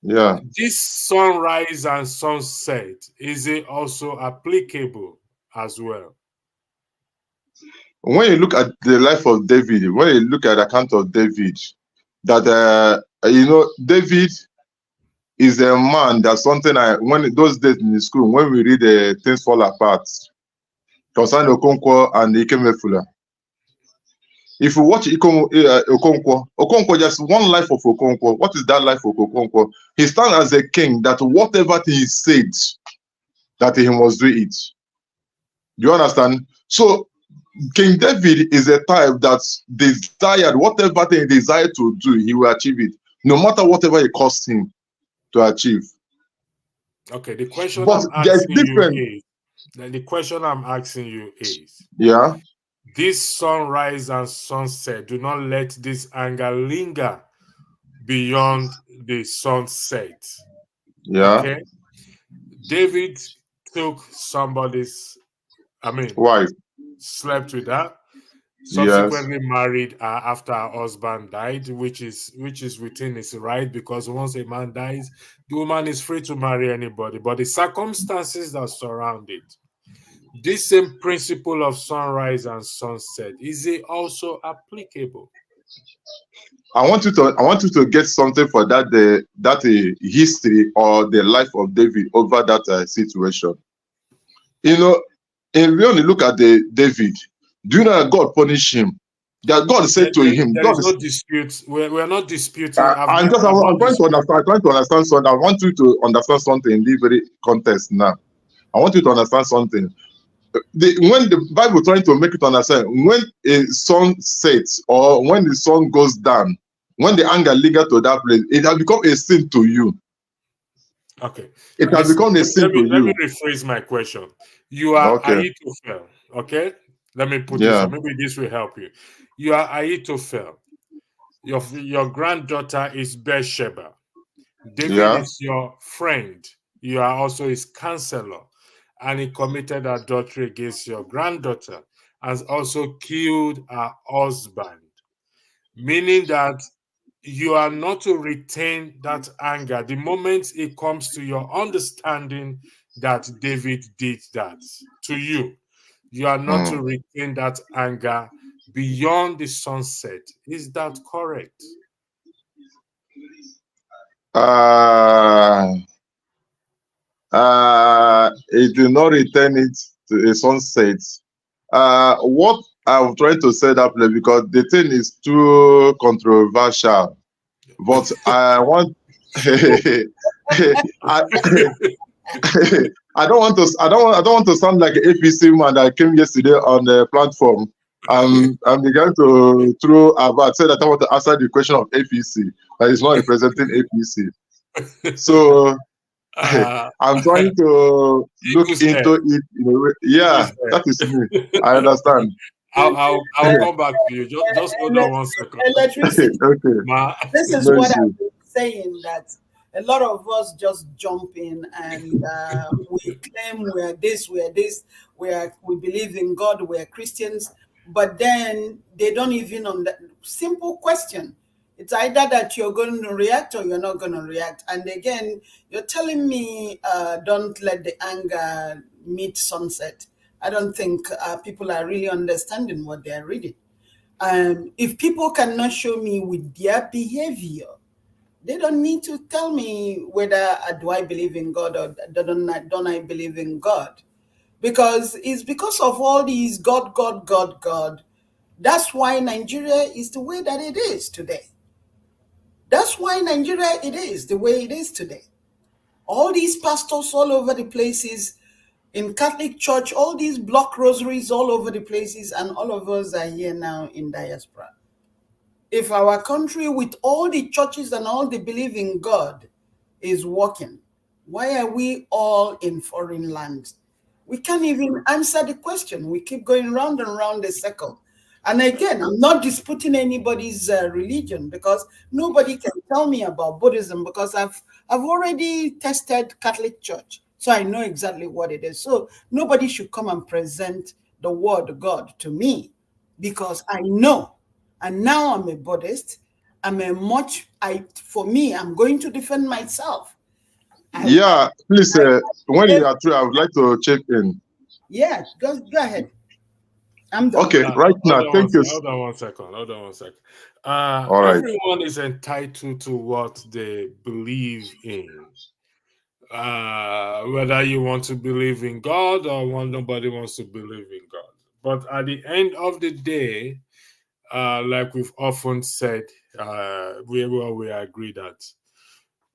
Yeah. This sunrise and sunset, is it also applicable as well? When you look at the life of David, when you look at the account of David, that David is a man that something when those days in the school when we read things fall apart concerning Okonkwo and Ikemefula. If you watch Okonkwo, just one life of Okonkwo. What is that life of Okonkwo? He stands as a king that whatever he said that he must do it. You understand? So King David is a type that desired whatever thing he desired to do, he will achieve it, no matter whatever it cost him to achieve. Okay, the question But I'm there's asking you different, is, the question I'm asking you is, yeah, this sunrise and sunset, do not let this anger linger beyond the sunset. yeah. Okay? David took somebody's, Why? slept with her, Yes. subsequently married her after her husband died, which is within his right, because once a man dies, the woman is free to marry anybody. But the circumstances that surround it, this same principle of sunrise and sunset, is it also applicable? I want you to get something for that history or the life of David over that situation. You know, if we only look at David, do you know that God punished him? That God said to him, There God is no is. dispute. We're not disputing. I'm trying to understand. I'm trying to understand something. I want you to understand something in this very context now. I want you to understand something. When the Bible trying to make it understand, when a sun sets or when the sun goes down, when the anger linger to that place, it has become a sin to you. Okay. It has Listen, become a sin to let me you. rephrase my question. You are Okay. Ahithophel. Okay? Let me put this Yeah. on. Maybe this will help you. You are Ahithophel. Your granddaughter is Bathsheba. David Yeah. is your friend. You are also his counselor. And he committed adultery against your granddaughter and also killed her husband. Meaning that you are not to retain that anger the moment it comes to your understanding that David did that to you. You are not to Mm. retain that anger beyond the sunset. Is that correct? Uh, it did not return it to a sunset What I'm trying to say that place because the thing is too controversial, but I want. I, I don't want to sound like an APC man that came yesterday on the platform and began to throw about say that I want to answer the question of APC that is not representing APC. So uh, I'm trying to look Eagle into said, it in a way. Eagle Yeah, said. that is me. I understand. I'll come back to you. Just hold on one second. Electricity. Okay, Ma, This is no what issue. I've been saying, that a lot of us just jump in and we claim we're this, we believe in God, we're Christians, but then they don't even on the simple question. It's either that you're going to react or you're not going to react. And again, you're telling me don't let the anger meet sunset. I don't think people are really understanding what they're reading. If people cannot show me with their behavior, they don't need to tell me whether do I believe in God or don't I believe in God. Because it's because of all these God, God, God, God. That's why Nigeria is the way that it is today. That's why Nigeria it is the way it is today. All these pastors all over the places in Catholic Church, all these block rosaries all over the places, and all of us are here now in diaspora. If our country, with all the churches and all the belief in God, is working, why are we all in foreign lands? We can't even answer the question. We keep going round and round the circle. And again, I'm not disputing anybody's religion, because nobody can tell me about Buddhism, because I've already tested Catholic Church, so I know exactly what it is. So nobody should come and present the word of God to me, because I know. And now I'm a Buddhist. I'm a much, for me, I'm going to defend myself. Yeah, please, I when gave, you are through, I would like to check in. yeah, go ahead. I'm done. Okay, right now, thank you. hold on one second. Hold on one second. All right. Everyone is entitled to what they believe in. Whether you want to believe in God or nobody wants to believe in God. But at the end of the day, like we've often said, we agree that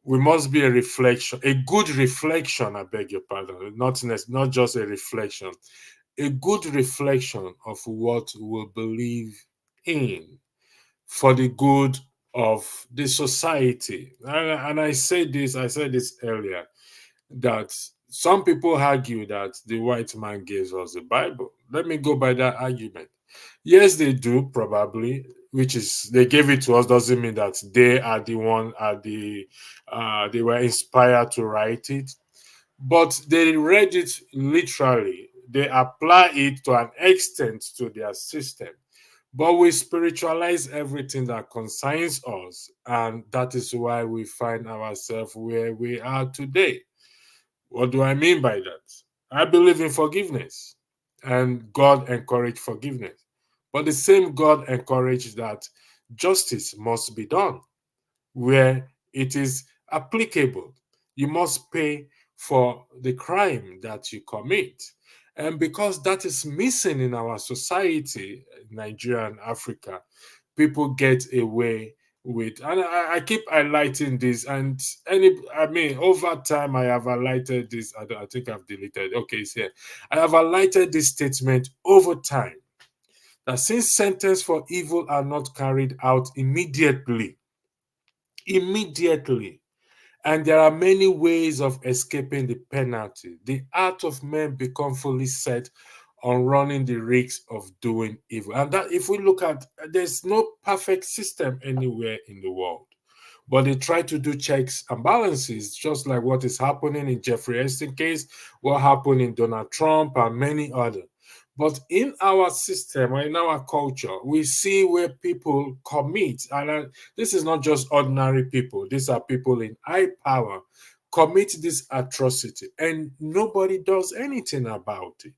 we must be a reflection, a good reflection. I beg your pardon, not just a reflection, a good reflection of what we believe in for the good of the society. And I said this earlier, that some people argue that the white man gives us the Bible. Let me go by that argument. Yes, they do, probably, which is they gave it to us doesn't mean that they are the one they were inspired to write it. But they read it literally. They apply it to an extent to their system. But we spiritualize everything that concerns us, and that is why we find ourselves where we are today. What do I mean by that? I believe in forgiveness, and God encouraged forgiveness. But the same God encouraged that justice must be done where it is applicable. You must pay for the crime that you commit. And because that is missing in our society, Nigeria and Africa, people get away with, and I keep highlighting this, and over time I have highlighted this. I think I've deleted. Okay, it's here. I have highlighted this statement over time, that since sentence for evil are not carried out immediately, and there are many ways of escaping the penalty, the heart of men become fully set on running the risks of doing evil. And that, if we look at, there's no perfect system anywhere in the world, but they try to do checks and balances, just like what is happening in Jeffrey Epstein case, what happened in Donald Trump, and many others. But in our system or in our culture, we see where people commit, and this is not just ordinary people, these are people in high power, commit this atrocity, and nobody does anything about it.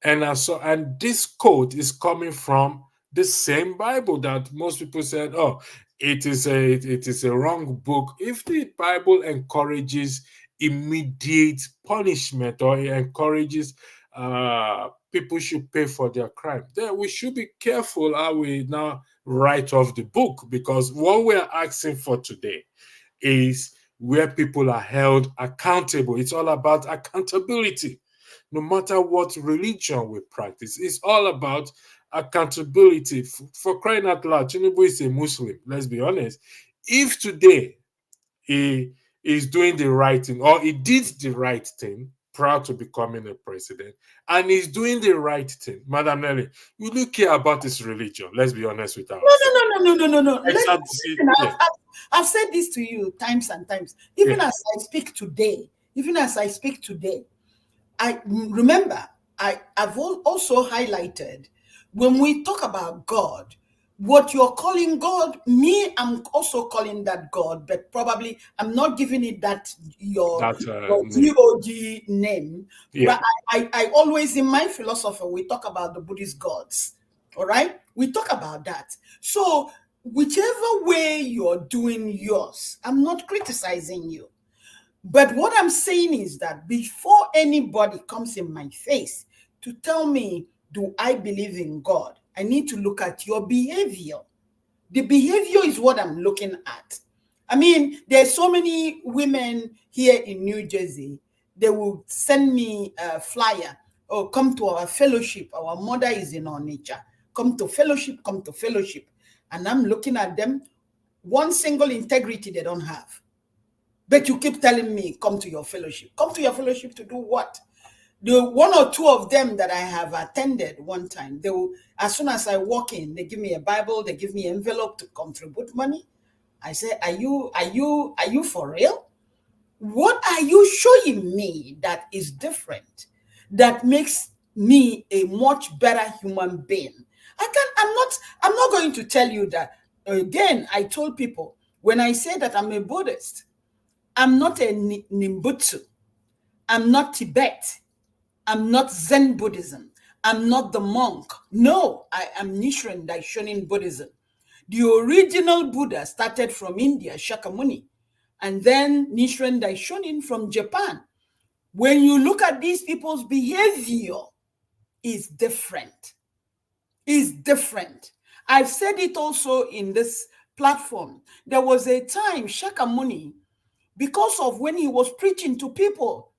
And this quote is coming from the same Bible that most people said, oh, it is a wrong book. If the Bible encourages immediate punishment, or it encourages people should pay for their crime. Then we should be careful how we now write off the book, because what we are asking for today is where people are held accountable. It's all about accountability. No matter what religion we practice, it's all about accountability. For crying out loud, Tinubu is a Muslim, let's be honest. If today he is doing the right thing, or he did the right thing prior to becoming a president, and he's doing the right thing, Madam Nelly, will you care about his religion? Let's be honest with ourselves. No. Exactly. Listen, I've said this to you times and times. Even as I speak today, I remember I've also highlighted, when we talk about God, what you're calling God, me, I'm also calling that God, but probably I'm not giving it your GOG name. Yeah. But I always, in my philosophy, we talk about the Buddhist gods. All right, we talk about that. So whichever way you're doing yours, I'm not criticizing you. But what I'm saying is that before anybody comes in my face to tell me, do I believe in God, I need to look at your behavior. The behavior is what I'm looking at. I mean, there's so many women here in New Jersey, they will send me a flyer, oh, come to our fellowship. Our mother is in Onitsha. Come to fellowship, come to fellowship. And I'm looking at them, one single integrity they don't have. But you keep telling me, come to your fellowship. Come to your fellowship to do what? The one or two of them that I have attended one time, they will, as soon as I walk in, they give me a Bible, they give me an envelope to contribute money. I say, are you for real? What are you showing me that is different, that makes me a much better human being? I'm not going to tell you that. Again, I told people, when I say that I'm a Buddhist, I'm not a Nimbutsu. I'm not Tibet. I'm not Zen Buddhism. I'm not the monk. No, I am Nichiren Daishonin Buddhism. The original Buddha started from India, Shakyamuni, and then Nichiren Daishonin from Japan. When you look at these people's behavior, is different. Is different. I've said it also in this platform. There was a time Shakyamuni, because of when he was preaching to people,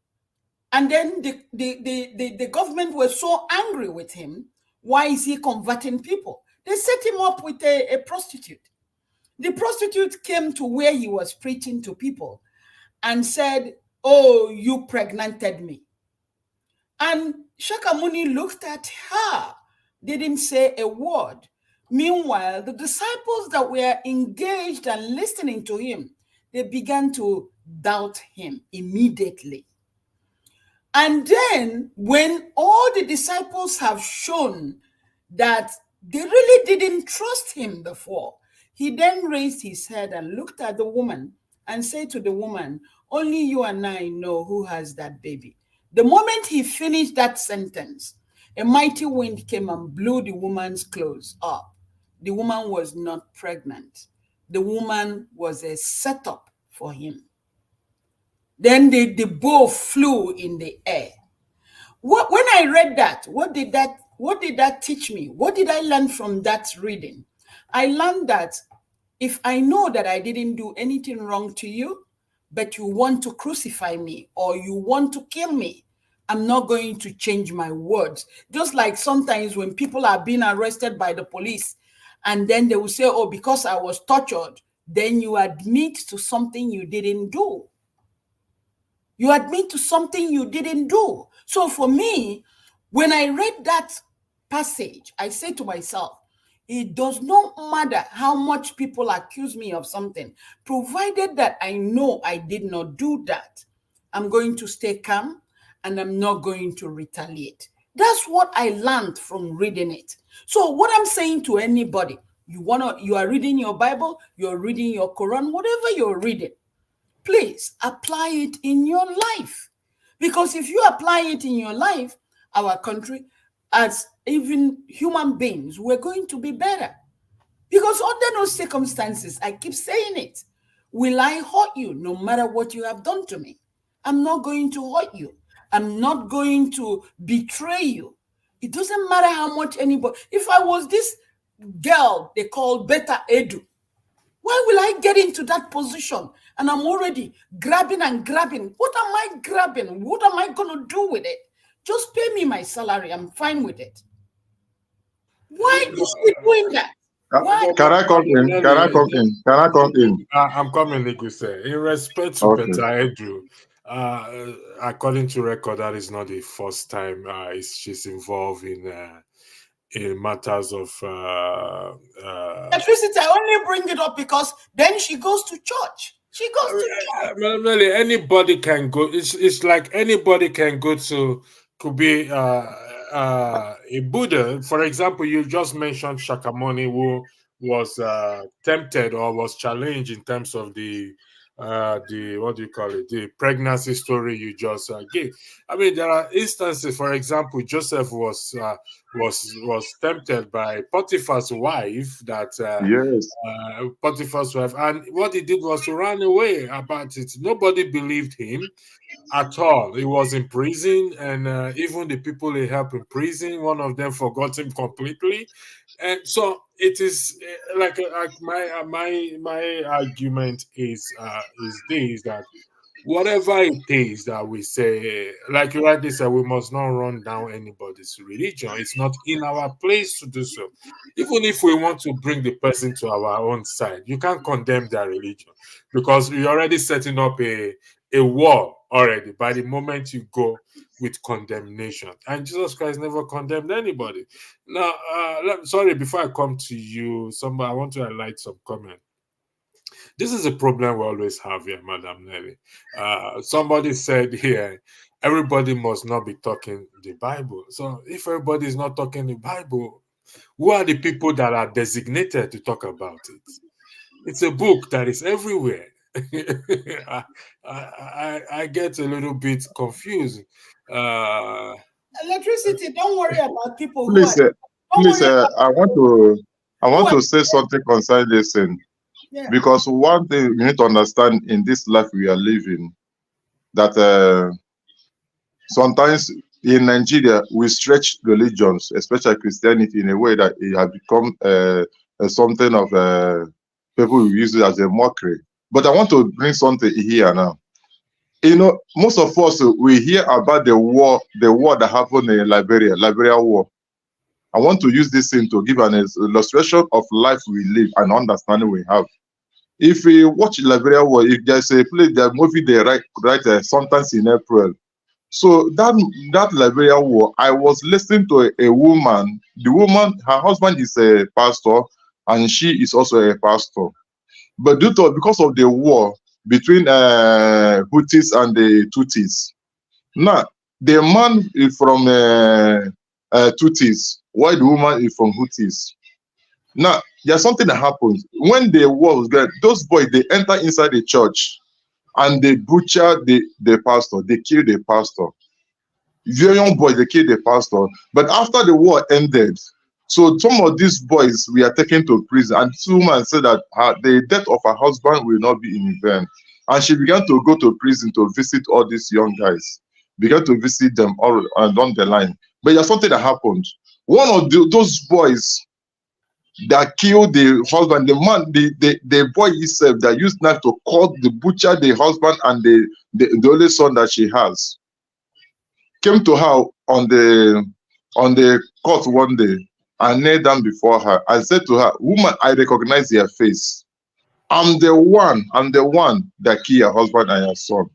and then the government was so angry with him. Why is he converting people? They set him up with a prostitute. The prostitute came to where he was preaching to people and said, oh, you pregnanted me. And Shakyamuni looked at her, didn't say a word. Meanwhile, the disciples that were engaged and listening to him, they began to doubt him immediately. And then when all the disciples have shown that they really didn't trust him before, he then raised his head and looked at the woman and said to the woman, only you and I know who has that baby. The moment he finished that sentence, a mighty wind came and blew the woman's clothes up. The woman was not pregnant. The woman was a setup for him. Then the bow flew in the air. When I read that, what did that teach me? What did I learn from that reading? I learned that if I know that I didn't do anything wrong to you, but you want to crucify me or you want to kill me, I'm not going to change my words. Just like sometimes when people are being arrested by the police, and then they will say, oh, because I was tortured, then you admit to something you didn't do. You admit to something you didn't do. So for me, when I read that passage, I say to myself, it does not matter how much people accuse me of something, provided that I know I did not do that, I'm going to stay calm and I'm not going to retaliate. That's what I learned from reading it. So what I'm saying to anybody, you are reading your Bible, you're reading your Quran, whatever you're reading, please apply it in your life. Because if you apply it in your life, our country, as even human beings, we're going to be better. Because under those circumstances, I keep saying it, will I hurt you no matter what you have done to me? I'm not going to hurt you. I'm not going to betray you. It doesn't matter how much anybody. If I was this girl they call Beta Edu, why will I get into that position? And I'm already grabbing and grabbing. What am I grabbing? What am I going to do with it? Just pay me my salary. I'm fine with it. Why is she doing that? Why? Can I come in? Can I come in? Can I come in? I'm coming, Liguse. In respect to Okay. Peter Andrew, according to record, that is not the first time she's involved in matters of electricity. I only bring it up because then she goes to church. She goes to church. Really, anybody can go. It's like anybody can go to, could be a Buddha. For example, you just mentioned Shakyamuni, who was tempted or was challenged in terms of the what do you call it, the pregnancy story you just gave. I mean, there are instances. For example, Joseph was tempted by Potiphar's wife. Yes. Potiphar's wife, and what he did was to run away about it. Nobody believed him at all. He was in prison, and even the people he helped in prison, one of them forgot him completely. And so it is like my argument is this, that whatever it is that we say, like you rightly said, we must not run down anybody's religion. It's not in our place to do so. Even if we want to bring the person to our own side, you can't condemn their religion, because you're already setting up a war already by the moment you go with condemnation. And Jesus Christ never condemned anybody. Now, sorry, before I come to you, I want to highlight some comment. This is a problem we always have here, Madam Nelly. Somebody said here, everybody must not be talking the Bible. So if everybody is not talking the Bible, who are the people that are designated to talk about it? It's a book that is everywhere. I get a little bit confused. Electricity, don't worry about people Please, who are. please, I want to say something concerning this thing. Yeah. Because one thing you need to understand in this life we are living, that sometimes in Nigeria we stretch religions, especially Christianity, in a way that it has become something of people who use it as a mockery. But I want to bring something here now. You know, most of us, we hear about the war that happened in Liberia war. I want to use this thing to give an illustration of life we live and understanding we have. If we watch Liberia war, if there's a play, the movie they write sometimes in April. So that Liberia war, I was listening to a woman. The woman, her husband is a pastor, and she is also a pastor. But because of the war between Houthis and the Tutsis, now the man is from Tutsis, while the woman is from Houthis. Now there's something that happens when the war was going. Those boys, they enter inside the church and they butcher the pastor. They kill the pastor. Very young boys, they kill the pastor. But after the war ended, so some of these boys were taken to prison, and this woman said that the death of her husband will not be in vain. And she began to go to prison to visit all these young guys, began to visit them all along the line. But there's something that happened. One of those boys that killed the husband, the man, the boy himself, that used knife to cut the butcher, the husband, and the only son that she has, came to her on the court one day and knelt down before her. I said to her, "Woman, I recognize your face. I'm the one that killed your husband and your son.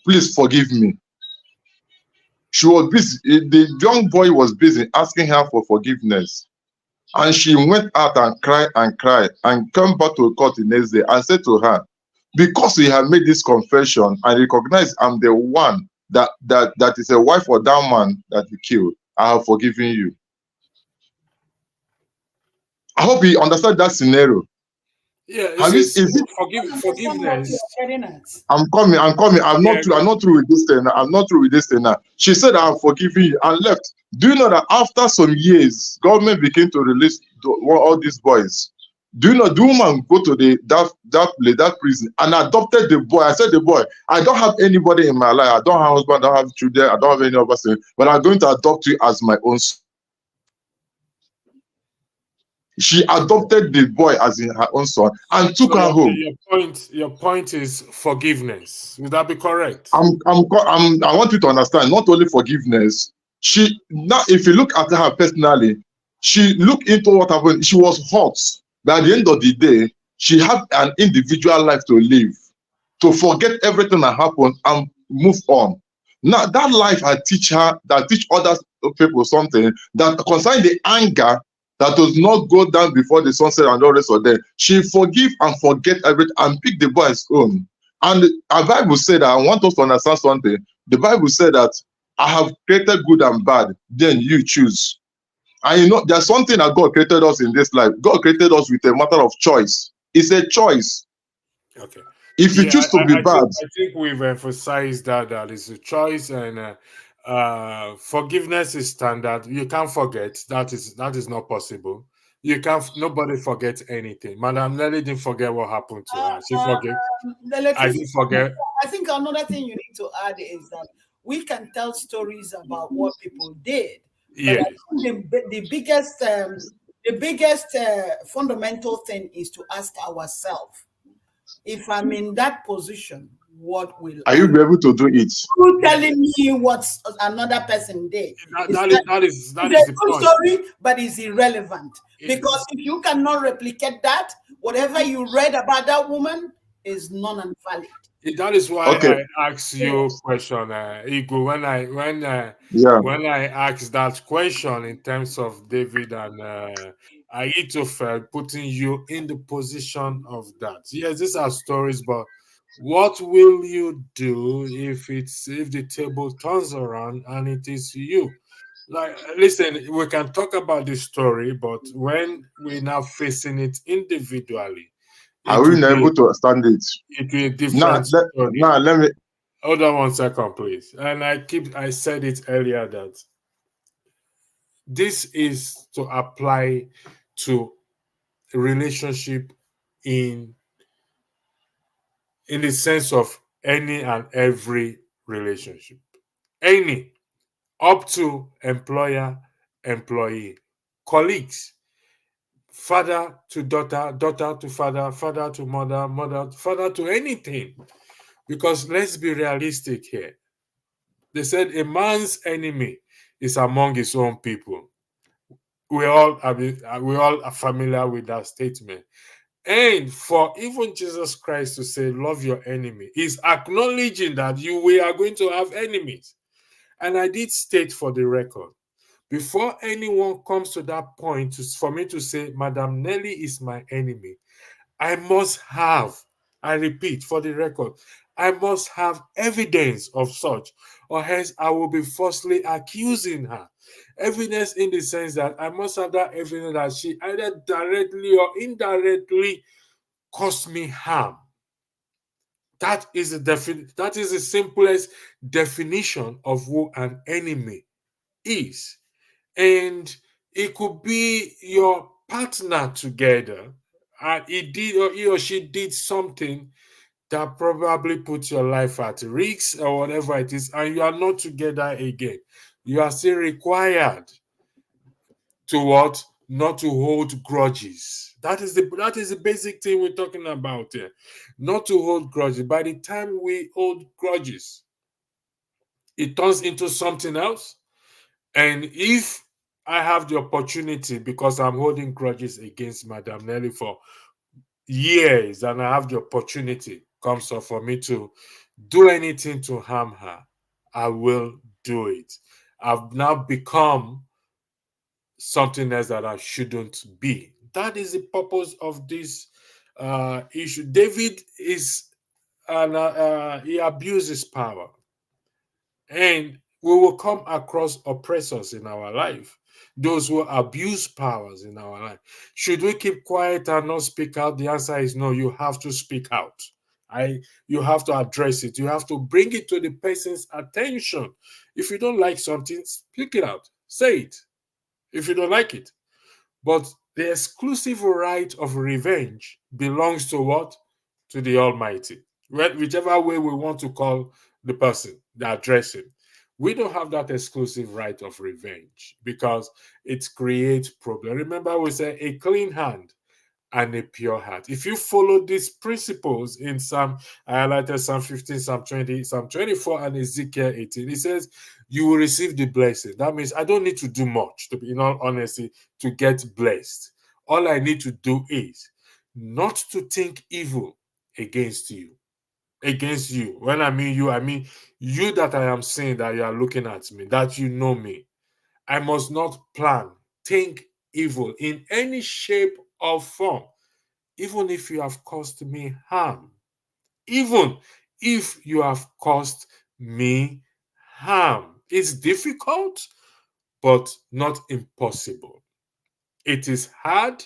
Please forgive me." She was busy. The young boy was busy asking her for forgiveness. And she went out and cried and came back to the court the next day and said to her, "Because you have made this confession and recognize I'm the one that is a wife of that man that you killed, I have forgiven you." I hope you understand that scenario. Yeah, Forgiveness. I'm coming. I'm not through with this thing. I'm not through with this thing now. She said, "I'm forgiving you," and left. Do you know that after some years, government began to release all these boys? Do you know the woman go to that prison and adopted the boy? I said, the boy, I don't have anybody in my life. I don't have a husband, I don't have children, I don't have any other thing, but I'm going to adopt you as my own son. She adopted the boy as in her own son and took her home. Your point is forgiveness. Would that be correct? I want you to understand, not only forgiveness. She now, if you look at her personally, she looked into what happened. She was hurt, but at the end of the day, she had an individual life to live, to forget everything that happened and move on. Now that life I teach her, that teach other people something that concerning the anger that does not go down before the sunset and all the rest of them. She forgive and forget everything and pick the boy's own. And the Bible said that, I want us to understand something. The Bible said that I have created good and bad, then you choose. And you know, there's something that God created us in this life. God created us with a matter of choice. It's a choice. Okay. If you choose to be bad, I think we've emphasized that is a choice, and forgiveness is standard. You can't forget. That is not possible. You can't. Nobody forgets anything. Madam Nelly didn't forget what happened to her. She forget. I didn't forget. I think another thing you need to add is that we can tell stories about what people did, but Yes. I think the biggest fundamental thing is to ask ourselves, if I'm in that position, what will are I you do? be able to do it? You telling me what another person did? That is It's the a good point. story, but it's irrelevant. Because if you cannot replicate that, whatever you read about that woman is non and valid. That is why Okay, I asked you a question, Igu. yeah. When I asked that question in terms of David and Ahithophel, putting you in the position of that. Yes, these are stories, but what will you do if the table turns around and it is you? Like, listen, we can talk about this story, but when we're now facing it individually, Are it we will not be able to understand it? a different story. Now let me. Hold on 1 second, please. And I said it earlier that this is to apply to relationship in the sense of any and every relationship. Any, up to employer, employee, colleagues, father to daughter, daughter to father, father to mother, mother, father to anything. Because let's be realistic here. They said a man's enemy is among his own people. We all are familiar with that statement. And for even Jesus Christ to say, love your enemy, is acknowledging that we are going to have enemies. And I did state for the record, before anyone comes to that point for me to say, Madam Nelly is my enemy, I must have, I repeat for the record, I must have evidence of such, or else I will be falsely accusing her. Evidence in the sense that I must have that evidence that she either directly or indirectly caused me harm. That is the simplest definition of who an enemy is. And it could be your partner together, and he or she did something that probably put your life at risk or whatever it is, and you are not together again. You are still required to what? Not to hold grudges. That is the basic thing we're talking about here. Not to hold grudges. By the time we hold grudges, it turns into something else. And if I have the opportunity, because I'm holding grudges against Madam Nelly for years, and I have the opportunity comes up for me to do anything to harm her, I will do it. I've now become something else that I shouldn't be. That is the purpose of this issue. David he abuses power, and we will come across oppressors in our life, those who abuse powers in our life. Should we keep quiet and not speak out? The answer is no. You have to speak out. You have to address it. You have to bring it to the person's attention. If you don't like something, speak it out. Say it if you don't like it. But The exclusive right of revenge belongs to what? To the Almighty. Whichever way we want to call the person, the addressing. We don't have that exclusive right of revenge because it creates problem. Remember, we say a clean hand and a pure heart. If you follow these principles in Psalm, I highlighted Psalm 15, Psalm 20, Psalm 24, and Ezekiel 18, it says, you will receive the blessing. That means I don't need to do much, to be in all honesty, to get blessed. All I need to do is not to think evil against you. Against you. When I mean you that I am saying that you are looking at me, that you know me. I must not plan, think evil in any shape or form, even if you have caused me harm. Even if you have caused me harm. It's difficult, but not impossible. It is hard,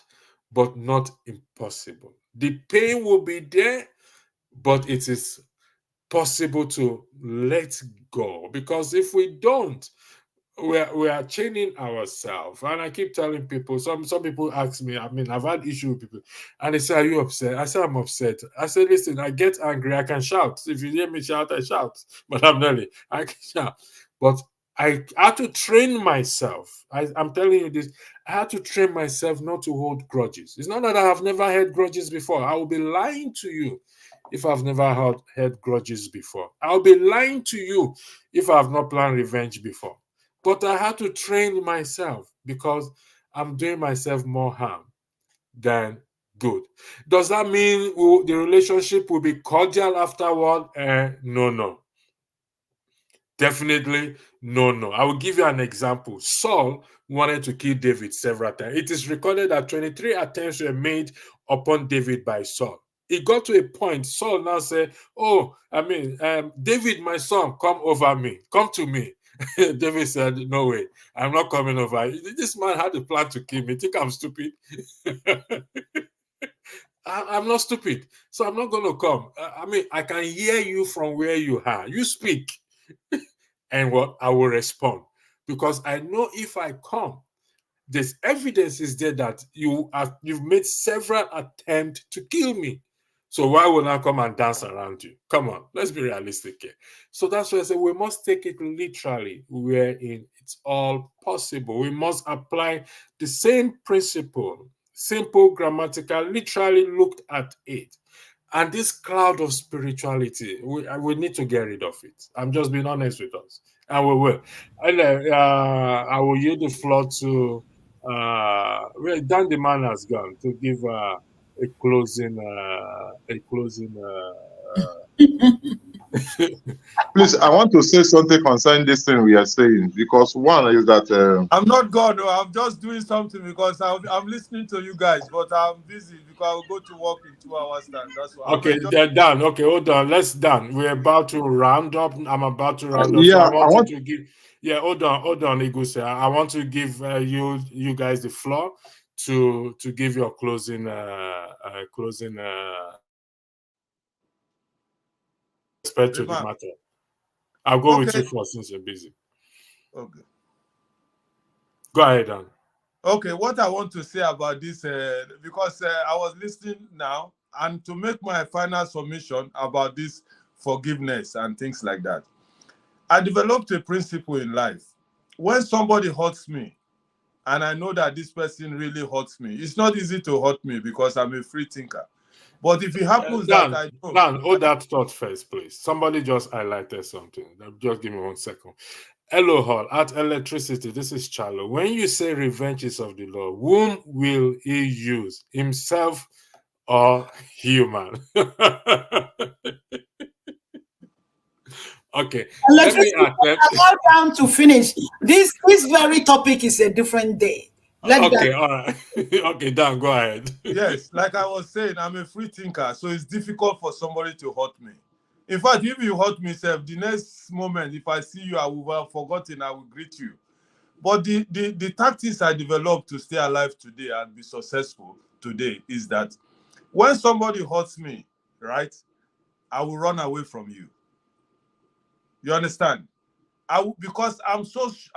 but not impossible. The pain will be there, but it is possible to let go. Because if we don't, we are chaining ourselves. And I keep telling people, some people ask me, I mean, I've had issue with people, and they say, are you upset? I say, I'm upset. I say, listen, I get angry, I can shout. If you hear me shout, I shout. But I'm not, I can shout. But I had to train myself. I'm telling you this, I had to train myself not to hold grudges. It's not that I have never had grudges before. I will be lying to you if I've never had grudges before. I'll be lying to you if I have not planned revenge before. But I had to train myself because I'm doing myself more harm than good. Does that mean the relationship will be cordial afterward? No. Definitely no. I will give you an example. Saul wanted to kill David several times. It is recorded that 23 attempts were made upon David by Saul. It got to a point, Saul now said, David, my son, come over me. Come to me. David said, no way, I'm not coming over. This man had a plan to kill me. Think I'm stupid? I'm not stupid. So I'm not going to come. I can hear you from where you are. You speak. And what I will respond. Because I know if I come, there's evidence is there that you've made several attempts to kill me. So why would I come and dance around you? Come on, let's be realistic here. So that's why I say we must take it literally, wherein it's all possible. We must apply the same principle, simple, grammatical, literally looked at it. And this cloud of spirituality, we need to get rid of it. I'm just being honest with us. And we will. And I will yield the floor to Dan the man has gone to give a closing Please, I want to say something concerning this thing we are saying, because one is that I'm not God, though. I'm just doing something because I'm listening to you guys, but I'm busy because I'll go to work in 2 hours time. That's why. Okay, Dan. Okay, hold on. Let's Dan. We're about to round up. I'm about to round up. So yeah, I I want you want to give. Yeah, hold on, Iguse. I want to give you guys the floor to give your closing respect to the remark. matter. I'll go with Okay. you first since you're busy. Okay. Go ahead, Dan. Okay, what I want to say about this, because I was listening now, and to make my final submission about this forgiveness and things like that, I developed a principle in life. When somebody hurts me, and I know that this person really hurts me, it's not easy to hurt me because I'm a free thinker. But if it happens that Dan, I know, Dan, hold that thought first, please. Somebody just highlighted something. Just give me 1 second. Hello, Hall. At Electricity, this is Charlo. When you say revenge is of the Lord, whom will he use? Himself or human? Okay, let me Electricity, attempt. allow down to finish. This very topic is a different day. Let Okay, that. all right. Okay, Dan, go ahead. yes, like I was saying, I'm a free thinker, so it's difficult for somebody to hurt me. In fact, if you hurt me, self, the next moment, if I see you, I will have forgotten, I will greet you. But the tactics I developed to stay alive today and be successful today is that when somebody hurts me, right, I will run away from you. You understand? Because I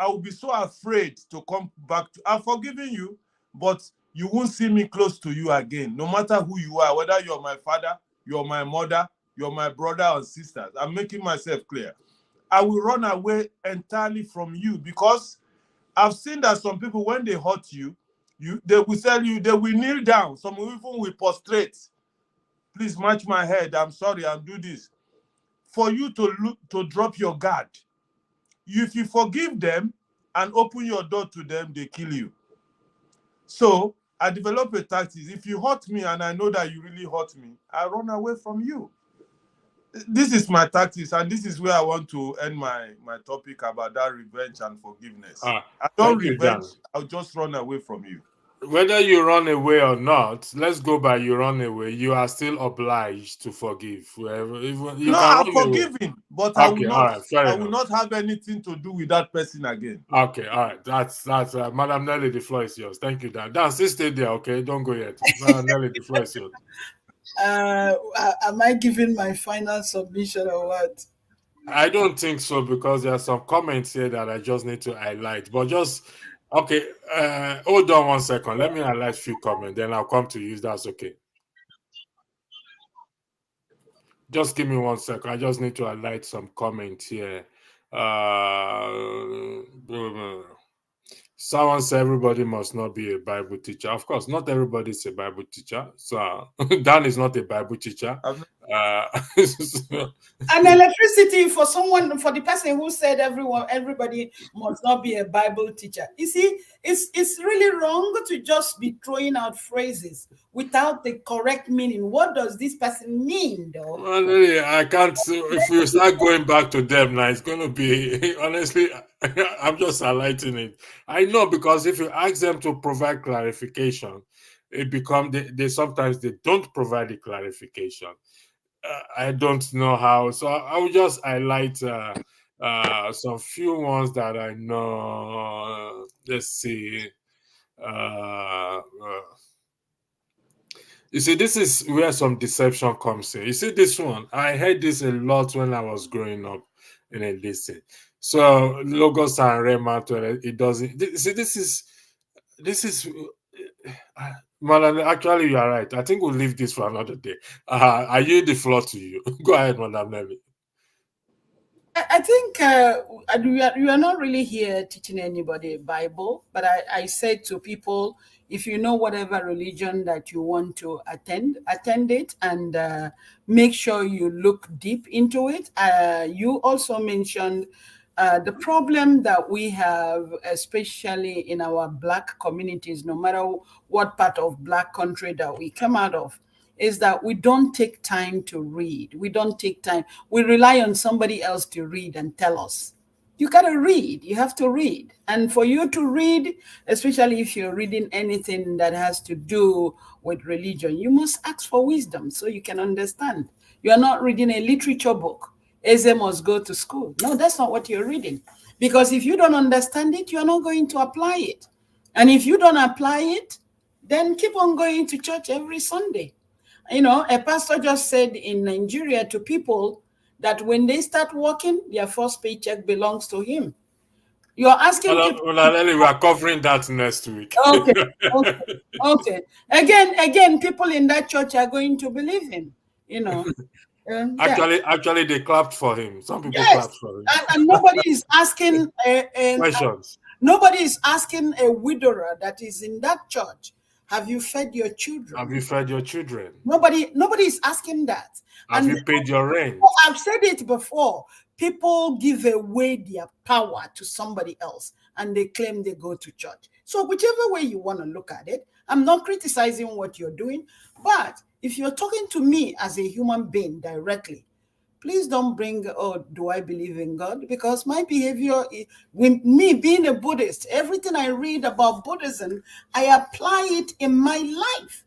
will be so afraid to come back to. I've forgiven you, but you won't see me close to you again, no matter who you are, whether you're my father, you're my mother, you're my brother or sisters. I'm making myself clear. I will run away entirely from you, because I've seen that some people, when they hurt you, they will tell you, they will kneel down. Some even will prostrate. Please match my head. I'm sorry, I'll do this. For you to drop your guard. If you forgive them and open your door to them, they kill you. So I develop a tactic. If you hurt me and I know that you really hurt me, I run away from you. This is my tactics, and this is where I want to end my topic about that revenge and forgiveness. I don't Thank you, revenge, Dan. I'll just run away from you. Whether you run away or not, let's go by you run away. You are still obliged to forgive. Even you No, can I'm run away. forgiving, but Okay, all right, fair I will enough. not have anything to do with that person again. Okay, all right. That's Madam Nelly, the floor is yours. Thank you, Dan. Dan, still stay there, okay? Don't go yet. Madam Nelly, the floor is yours. Am I giving my final submission or what? I don't think so, because there are some comments here that I just need to highlight. But just okay, hold on 1 second. Let me highlight a few comments, then I'll come to you if that's okay. Just give me 1 second. I just need to highlight some comments here. Someone said everybody must not be a Bible teacher. Of course, not everybody is a Bible teacher. So Dan is not a Bible teacher. And electricity for the person who said everybody must not be a Bible teacher. You see, it's really wrong to just be throwing out phrases without the correct meaning. What does this person mean, though? Well, I can't. If we start going back to them now, it's going to be honestly. I'm just highlighting it. I know, because if you ask them to provide clarification, it becomes they sometimes they don't provide the clarification. I don't know how, so I will just highlight some few ones that I know. Let's see. You see, this is where some deception comes in. You see, this one, I heard this a lot when I was growing up in a listen. So Logos and Rema, it doesn't. See, this is. Madam, actually, you are right. I think we'll leave this for another day. I yield the floor to you. Go ahead, Madam Nelly. I think you are not really here teaching anybody Bible, but I said to people, if you know whatever religion that you want to attend it, and make sure you look deep into it. You also mentioned the problem that we have, especially in our Black communities, no matter what part of Black country that we come out of, is that we don't take time to read. We don't take time. We rely on somebody else to read and tell us. You got to read. You have to read. And for you to read, especially if you're reading anything that has to do with religion, you must ask for wisdom so you can understand. You are not reading a literature book. Eze must go to school. No, that's not what you're reading. Because if you don't understand it, you're not going to apply it. And if you don't apply it, then keep on going to church every Sunday. You know, a pastor just said in Nigeria to people that when they start working, their first paycheck belongs to him. You're asking people. We are covering that next week. Okay, okay. Again, people in that church are going to believe him. You know. Actually, they clapped for him. Some people yes, clapped for him. And nobody is asking questions. Nobody is asking a widower that is in that church, have you fed your children? Have you fed your children? Nobody is asking that. Have you paid your rent? I've said it before. People give away their power to somebody else and they claim they go to church. So whichever way you want to look at it, I'm not criticizing what you're doing, but if you're talking to me as a human being directly, please don't bring, oh, do I believe in God? Because my behavior, with me being a Buddhist, everything I read about Buddhism, I apply it in my life.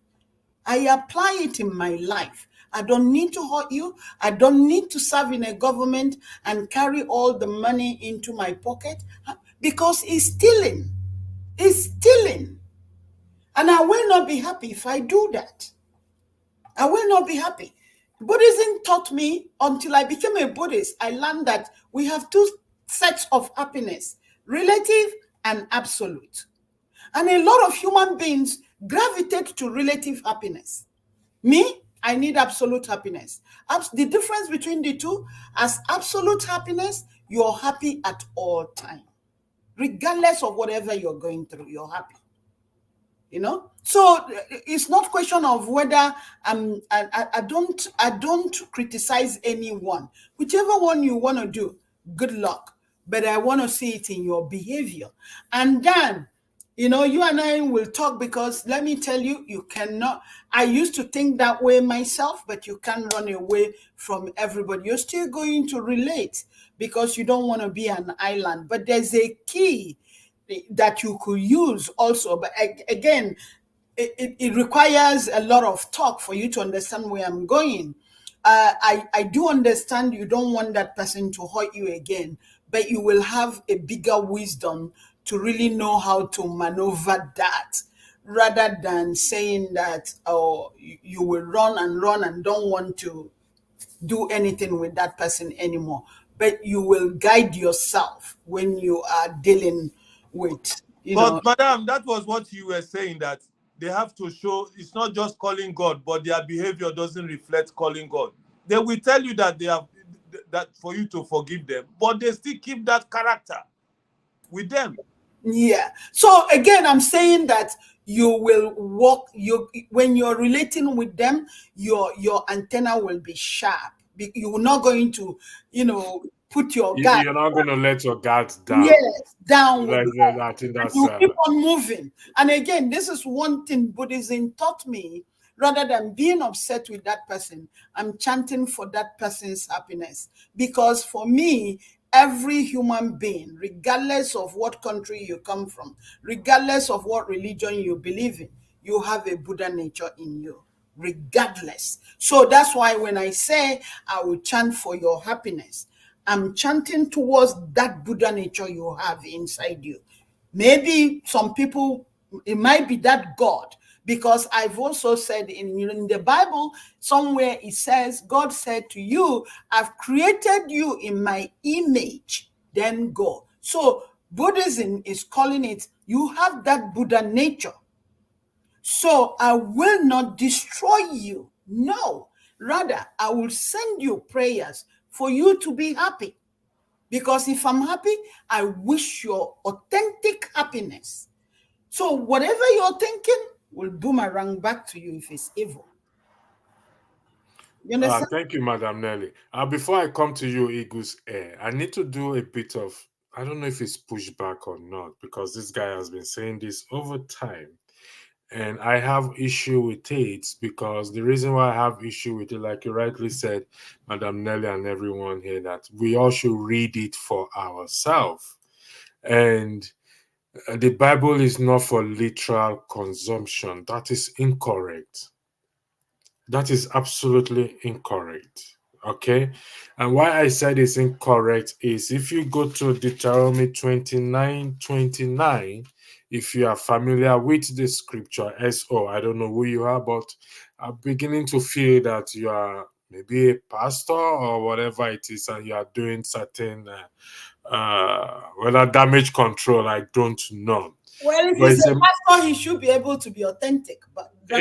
I apply it in my life. I don't need to hurt you. I don't need to serve in a government and carry all the money into my pocket because it's stealing. It's stealing. And I will not be happy if I do that. I will not be happy. Buddhism taught me, until I became a Buddhist, I learned that we have two sets of happiness, relative and absolute. And a lot of human beings gravitate to relative happiness. Me, I need absolute happiness. The difference between the two, as absolute happiness, you're happy at all time. Regardless of whatever you're going through, you're happy. So it's not question of whether I don't criticize anyone. Whichever one you want to do, good luck. But I want to see it in your behavior. And then you and I will talk, because let me tell you, you cannot. I used to think that way myself, but you can't run away from everybody. You're still going to relate, because you don't want to be an island. But there's a key that you could use also. But again, it requires a lot of talk for you to understand where I'm going. I do understand you don't want that person to hurt you again, but you will have a bigger wisdom to really know how to maneuver that, rather than saying that, oh, you will run and don't want to do anything with that person anymore. But you will guide yourself when you are dealing with, But madam, that was what you were saying, that they have to show it's not just calling God, but their behavior doesn't reflect calling God. They will tell you that they have that for you to forgive them, but they still keep that character with them. Yeah. So again, I'm saying that you will walk. When you're relating with them, your antenna will be sharp. You're not going to, put your guard. You're not going to let your guards down. Yes, down with I think that's you keep on moving. And again, this is one thing Buddhism taught me. Rather than being upset with that person, I'm chanting for that person's happiness. Because for me, every human being, regardless of what country you come from, regardless of what religion you believe in, you have a Buddha nature in you, regardless. So that's why when I say I will chant for your happiness, I'm chanting towards that Buddha nature you have inside you. Maybe some people, it might be that God, because I've also said in the Bible, somewhere it says, God said to you, I've created you in my image, then go. So Buddhism is calling it, you have that Buddha nature. So I will not destroy you. No, rather, I will send you prayers for you to be happy. Because if I'm happy, I wish your authentic happiness. So whatever you're thinking will boomerang back to you if it's evil. You understand? Thank you, Madam Nelly. Before I come to you, Eagles Air, I need to do a bit of, I don't know if it's pushback or not, because this guy has been saying this over time. And I have issue with it, because the reason why I have issue with it, like you rightly said, Madam Nelly and everyone here, that we all should read it for ourselves. And the Bible is not for literal consumption. That is incorrect. That is absolutely incorrect. Okay. And why I said it's incorrect is, if you go to Deuteronomy 29:29, if you are familiar with the scripture, I don't know who you are, but I'm beginning to feel that you are maybe a pastor or whatever it is, and you are doing certain whether damage control, I don't know. Well, if But he's it's a pastor, he should be able to be authentic. But but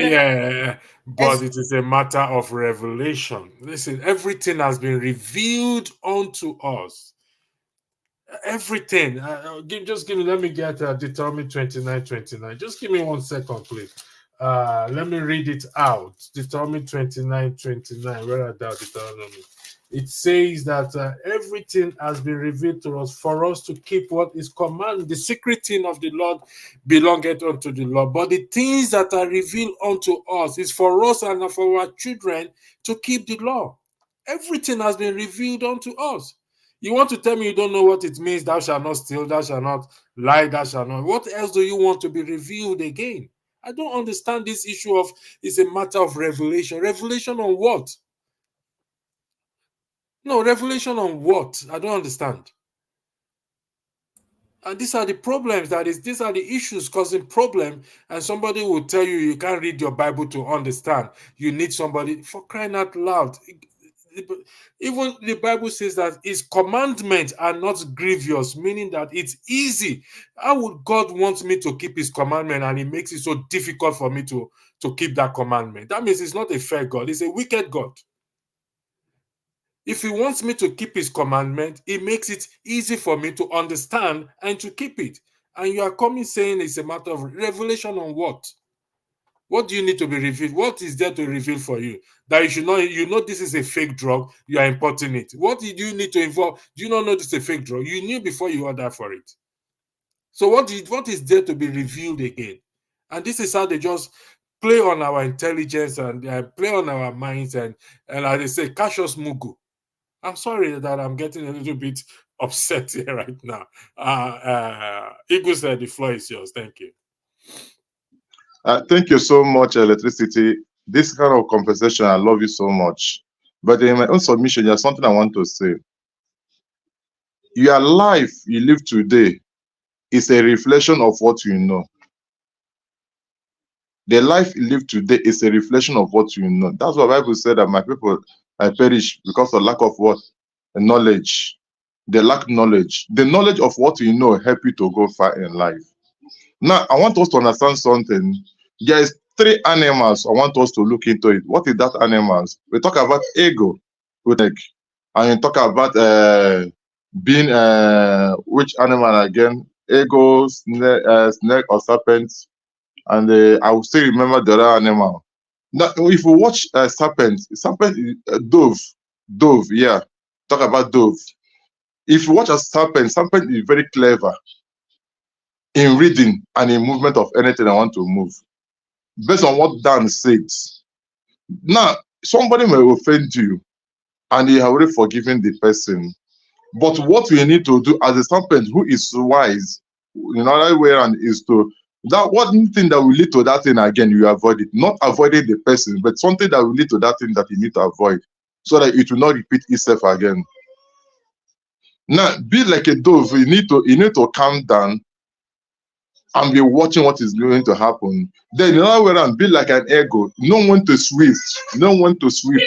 it is a matter of revelation. Listen, everything has been revealed unto us. Everything. Let me get Deuteronomy 29:29. Just give me 1 second, please. Let me read it out. Deuteronomy 29:29. Where are thou, Deuteronomy? It says that everything has been revealed to us for us to keep what is commanded. The secret thing of the Lord belongeth unto the Lord. But the things that are revealed unto us is for us and for our children to keep the law. Everything has been revealed unto us. You want to tell me you don't know what it means, thou shalt not steal, thou shalt not lie, thou shalt not. What else do you want to be revealed again? I don't understand this issue of it's a matter of revelation. Revelation on what? No, revelation on what? I don't understand. And these are the problems, these are the issues causing problem. And somebody will tell you can't read your Bible to understand. You need somebody, for crying out loud. even the Bible says that his commandments are not grievous, meaning that it's easy. How would God want me to keep his commandment and he makes it so difficult for me to keep that commandment? That means it's not a fair God, it's a wicked God. If he wants me to keep his commandment, he makes it easy for me to understand and to keep it. And you are coming saying it's a matter of revelation on what? What do you need to be revealed? What is there to reveal for you? That you should know, this is a fake drug, you are importing it. What did you need to involve? Do you not know this is a fake drug? You knew before you ordered for it. So what is there to be revealed again? And this is how they just play on our intelligence and play on our minds and as they say, cash us mugu. I'm sorry that I'm getting a little bit upset here right now. Eagle said the floor is yours. Thank you. Thank you so much, Electricity. This kind of conversation, I love you so much. But in my own submission, there's something I want to say. Your life you live today is a reflection of what you know. The life you live today is a reflection of what you know. That's what the Bible said that my people perish because of lack of what? Knowledge. They lack knowledge. The knowledge of what you know help you to go far in life. Now, I want us to understand something. There is 3 animals I want us to look into it. What is that animals? We talk about ego, and we talk about being which animal again? Ego, snake or serpent. And I will still remember the other animal. Now, if we watch serpent, dove, yeah. Talk about dove. If you watch a serpent is very clever in reading and in movement of anything I want to move. Based on what Dan said. Now, somebody may offend you and you have already forgiven the person. But what we need to do as a serpent who is wise, in other way around, is to that one thing that will lead to that thing again, you avoid it. Not avoiding the person, but something that will lead to that thing that you need to avoid so that it will not repeat itself again. Now, be like a dove, you need to calm down and be watching what is going to happen. Then in other way around, be like an ego. No one to swift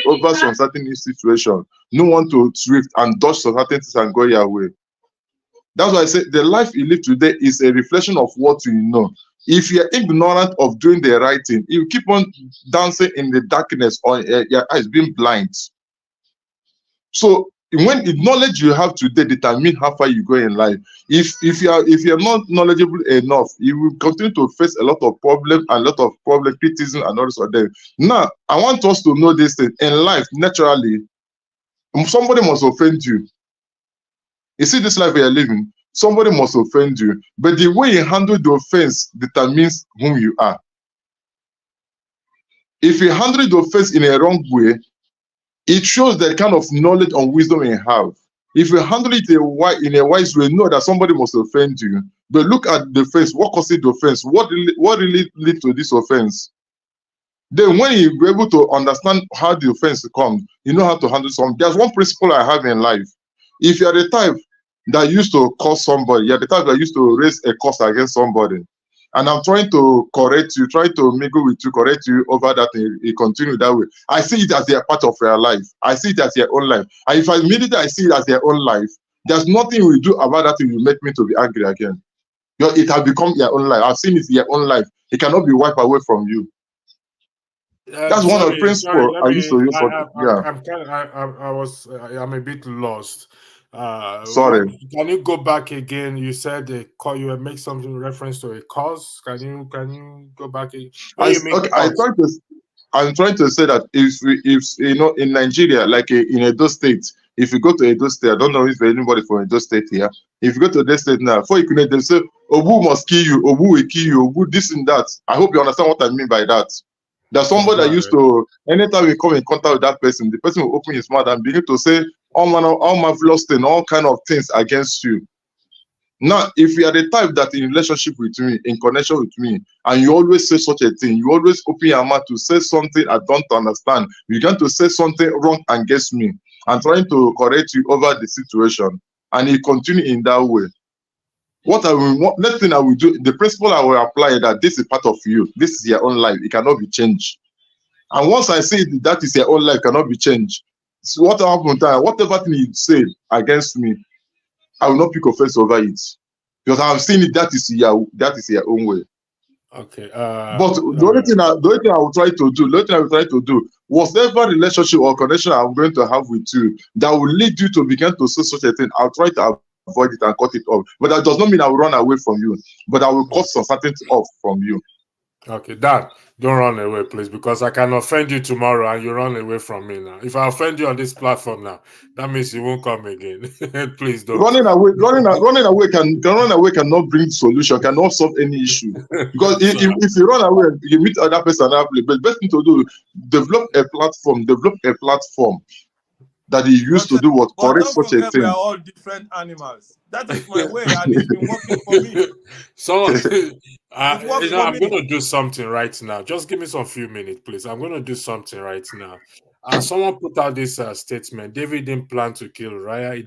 over some certain situation. No one to swift and dodge some certain things and go your way. That's why I say the life you live today is a reflection of what you know. If you're ignorant of doing the right thing, you keep on dancing in the darkness or your eyes being blind. So when the knowledge you have today determine how far you go in life. If you're not knowledgeable enough, you will continue to face a lot of problems, criticism, and all this other. Now, I want us to know this thing in life. Naturally, somebody must offend you. You see this life we are living, somebody must offend you. But the way you handle the offense determines whom you are. If you handle the offense in a wrong way, it shows the kind of knowledge and wisdom you have. If you handle it in a wise way, know that somebody must offend you. But look at the offense. What causes the offense? What really leads to this offense? Then when you're able to understand how the offense comes, you know how to handle something. There's one principle I have in life. If you're the type that used to curse somebody, you're the type that used to raise a curse against somebody, and I'm trying to correct you, try to mingle with you, correct you over that, you continue that way. I see it as a part of your life. I see it as your own life. And if I immediately I see it as your own life, there's nothing we do about that thing will make me to be angry again. It has become your own life. I've seen it your own life. It cannot be wiped away from you. That's one of the principles I used to use. I'm a bit lost. Sorry. Can you go back again? You said you were make something reference to a cause. Can you go back? I'm trying to say that if you know in Nigeria, like in Edo State, if you go to Edo State, I don't know if anybody from Edo State here. If you go to Edo State now, before you can, they say Obu must kill you, Obu will kill you, Obu this and that. I hope you understand what I mean by that. There's somebody that used to, anytime we come in contact with that person, the person will open his mouth and begin to say all marvelous things, all kind of things against you. Now, if you are the type that in relationship with me, in connection with me, and you always say such a thing, you always open your mouth to say something I don't understand, you begin to say something wrong against me, and trying to correct you over the situation, and you continue in that way. Next thing I will do, the principle I will apply that this is part of you, this is your own life, it cannot be changed. And once I say that is your own life, cannot be changed, So what happened? Whatever thing he said against me, I will not pick offense over it because I have seen it. That is your own way. Okay. But the only thing I will try to do, whatever relationship or connection I'm going to have with you that will lead you to begin to say such a thing, I'll try to avoid it and cut it off. But that does not mean I will run away from you, but I will cut some certain off from you. Okay, Dan, don't run away, please, because I can offend you tomorrow and you run away from me now. If I offend you on this platform now, that means you won't come again. Please don't. Running away cannot bring solution, cannot solve any issue. Because if you run away, you meet other person, but the best thing to do, develop a platform that he used to do what correct such a thing. We are all different animals. That is my way, and it's been working for me. So, I'm going to do something right now. Just give me some few minutes, please. I'm going to do something right now. Someone put out this statement. David didn't plan to kill Uriah.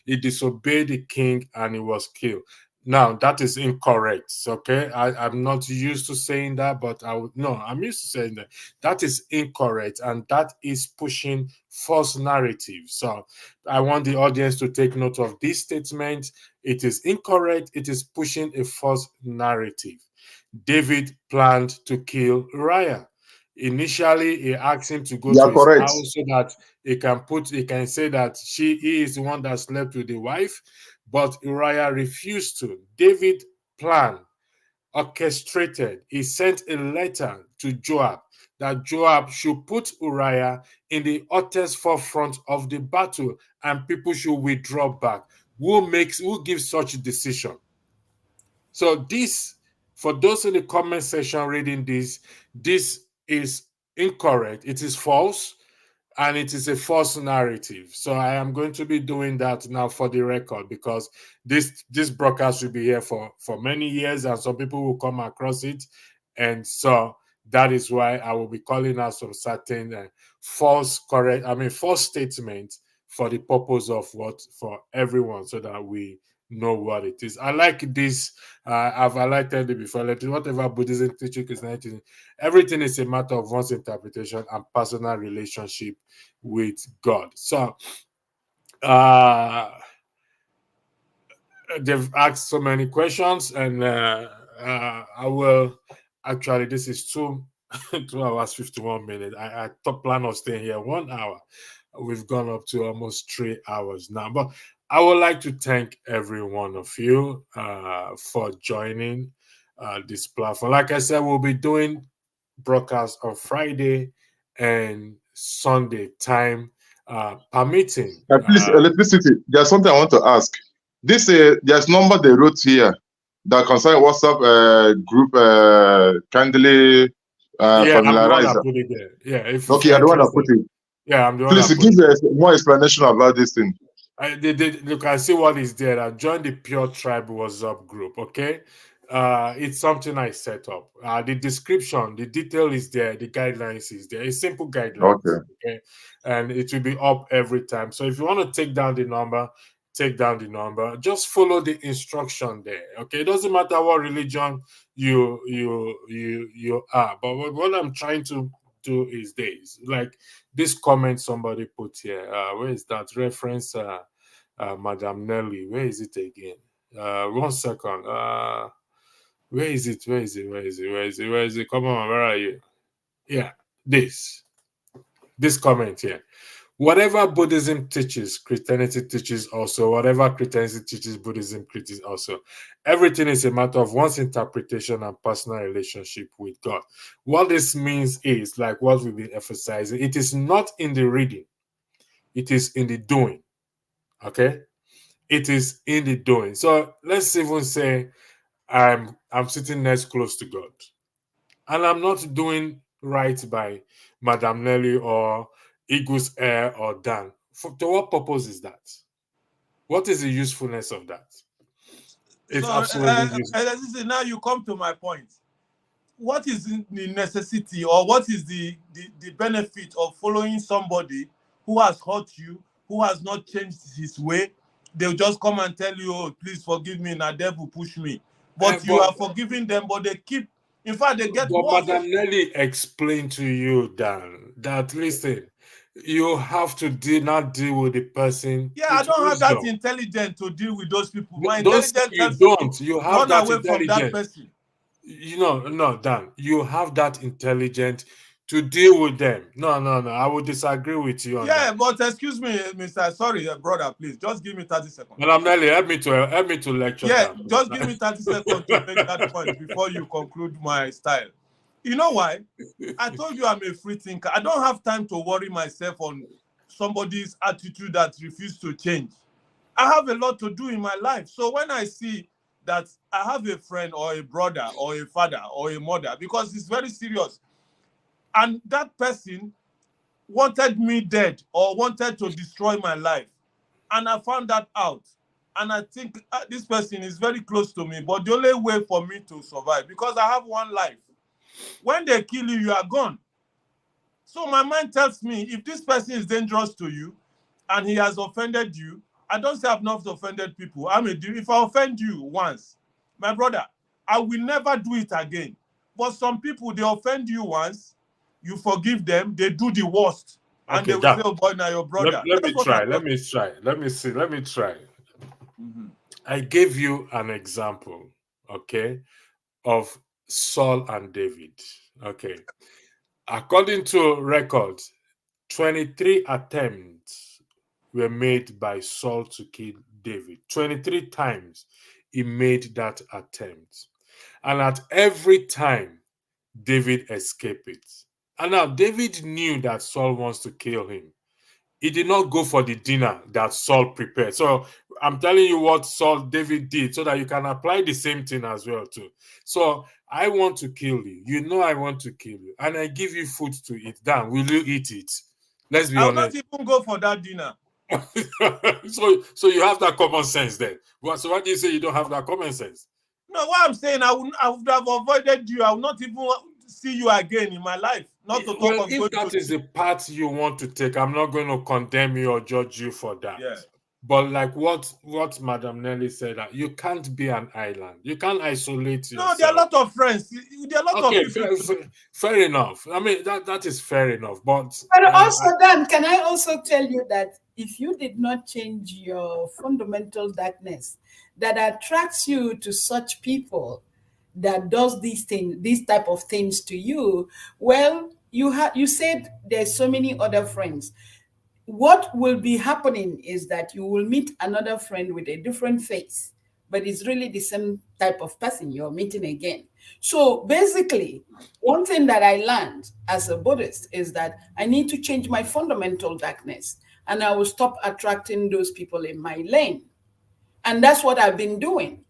He disobeyed the king and he was killed. Now, that is incorrect, okay? I'm not used to saying that, but I'm used to saying that. That is incorrect, and that is pushing false narrative. So I want the audience to take note of this statement. It is incorrect. It is pushing a false narrative. David planned to kill Uriah. Initially, he asked him to go to his house so that he can say that he is the one that slept with the wife, but Uriah refused to. David planned, orchestrated. He sent a letter to Joab that Joab should put Uriah in the hottest forefront of the battle and people should withdraw back. Who gives such a decision? So this, for those in the comment section reading this is incorrect. It is false, and it is a false narrative. So I am going to be doing that now for the record, because this broadcast will be here for many years, and some people will come across it, and so that is why I will be calling out some certain false statements for the purpose of for everyone, so that we know what it is. I like this. I've highlighted it before. Whatever Buddhism, teaching, Christianity, everything is a matter of one's interpretation and personal relationship with God. So they've asked so many questions, and I will actually. This is 2 hours 51 minutes. I thought plan of staying here 1 hour. We've gone up to almost 3 hours now, but I would like to thank every one of you for joining this platform. Like I said, we'll be doing broadcasts on Friday and Sunday, time permitting. Please, electricity. There's something I want to ask. There's number they wrote here that concern WhatsApp group. Kindly familiarize. I'm the one that put it there. Yeah, Okay, you're the one that put it. Yeah, I'm the one. Please give more explanation about this thing. You can see what is there. Join the Pure Tribe WhatsApp group. Okay, it's something I set up. The description, the detail is there. The guidelines is there. It's simple guidelines. Okay, and it will be up every time. So if you want to take down the number, take down the number. Just follow the instruction there. Okay, it doesn't matter what religion you are. But what I'm trying to do is this, like this comment somebody put here. Where is that reference? Madam Nelly. Where is it again? 1 second. Where is it? Where is it? Come on, where are you? Yeah, this comment here. Whatever Buddhism teaches, Christianity teaches also. Whatever Christianity teaches, Buddhism teaches also. Everything is a matter of one's interpretation and personal relationship with God. What this means is, like what we've been emphasizing, it is not in the reading. It is in the doing. Okay? It is in the doing. So let's even say I'm sitting next close to God, and I'm not doing right by Madam Nelly or Eagles Air or Dan. To what purpose is that? What is the usefulness of that? It's absolutely useless. Now you come to my point. What is the necessity, or what is the benefit of following somebody who has hurt you, who has not changed his way? They'll just come and tell you, "Oh, please forgive me, now devil push me." But you are forgiving them, but they keep, in fact, they get worse. Madam Nelly explained to you, Dan, that listen, You have to not deal with the person. Yeah, I It's don't have that wisdom. intelligence to deal with those people. My Don't say intelligence you tells me don't. You have run that away from that intelligence. person. No, Dan. You have that intelligence to deal with them. No. I would disagree with you on Yeah, that. but excuse me, Mr. Sorry, brother, please just give me 30 seconds. Madam Nelly, help me to lecture Yeah, Dan. just give me 30 seconds to make that point before you conclude my style. You know why? I told you I'm a free thinker. I don't have time to worry myself on somebody's attitude that refuses to change. I have a lot to do in my life. So when I see that I have a friend or a brother or a father or a mother, because it's very serious, and that person wanted me dead or wanted to destroy my life, and I found that out, and I think this person is very close to me, but the only way for me to survive, because I have one life, when they kill you, you are gone. So my mind tells me, if this person is dangerous to you and he has offended you, I don't say I've not offended people. If I offend you once, my brother, I will never do it again. But some people, they offend you once, you forgive them, they do the worst, and they Okay, will say, Dan. oh boy, now your brother. Let me That's what I'm try. Let talking me try. Let me see. Let me try. about. I gave you an example, okay, of Saul and David. Okay. According to records, 23 attempts were made by Saul to kill David. 23 times he made that attempt. And at every time, David escaped it. And now David knew that Saul wants to kill him. He did not go for the dinner that Saul prepared. So I'm telling you what David did so that you can apply the same thing as well too. So I want to kill you. You know I want to kill you. And I give you food to eat. Dan, will you eat it? Let's be I'll not honest. even go for that dinner. so you have that common sense then. So why do you say you don't have that common sense? No, what I'm saying, I would have avoided you. I will not even see you again in my life. Not to talk Well, of if going that to. is the path you want to take, I'm not going to condemn you or judge you for that. Yeah. But like what Madam Nelly said, that you can't be an island. You can't isolate No, there are a yourself. lot of friends. There are a lot of Okay, people. fair enough. I mean that is fair enough. But But also, Dan, can I also tell you that if you did not change your fundamental darkness that attracts you to such people that does these things, these type of things to you, well, you said there's so many other friends. What will be happening is that you will meet another friend with a different face, but it's really the same type of person you're meeting again. So basically, one thing that I learned as a Buddhist is that I need to change my fundamental darkness, and I will stop attracting those people in my lane. And that's what I've been doing,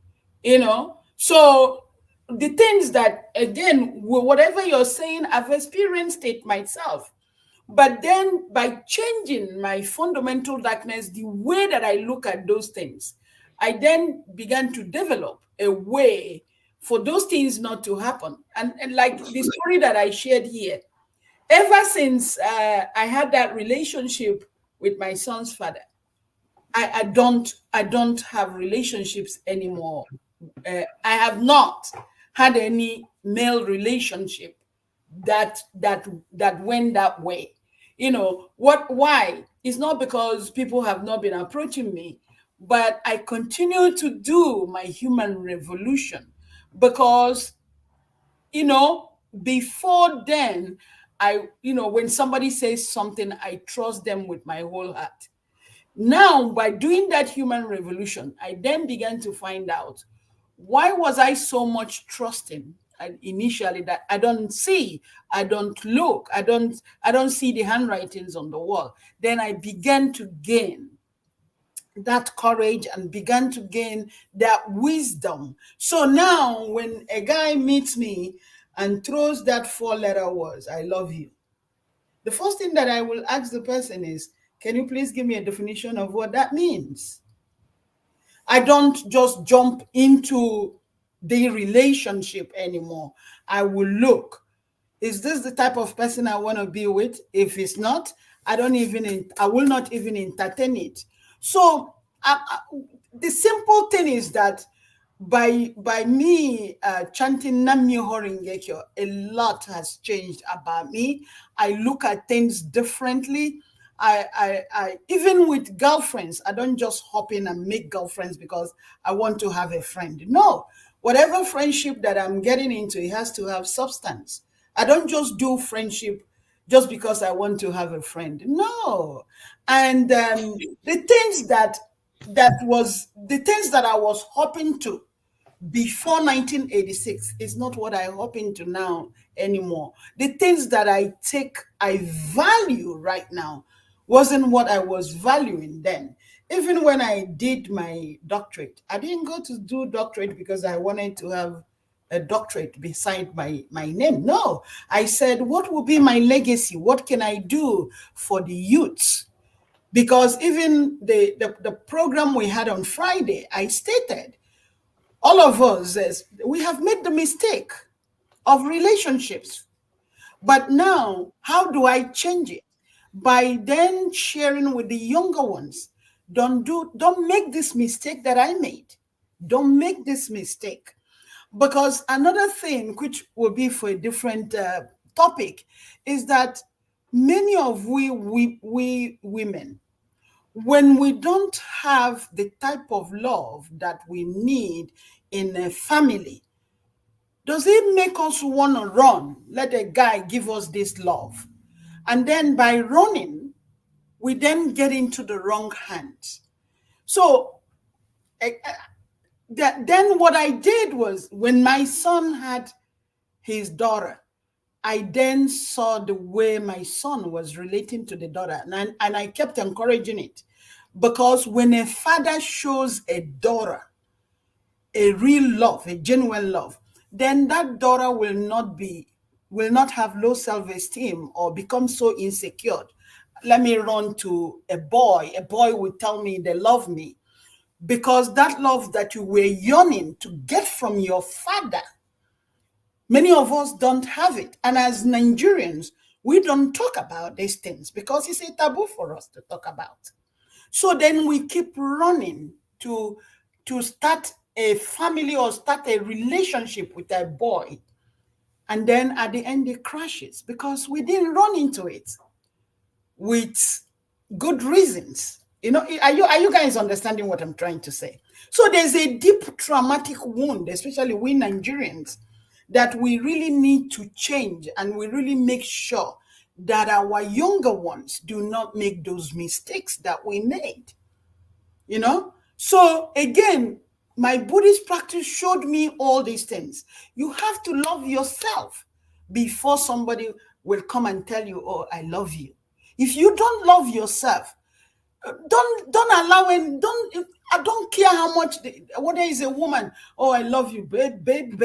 you know. So the things that, again, whatever you're saying, I've experienced it myself. But then by changing my fundamental darkness, the way that I look at those things, I then began to develop a way for those things not to happen. And like the story that I shared here, ever since I had that relationship with my son's father, I don't have relationships anymore. I have not had any male relationship that went that way. You know what? Why? It's not because people have not been approaching me, but I continue to do my human revolution because, you know, before then, when somebody says something, I trust them with my whole heart. Now, by doing that human revolution, I then began to find out, why was I so much trusting initially that I don't see, I don't look, I don't see the handwritings on the wall. Then I began to gain that courage and began to gain that wisdom. So now when a guy meets me and throws that four-letter words, I love you, the first thing that I will ask the person is, can you please give me a definition of what that means? I don't just jump into the relationship anymore. I will look. Is this the type of person I want to be with? If it's not, I will not even entertain it. So the simple thing is that by me chanting Nam-myoho Renge Kyo, a lot has changed about me. I look at things differently. I even with girlfriends, I don't just hop in and make girlfriends because I want to have a friend. No, whatever friendship that I'm getting into, it has to have substance. I don't just do friendship just because I want to have a friend. No, and the things that I was hoping to before 1986 is not what I hop into now anymore. The things that I value right now wasn't what I was valuing then. Even when I did my doctorate, I didn't go to do doctorate because I wanted to have a doctorate beside my name. No, I said, what will be my legacy? What can I do for the youths? Because even the program we had on Friday, I stated, all of us, we have made the mistake of relationships. But now, how do I change it? By then sharing with the younger ones. Don't make this mistake that I made. Don't make this mistake. Because another thing, which will be for a different topic, is that many of we women, when we don't have the type of love that we need in a family, does it make us want to run? Let a guy give us this love. And then by running, we then get into the wrong hands. So then what I did was, when my son had his daughter, I then saw the way my son was relating to the daughter, and I kept encouraging it. Because when a father shows a daughter a real love, a genuine love, then that daughter will not have low self-esteem or become so insecure. Let me run to a boy. A boy will tell me they love me, because that love that you were yearning to get from your father, many of us don't have it. And as Nigerians, we don't talk about these things because it's a taboo for us to talk about. So then we keep running to start a family or start a relationship with a boy. And then at the end, it crashes because we didn't run into it with good reasons. Are you guys understanding what I'm trying to say? So there's a deep traumatic wound, especially we Nigerians, that we really need to change, and we really make sure that our younger ones do not make those mistakes that we made. So again, my Buddhist practice showed me all these things. You have to love yourself before somebody will come and tell you, oh, I love you. If you don't love yourself, don't allow it. I don't care how much, whether it's a woman, oh, I love you, babe,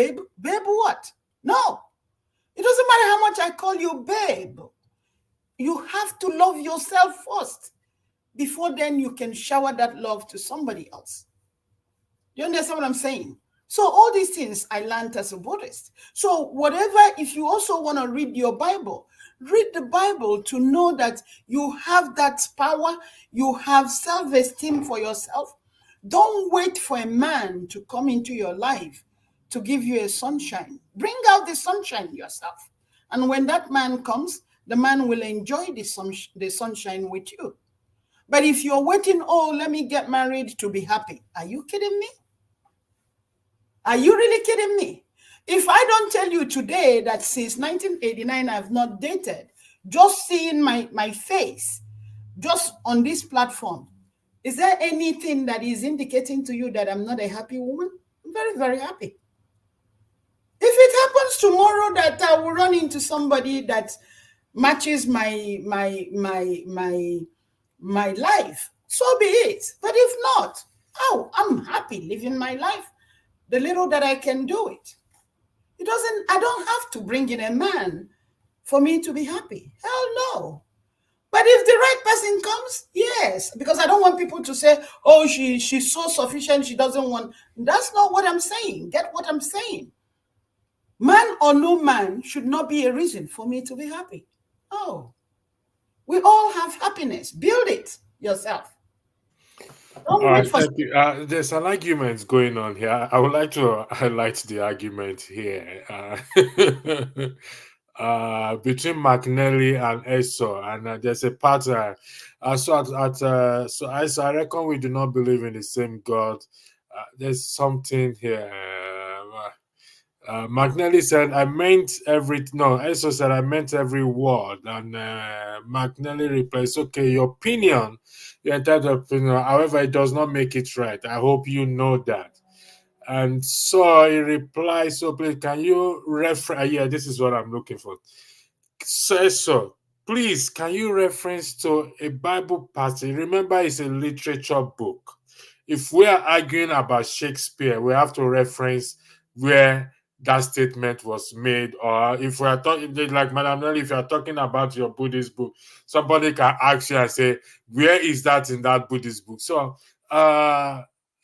what? No, it doesn't matter how much I call you babe. You have to love yourself first. Before then, you can shower that love to somebody else. Do you understand what I'm saying? So all these things I learned as a Buddhist. So whatever, if you also want to read your Bible, read the Bible to know that you have that power, you have self-esteem for yourself. Don't wait for a man to come into your life to give you a sunshine. Bring out the sunshine yourself. And when that man comes, the man will enjoy the sunshine with you. But if you're waiting, oh, let me get married to be happy, are you kidding me? Are you really kidding me? If I don't tell you today that since 1989 I've not dated, just seeing my face, just on this platform, is there anything that is indicating to you that I'm not a happy woman? I'm very, very happy. If it happens tomorrow that I will run into somebody that matches my life, so be it. But if not, oh, I'm happy living my life. The little that I can do it. I don't have to bring in a man for me to be happy. Hell no. But if the right person comes, yes, because I don't want people to say, oh, she's so sufficient, she doesn't want. That's not what I'm saying. Get what I'm saying. Man or no man should not be a reason for me to be happy. Oh, we all have happiness. Build it yourself. Thank you. There's an argument going on here. I would like to highlight the argument here. between McNally and Esau, and there's a pattern. So I reckon we do not believe in the same God. There's something here. McNally said, I meant every, no, Esau said, I meant every word. And McNally replies, okay, your opinion, your entire opinion, however, it does not make it right. I hope you know that. And so he replies, so please, can you reference, yeah, this is what I'm looking for. So, please, can you reference to a Bible passage? Remember, it's a literature book. If we are arguing about Shakespeare, we have to reference where that statement was made. Or if we are talking, like Madam Nelly, if you are talking about your Buddhist book, somebody can ask you and say, where is that in that Buddhist book? So,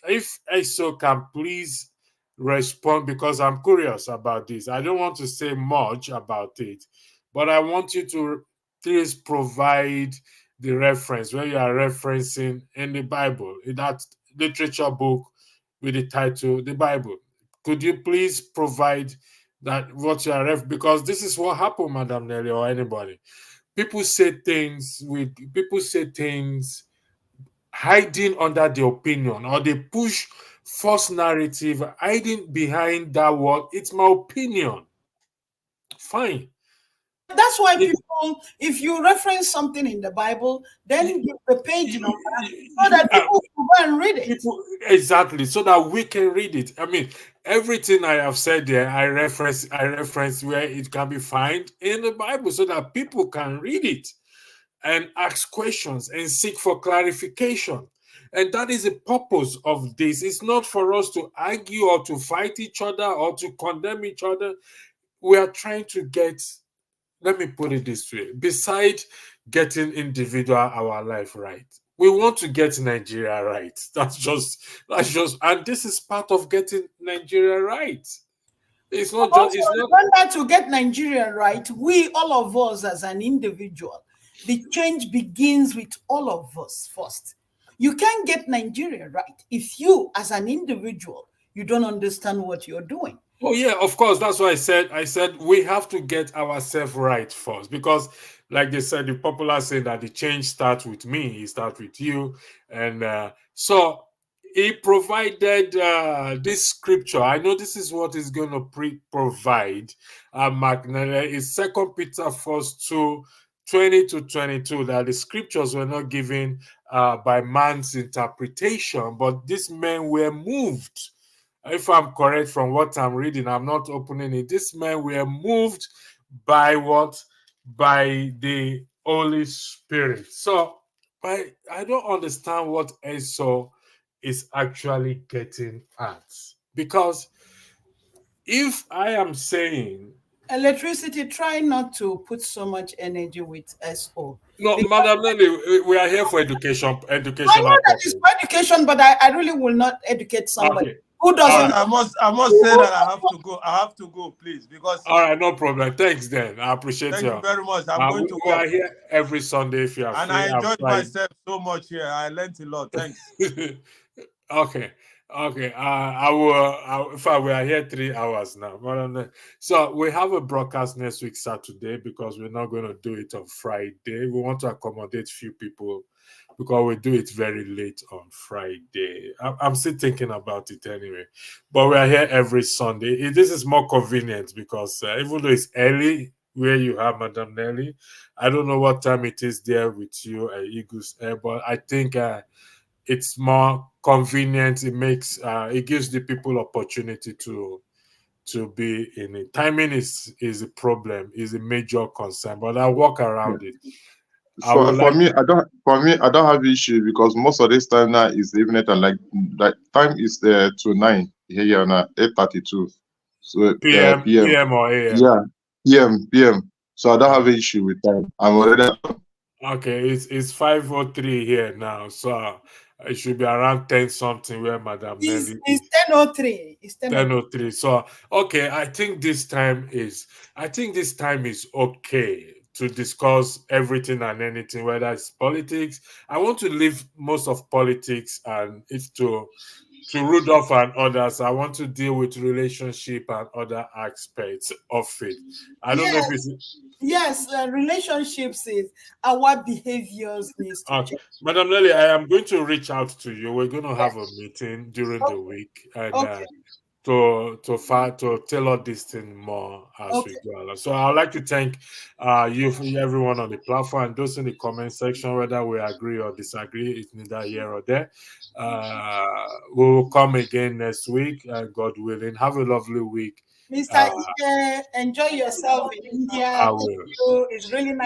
if Eso can please respond, because I'm curious about this. I don't want to say much about it, but I want you to please provide the reference where you are referencing in the Bible, in that literature book with the title, the Bible. Could you please provide that what you are because this is what happened, Madam Nelly, or anybody. People say things hiding under the opinion, or they push false narrative hiding behind that word. It's my opinion. Fine. That's why people, if you reference something in the Bible, then give the page number so that people can go and read it. Exactly, so that we can read it. I mean, everything I have said there, I reference where it can be found in the Bible so that people can read it and ask questions and seek for clarification. And that is the purpose of this. It's not for us to argue or to fight each other or to condemn each other. We are trying to get, let me put it this way, besides getting individual our life right, we want to get Nigeria right. That's just, and this is part of getting Nigeria right. It's not just, Also, it's not. remember, to get Nigeria right, we, all of us as an individual, the change begins with all of us first. You can't get Nigeria right if you, as an individual, you don't understand what you're doing. Oh yeah, of course. That's why I said we have to get ourselves right first, because, like they said, the popular saying that the change starts with me, it starts with you, and so he provided this scripture. I know this is what he's going to provide. McNally is 2 Peter 1:2, 20 to 22. That the scriptures were not given by man's interpretation, but these men were moved. If I'm correct from what I'm reading, I'm not opening it. These men were moved by what? By the Holy Spirit. So I don't understand what Esau is actually getting at. Because if I am saying Electricity, try not to put so much energy with SO. no, Because Madam Nelly, we are here for educational I know that purposes. it's for education, but I really will not educate somebody Okay. who All doesn't. right. I must say that I have to go. I have to go, please, because All right, no problem. Thanks, then. I appreciate thank you you. very much. I'm going to We are work, here every Sunday if you are and free. I I'm enjoyed Friday. myself so much here. I learned a lot. Thanks. Okay. Okay. In fact, we are here 3 hours now. So we have a broadcast next week, Saturday, because we're not going to do it on Friday. We want to accommodate few people because we do it very late on Friday. I'm still thinking about it anyway. But we are here every Sunday. This is more convenient because even though it's early where you have Madam Nelly, I don't know what time it is there with you, Eagles Air, but I think it's more convenient. It gives the people opportunity to be in it. Timing is a problem, is a major concern, but I'll work around it. I would For like me, I don't have issue because most of this time now is evening and like time is to 9 here now 8:32. So PM. PM or AM. Yeah, PM. So I don't have Uh, an issue with time. I'm already okay, it's 5:03 here now, so it should be around 10 something where Madam Nelly It's is. 10:03. It's 10:03. 10:03. So okay, I think this time is okay to discuss everything and anything, whether it's politics. I want to leave most of politics and it's to Rudolph and others, I want to deal with relationship and other aspects of it. I don't know if it's Yes, relationships is our behaviors needs to change. Madam Nelly, I am going to reach out to you. We're going to have a meeting during the week and Okay. to tailor this thing more as we go along. So I'd like to thank everyone on the platform, and those in the comment section, whether we agree or disagree, it's neither here or there. We will come again next week, God willing. Have a lovely week. Mr. Ike, enjoy yourself in India. I will. It's really nice.